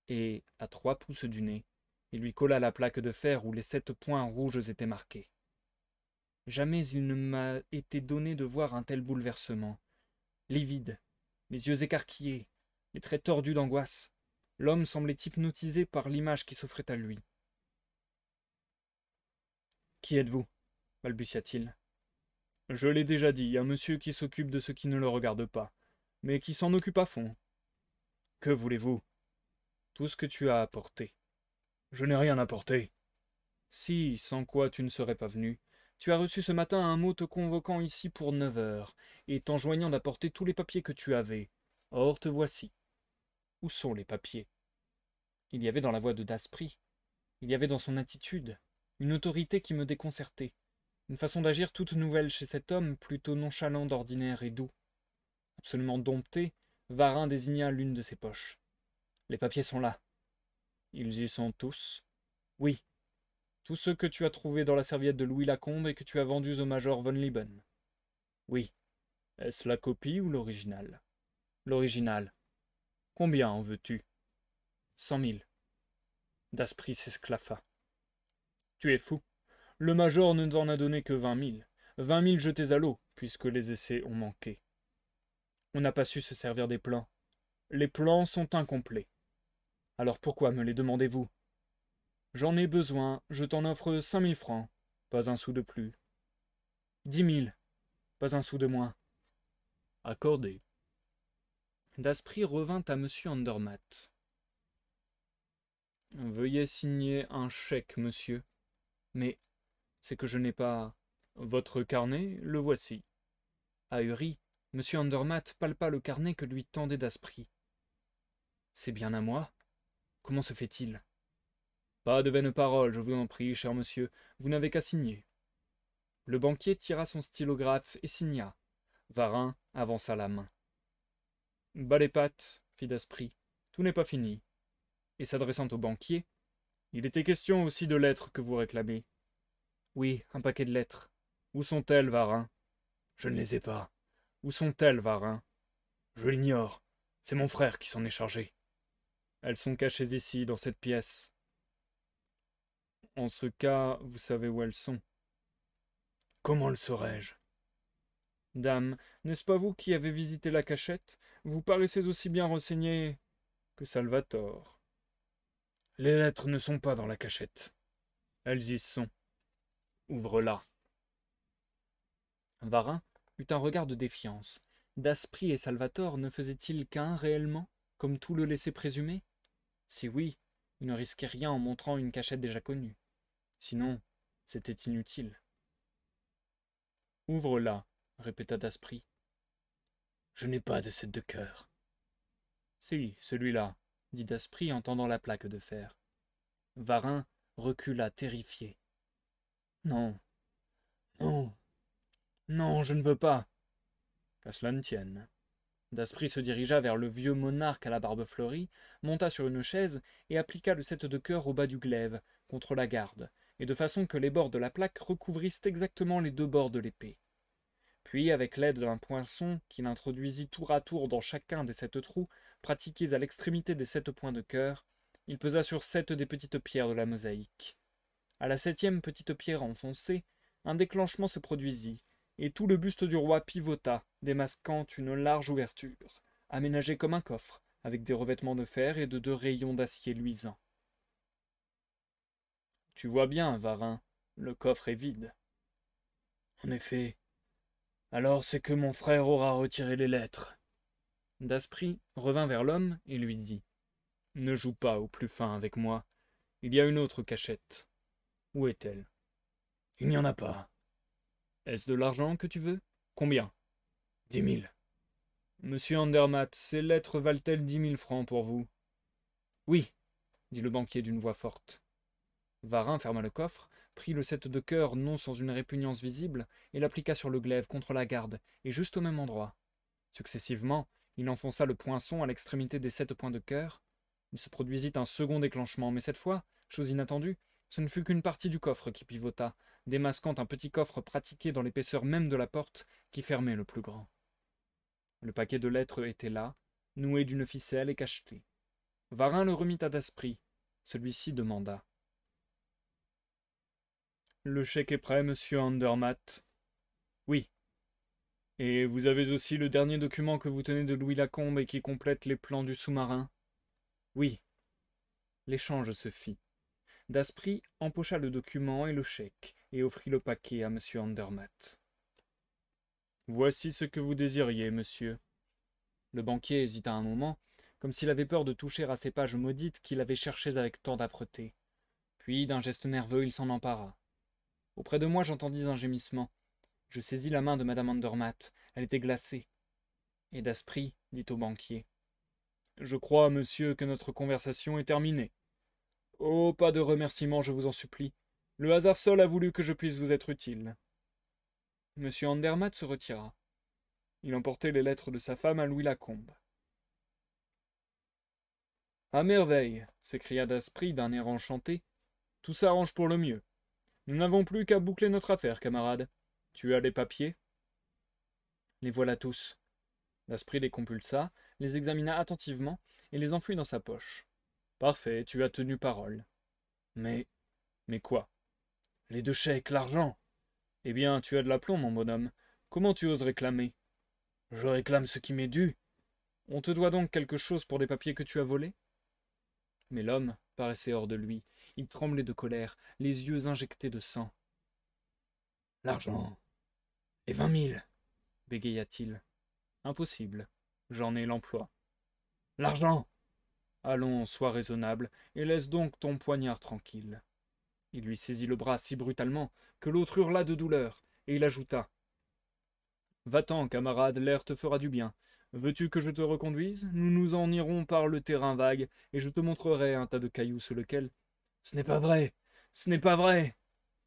S2: Et, à 3 pouces du nez, il lui colla la plaque de fer où les 7 points rouges étaient marqués. Jamais il ne m'a été donné de voir un tel bouleversement. Livide, les yeux écarquillés, les traits tordus d'angoisse, l'homme semblait hypnotisé par l'image qui s'offrait à lui. « Qui êtes-vous » balbutia-t-il. « Je l'ai déjà dit, un monsieur qui s'occupe de ce qui ne le regarde pas, mais qui s'en occupe à fond. »« Que voulez-vous ?»« Tout ce que tu as apporté. Je n'ai rien apporté. Si, sans quoi tu ne serais pas venu. Tu as reçu ce matin un mot te convoquant ici pour 9 heures, et t'enjoignant d'apporter tous les papiers que tu avais. Or te voici. Où sont les papiers? Il y avait dans la voix de Daspry, il y avait dans son attitude, une autorité qui me déconcertait, une façon d'agir toute nouvelle chez cet homme plutôt nonchalant d'ordinaire et doux. Absolument dompté, Varin désigna l'une de ses poches. Les papiers sont là. Ils y sont tous? Oui. Tous ceux que tu as trouvés dans la serviette de Louis Lacombe et que tu as vendus au major von Lieben. Oui. Est-ce la copie ou l'original? L'original. Combien en veux-tu? 100 000. Daspry s'esclaffa. Tu es fou. Le major ne t'en a donné que 20 000. 20 000 jetés à l'eau, puisque les essais ont manqué. On n'a pas su se servir des plans. Les plans sont incomplets. Alors pourquoi me les demandez-vous? J'en ai besoin, je t'en offre 5 000 francs, pas un sou de plus. 10 000, pas un sou de moins. Accordé. Daspry revint à M. Andermatt. Veuillez signer un chèque, monsieur. Mais c'est que je n'ai pas... Votre carnet, le voici. Ahuri, M. Andermatt palpa le carnet que lui tendait Daspry. C'est bien à moi? Comment se fait-il? Pas de vaines paroles, je vous en prie, cher monsieur, vous n'avez qu'à signer. Le banquier tira son stylographe et signa. Varin avança la main. Bas les pattes, fit Daspry, tout n'est pas fini. Et s'adressant au banquier, il était question aussi de lettres que vous réclamez. Oui, un paquet de lettres. Où sont-elles, Varin? Je ne les ai pas. Où sont-elles, Varin? Je l'ignore. C'est mon frère qui s'en est chargé. Elles sont cachées ici, dans cette pièce. En ce cas, vous savez où elles sont. Comment le saurais-je? Dame, n'est-ce pas vous qui avez visité la cachette? Vous paraissez aussi bien renseigné que Salvatore. Les lettres ne sont pas dans la cachette. Elles y sont. Ouvre-la. Varin eut un regard de défiance. Daspry et Salvatore ne faisaient-ils qu'un réellement, comme tout le laissait présumer? Si oui, il ne risquait rien en montrant une cachette déjà connue. Sinon, c'était inutile. Ouvre-la, répéta Daspry. Je n'ai pas de 7 de cœur. Si, celui-là, dit Daspry en tendant la plaque de fer. Varin recula terrifié. Non, non, non, je ne veux pas. Qu'à cela ne tienne. Daspry se dirigea vers le vieux monarque à la barbe fleurie, monta sur une chaise et appliqua le 7 de cœur au bas du glaive, contre la garde, et de façon que les bords de la plaque recouvrissent exactement les 2 bords de l'épée. Puis, avec l'aide d'un poinçon qu'il introduisit tour à tour dans chacun des 7 trous, pratiqués à l'extrémité des 7 points de cœur, il pesa sur 7 des petites pierres de la mosaïque. À la 7e petite pierre enfoncée, un déclenchement se produisit, et tout le buste du roi pivota, démasquant une large ouverture, aménagée comme un coffre, avec des revêtements de fer et de 2 rayons d'acier luisant. Tu vois bien, Varin, le coffre est vide. En effet. Alors c'est que mon frère aura retiré les lettres. Daspry revint vers l'homme et lui dit. Ne joue pas au plus fin avec moi. Il y a une autre cachette. Où est-elle? Il n'y en a pas. Est-ce de l'argent que tu veux? Combien? 10 000. Monsieur Andermatt, ces lettres valent-elles 10 000 francs pour vous? Oui, dit le banquier d'une voix forte. Varin ferma le coffre, prit le 7 de cœur non sans une répugnance visible, et l'appliqua sur le glaive contre la garde, et juste au même endroit. Successivement, il enfonça le poinçon à l'extrémité des 7 points de cœur. Il se produisit un second déclenchement, mais cette fois, chose inattendue, ce ne fut qu'une partie du coffre qui pivota, démasquant un petit coffre pratiqué dans l'épaisseur même de la porte qui fermait le plus grand. Le paquet de lettres était là, noué d'une ficelle et cacheté. Varin le remit à Daspry. Celui-ci demanda. Le chèque est prêt, monsieur Andermatt? Oui. Et vous avez aussi le dernier document que vous tenez de Louis Lacombe et qui complète les plans du sous-marin? Oui. L'échange se fit. Daspry empocha le document et le chèque, et offrit le paquet à M. Andermatt. Voici ce que vous désiriez, monsieur. Le banquier hésita un moment, comme s'il avait peur de toucher à ces pages maudites qu'il avait cherchées avec tant d'âpreté. Puis, d'un geste nerveux, il s'en empara. Auprès de moi, j'entendis un gémissement. Je saisis la main de madame Andermatt. Elle était glacée. Et Daspry dit au banquier. Je crois, monsieur, que notre conversation est terminée. Oh, pas de remerciements, je vous en supplie. Le hasard seul a voulu que je puisse vous être utile. Monsieur Andermatt se retira. Il emportait les lettres de sa femme à Louis Lacombe. À merveille, s'écria Daspry d'un air enchanté. Tout s'arrange pour le mieux. Nous n'avons plus qu'à boucler notre affaire, camarade. Tu as les papiers? Les voilà tous. Daspry les compulsa, les examina attentivement et les enfouit dans sa poche. Parfait, tu as tenu parole. Mais quoi? Les 2 chèques, l'argent. Eh bien, tu as de l'aplomb, mon bonhomme. Comment tu oses réclamer? Je réclame ce qui m'est dû. On te doit donc quelque chose pour des papiers que tu as volés? Mais l'homme paraissait hors de lui. Il tremblait de colère, les yeux injectés de sang. L'argent. Et 20 000, bégaya-t-il. Impossible. J'en ai l'emploi. L'argent. Allons, sois raisonnable, et laisse donc ton poignard tranquille. Il lui saisit le bras si brutalement que l'autre hurla de douleur, et il ajouta. Va-t'en, camarade, l'air te fera du bien. Veux-tu que je te reconduise? Nous nous en irons par le terrain vague, et je te montrerai un tas de cailloux sur lequel... Ce n'est pas vrai! Ce n'est pas vrai!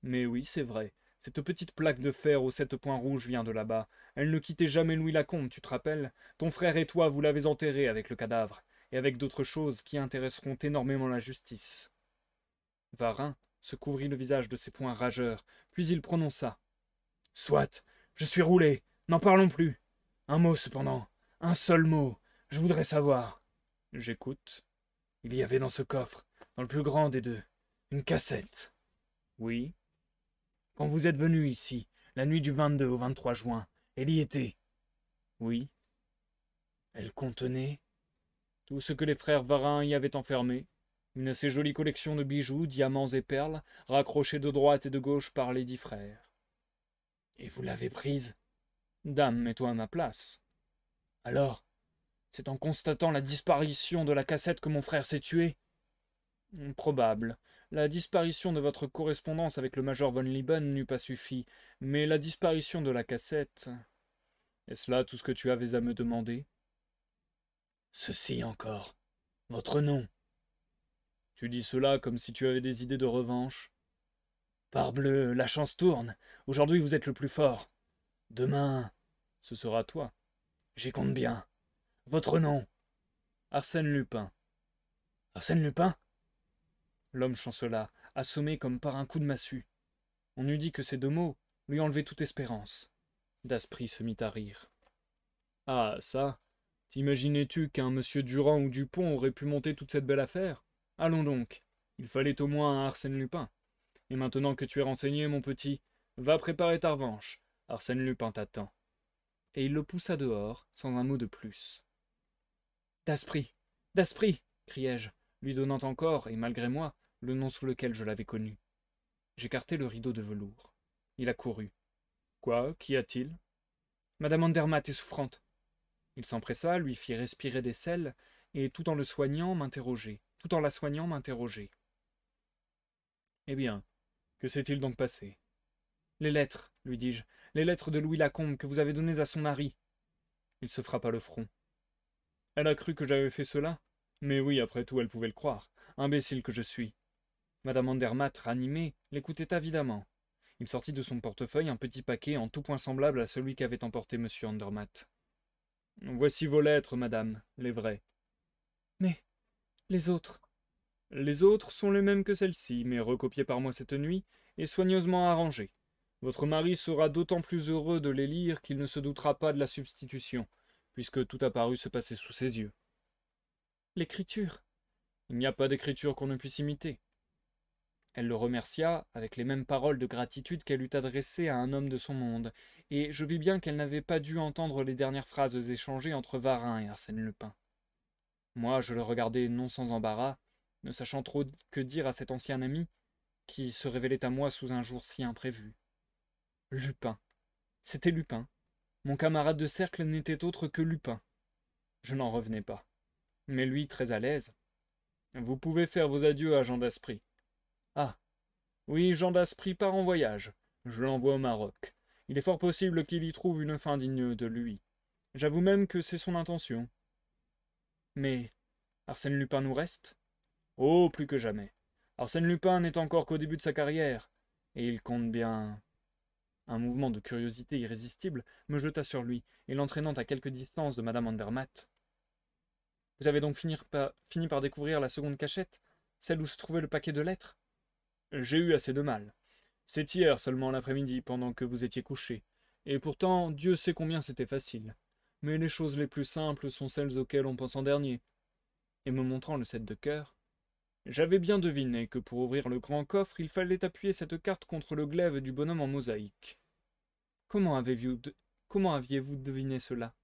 S2: Mais oui, c'est vrai. Cette petite plaque de fer aux 7 points rouges vient de là-bas. Elle ne quittait jamais Louis Lacombe, tu te rappelles? Ton frère et toi, vous l'avez enterré avec le cadavre, et avec d'autres choses qui intéresseront énormément la justice. Varin se couvrit le visage de ses poings rageurs, puis il prononça. Soit, je suis roulé, n'en parlons plus. Un mot cependant, un seul mot, je voudrais savoir. J'écoute. Il y avait dans ce coffre, dans le plus grand des deux, une cassette. Oui. Quand vous êtes venu ici, la nuit du 22 au 23 juin, elle y était. Oui. Elle contenait tout ce que les frères Varin y avaient enfermé. Une assez jolie collection de bijoux, diamants et perles, raccrochés de droite et de gauche par les 10 frères. Et vous l'avez prise? Dame, mets-toi à ma place. Alors, c'est en constatant la disparition de la cassette que mon frère s'est tué? Probable. La disparition de votre correspondance avec le major von Lieben n'eût pas suffi, mais la disparition de la cassette... Est-ce là tout ce que tu avais à me demander? Ceci encore. Votre nom. Tu dis cela comme si tu avais des idées de revanche. Parbleu, la chance tourne. Aujourd'hui vous êtes le plus fort. Demain, ce sera toi. J'y compte bien. Votre nom? Arsène Lupin. Arsène Lupin? L'homme chancela, assommé comme par un coup de massue. On eût dit que ces 2 mots lui enlevaient toute espérance. Daspry se mit à rire. Ah, ça, t'imaginais-tu qu'un monsieur Durand ou Dupont aurait pu monter toute cette belle affaire? Allons donc, il fallait au moins un Arsène Lupin. Et maintenant que tu es renseigné, mon petit, va préparer ta revanche. Arsène Lupin t'attend. Et il le poussa dehors, sans un mot de plus. Daspry, Daspry, criai-je, lui donnant encore, et malgré moi, le nom sous lequel je l'avais connu. J'écartai le rideau de velours. Il accourut. Quoi? Qu'y a-t-il? Madame Andermatt est souffrante. Il s'empressa, lui fit respirer des sels, et tout en la soignant, m'interrogeait. Eh bien, que s'est-il donc passé? Les lettres, lui dis-je, les lettres de Louis Lacombe que vous avez données à son mari. Il se frappa le front. Elle a cru que j'avais fait cela? Mais oui, après tout, elle pouvait le croire. Imbécile que je suis. Madame Andermatt, ranimée, l'écoutait avidement. Il sortit de son portefeuille un petit paquet en tout point semblable à celui qu'avait emporté M. Andermatt. Voici vos lettres, madame, les vraies. Mais les autres? Les autres sont les mêmes que celles-ci, mais recopiées par moi cette nuit et soigneusement arrangées. Votre mari sera d'autant plus heureux de les lire qu'il ne se doutera pas de la substitution, puisque tout a paru se passer sous ses yeux. L'écriture? Il n'y a pas d'écriture qu'on ne puisse imiter. Elle le remercia avec les mêmes paroles de gratitude qu'elle eût adressées à un homme de son monde, et je vis bien qu'elle n'avait pas dû entendre les dernières phrases échangées entre Varin et Arsène Lupin. Moi, je le regardais non sans embarras, ne sachant trop que dire à cet ancien ami, qui se révélait à moi sous un jour si imprévu. Lupin. C'était Lupin. Mon camarade de cercle n'était autre que Lupin. Je n'en revenais pas. Mais lui, très à l'aise. Vous pouvez faire vos adieux à Jean Daspry. Ah, oui, Jean d'Aspry part en voyage. Je l'envoie au Maroc. Il est fort possible qu'il y trouve une fin digne de lui. J'avoue même que c'est son intention. Mais Arsène Lupin nous reste? Oh, plus que jamais. Arsène Lupin n'est encore qu'au début de sa carrière, et il compte bien. Un mouvement de curiosité irrésistible me jeta sur lui, et l'entraînant à quelque distance de Madame Andermatt. Vous avez donc fini par découvrir la seconde cachette, celle où se trouvait le paquet de lettres? J'ai eu assez de mal. C'est hier seulement l'après-midi, pendant que vous étiez couché. Et pourtant, Dieu sait combien c'était facile. Mais les choses les plus simples sont celles auxquelles on pense en dernier. Et me montrant le 7 de cœur, j'avais bien deviné que pour ouvrir le grand coffre, il fallait appuyer cette carte contre le glaive du bonhomme en mosaïque. Comment comment aviez-vous deviné cela?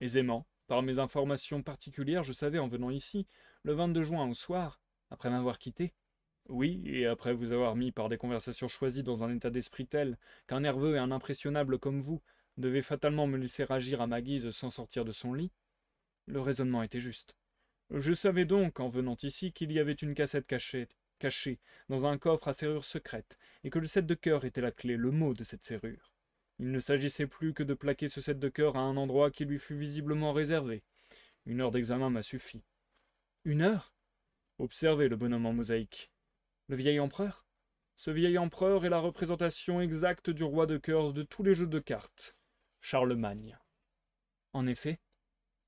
S2: Aisément. Par mes informations particulières, je savais en venant ici, le 22 juin au soir, après m'avoir quitté. Oui, et après vous avoir mis par des conversations choisies dans un état d'esprit tel qu'un nerveux et un impressionnable comme vous devait fatalement me laisser agir à ma guise sans sortir de son lit. Le raisonnement était juste. Je savais donc, en venant ici, qu'il y avait une cassette cachée dans un coffre à serrure secrète, et que le 7 de cœur était la clé, le mot de cette serrure. Il ne s'agissait plus que de plaquer ce 7 de cœur à un endroit qui lui fut visiblement réservé. Une heure d'examen m'a suffi. Une heure? Observez le bonhomme en mosaïque. Le vieil empereur? Ce vieil empereur est la représentation exacte du roi de cœur de tous les jeux de cartes. Charlemagne. En effet.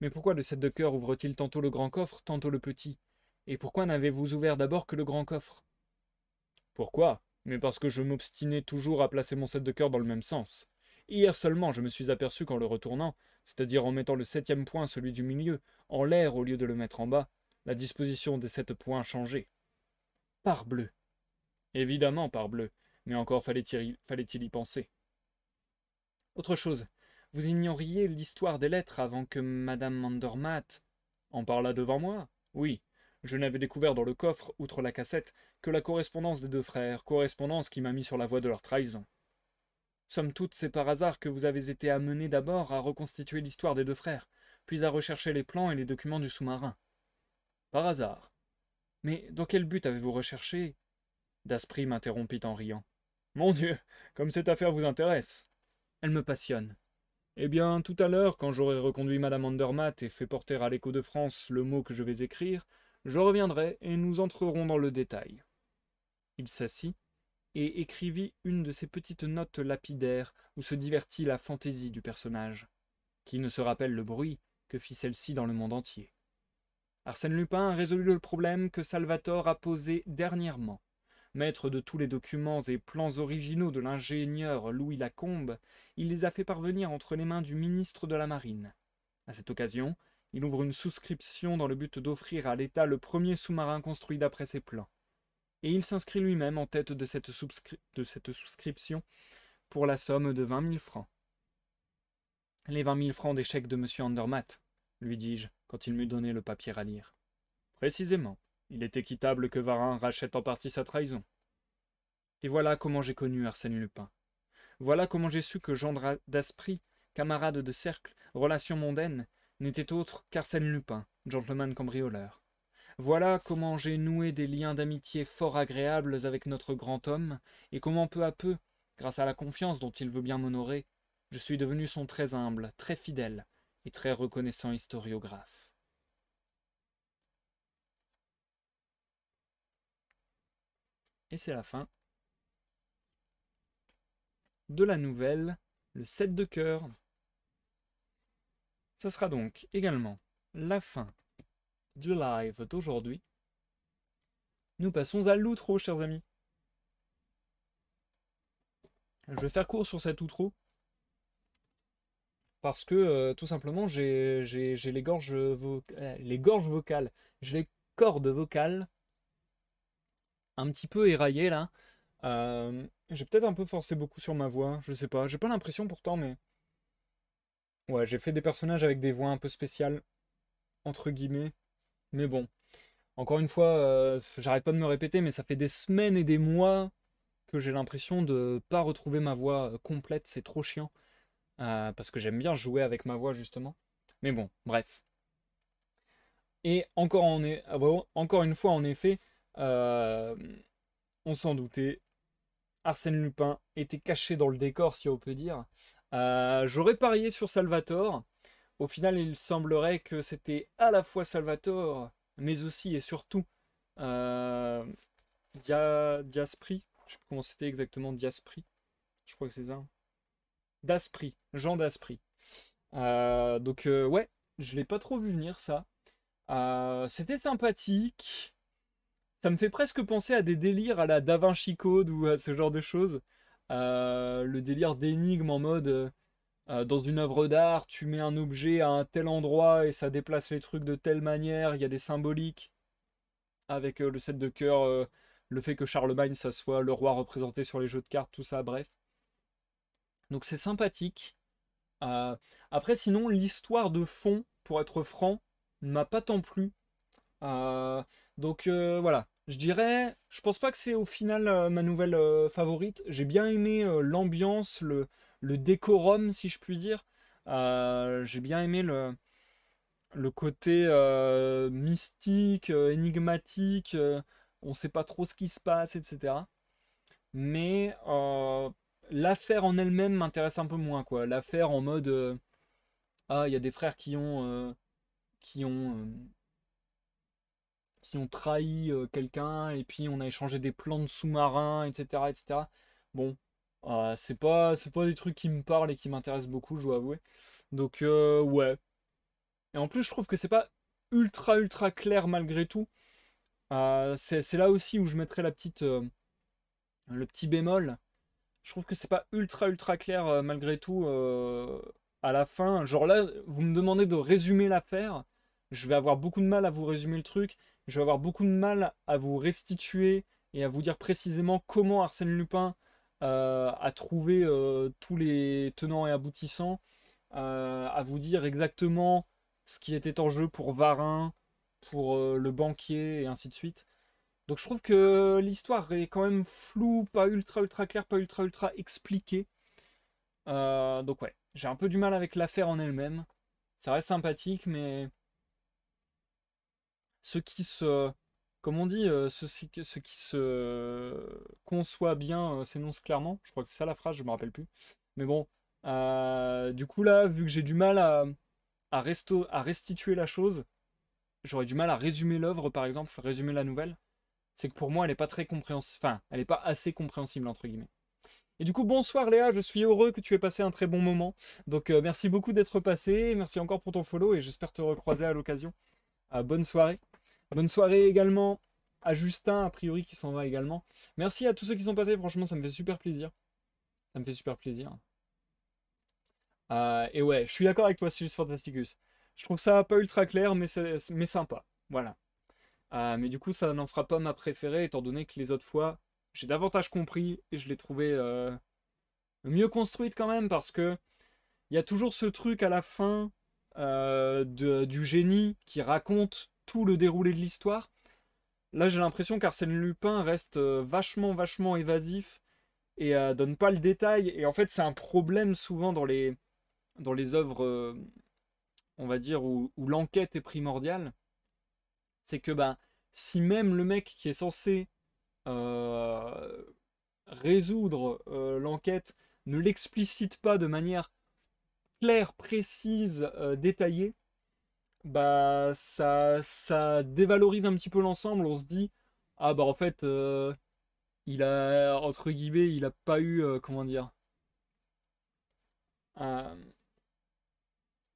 S2: Mais pourquoi le 7 de cœur ouvre-t-il tantôt le grand coffre, tantôt le petit? Et pourquoi n'avez-vous ouvert d'abord que le grand coffre? Pourquoi? Mais parce que je m'obstinais toujours à placer mon 7 de cœur dans le même sens. Hier seulement, je me suis aperçu qu'en le retournant, c'est-à-dire en mettant le 7e point, celui du milieu, en l'air au lieu de le mettre en bas, la disposition des 7 points changeait. Parbleu! Évidemment, parbleu, mais encore fallait-il y penser. Autre chose, vous ignoriez l'histoire des lettres avant que Madame Andermatt en parlât devant moi? Oui, je n'avais découvert dans le coffre, outre la cassette, que la correspondance des deux frères, correspondance qui m'a mis sur la voie de leur trahison. Somme toute, c'est par hasard que vous avez été amené d'abord à reconstituer l'histoire des deux frères, puis à rechercher les plans et les documents du sous-marin. Par hasard. Mais dans quel but avez-vous recherché? Daspry m'interrompit en riant. Mon Dieu, comme cette affaire vous intéresse. Elle me passionne. Eh bien, tout à l'heure, quand j'aurai reconduit Madame Andermatt et fait porter à l'Écho de France le mot que je vais écrire, je reviendrai et nous entrerons dans le détail. Il s'assit et écrivit une de ces petites notes lapidaires où se divertit la fantaisie du personnage. Qui ne se rappelle le bruit que fit celle-ci dans le monde entier? Arsène Lupin résolut le problème que Salvator a posé dernièrement. Maître de tous les documents et plans originaux de l'ingénieur Louis Lacombe, il les a fait parvenir entre les mains du ministre de la Marine. À cette occasion, il ouvre une souscription dans le but d'offrir à l'État le premier sous-marin construit d'après ses plans. Et il s'inscrit lui-même en tête de cette souscription pour la somme de 20 000 francs. Les 20 000 francs des chèques de M. Andermatt, lui dis-je, quand il m'eut donné le papier à lire. Précisément. Il est équitable que Varin rachète en partie sa trahison. Et voilà comment j'ai connu Arsène Lupin. Voilà comment j'ai su que Jean d'Aspry, camarade de cercle, relation mondaine, n'était autre qu'Arsène Lupin, gentleman cambrioleur. Voilà comment j'ai noué des liens d'amitié fort agréables avec notre grand homme, et comment peu à peu, grâce à la confiance dont il veut bien m'honorer, je suis devenu son très humble, très fidèle et très reconnaissant historiographe. Et c'est la fin de la nouvelle, le 7 de cœur. Ça sera donc également la fin du live d'aujourd'hui. Nous passons à l'outro, chers amis. Je vais faire court sur cet outro parce que tout simplement j'ai les gorges vocales, j'ai les cordes vocales un petit peu éraillées là. J'ai peut-être un peu forcé beaucoup sur ma voix, je sais pas, j'ai pas l'impression pourtant, mais ouais, j'ai fait des personnages avec des voix un peu spéciales, entre guillemets, mais bon. Encore une fois, j'arrête pas de me répéter, mais ça fait des semaines et des mois que j'ai l'impression de pas retrouver ma voix complète, c'est trop chiant. Parce que j'aime bien jouer avec ma voix justement. Mais bon, bref. Et encore une fois, en effet, euh,
S1: on s'en doutait. Arsène Lupin était caché dans le décor, si on peut dire. J'aurais parié sur Salvatore. Au final, il semblerait que c'était à la fois Salvatore, mais aussi et surtout euh, Diaspri. Je sais plus comment c'était exactement, Diaspri. Je crois que c'est ça. Daspri, Jean Daspri. Donc ouais, je l'ai pas trop vu venir ça. C'était sympathique. Ça me fait presque penser à des délires à la Da Vinci Code ou à ce genre de choses. Le délire d'énigmes en mode dans une œuvre d'art, tu mets un objet à un tel endroit et ça déplace les trucs de telle manière. Il y a des symboliques avec le set de cœur, le fait que Charlemagne, ça soit le roi représenté sur les jeux de cartes, tout ça, bref. Donc c'est sympathique. Euh, Après, sinon, l'histoire de fond, pour être franc, ne m'a pas tant plu. Euh, donc voilà, je dirais, je pense pas que c'est au final ma nouvelle favorite. J'ai bien aimé l'ambiance, le décorum, si je puis dire. J'ai bien aimé le côté mystique, énigmatique. On sait pas trop ce qui se passe, etc. Mais l'affaire en elle-même m'intéresse un peu moins, quoi. L'affaire en mode ah, il y a des frères qui ont euh, qui ont trahi quelqu'un et puis on a échangé des plans de sous-marins, etc., etc. Bon, c'est pas des trucs qui me parlent et qui m'intéressent beaucoup, je dois avouer. Donc ouais. Et en plus, je trouve que c'est pas ultra ultra clair malgré tout. C'est là aussi où je mettrais le petit bémol. Je trouve que c'est pas ultra ultra clair malgré tout à la fin. Genre là, vous me demandez de résumer l'affaire. Je vais avoir beaucoup de mal à vous résumer le truc. Je vais avoir beaucoup de mal à vous restituer et à vous dire précisément comment Arsène Lupin a trouvé tous les tenants et aboutissants. À vous dire exactement ce qui était en jeu pour Varin, pour le banquier et ainsi de suite. Donc je trouve que l'histoire est quand même floue, pas ultra ultra claire, pas ultra ultra expliquée. Donc ouais, j'ai un peu du mal avec l'affaire en elle-même. Ça reste sympathique, mais ce qui se, comme on dit, ce qui se conçoit bien s'énonce clairement. Je crois que c'est ça la phrase, je me rappelle plus. Mais bon, du coup là, vu que j'ai du mal à restituer la chose, j'aurais du mal à résumer l'œuvre par exemple, résumer la nouvelle. C'est que pour moi, elle est pas très compréhensible. Enfin, elle est pas assez compréhensible, entre guillemets. Et du coup, bonsoir Léa, je suis heureux que tu aies passé un très bon moment. Donc, merci beaucoup d'être passé. Merci encore pour ton follow et j'espère te recroiser à l'occasion. Bonne soirée. Bonne soirée également à Justin, a priori, qui s'en va également. Merci à tous ceux qui sont passés. Franchement, ça me fait super plaisir. Ça me fait super plaisir. Et ouais, je suis d'accord avec toi, Sius Fantasticus. Je trouve ça pas ultra clair, mais sympa. Voilà. Mais du coup, ça n'en fera pas ma préférée, étant donné que les autres fois, j'ai davantage compris et je l'ai trouvé mieux construite quand même, parce que il y a toujours ce truc à la fin du génie qui raconte tout le déroulé de l'histoire. Là, j'ai l'impression qu'Arsène Lupin reste vachement, vachement évasif et donne pas le détail. Et en fait, c'est un problème souvent dans les œuvres, on va dire, où l'enquête est primordiale. C'est que ben, si même le mec qui est censé euh, résoudre l'enquête ne l'explicite pas de manière claire, précise, détaillée, bah ça dévalorise un petit peu l'ensemble. On se dit, ah bah en fait, il a, entre guillemets, il a pas eu, comment dire, euh,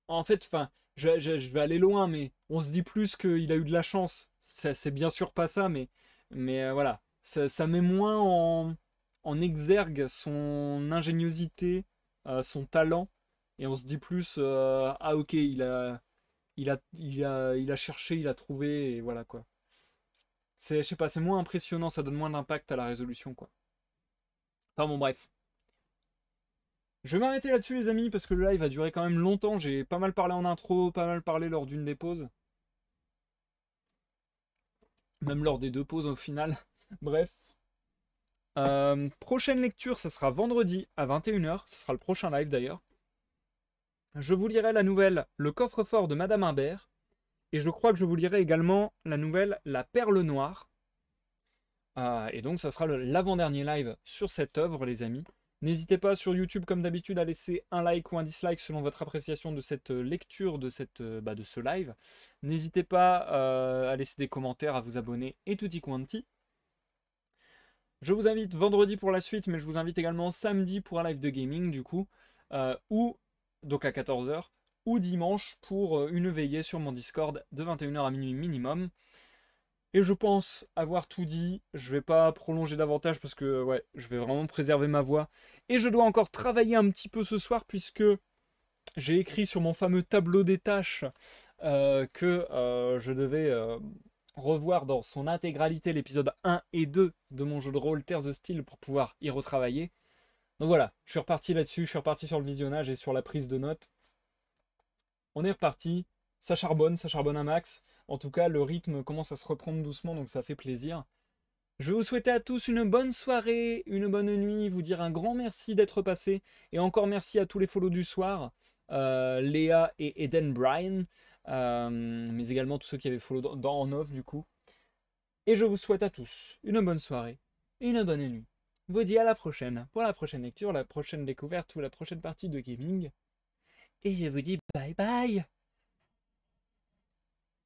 S1: en fait, enfin, je vais aller loin, mais on se dit plus qu'il a eu de la chance. C'est bien sûr pas ça, mais voilà. Ça met moins en exergue son ingéniosité, son talent, et on se dit plus, ah ok, il a cherché, il a trouvé, et voilà quoi. Je sais pas, c'est moins impressionnant, ça donne moins d'impact à la résolution, quoi. Enfin bon, bref. Je vais m'arrêter là-dessus, les amis, parce que le live a duré quand même longtemps. J'ai pas mal parlé en intro, pas mal parlé lors d'une des pauses. Même lors des deux pauses au final. Bref. Prochaine lecture, ça sera vendredi à 21h. Ce sera le prochain live d'ailleurs. Je vous lirai la nouvelle Le coffre-fort de Madame Imbert. Et je crois que je vous lirai également la nouvelle La Perle Noire. Et donc ça sera l'avant-dernier live sur cette œuvre, les amis. N'hésitez pas sur YouTube, comme d'habitude, à laisser un like ou un dislike selon votre appréciation de cette lecture, de ce live. N'hésitez pas à laisser des commentaires, à vous abonner et tutti quanti. Je vous invite vendredi pour la suite, mais je vous invite également samedi pour un live de gaming, du coup, ou donc à 14h, ou dimanche pour une veillée sur mon Discord de 21h à minuit minimum. Et je pense avoir tout dit. Je vais pas prolonger davantage parce que ouais, je vais vraiment préserver ma voix. Et je dois encore travailler un petit peu ce soir puisque j'ai écrit sur mon fameux tableau des tâches que je devais revoir dans son intégralité l'épisode 1 et 2 de mon jeu de rôle Tear the Steel pour pouvoir y retravailler. Donc voilà, je suis reparti là-dessus, je suis reparti sur le visionnage et sur la prise de notes. On est reparti, ça charbonne un max. En tout cas, le rythme commence à se reprendre doucement, donc ça fait plaisir. Je vais vous souhaiter à tous une bonne soirée, une bonne nuit, vous dire un grand merci d'être passé, et encore merci à tous les follow du soir, Léa et Eden Bryan, mais également tous ceux qui avaient follow dans en off du coup. Et je vous souhaite à tous une bonne soirée, une bonne nuit. Je vous dis à la prochaine, pour la prochaine lecture, la prochaine découverte ou la prochaine partie de gaming. Et je vous dis bye bye.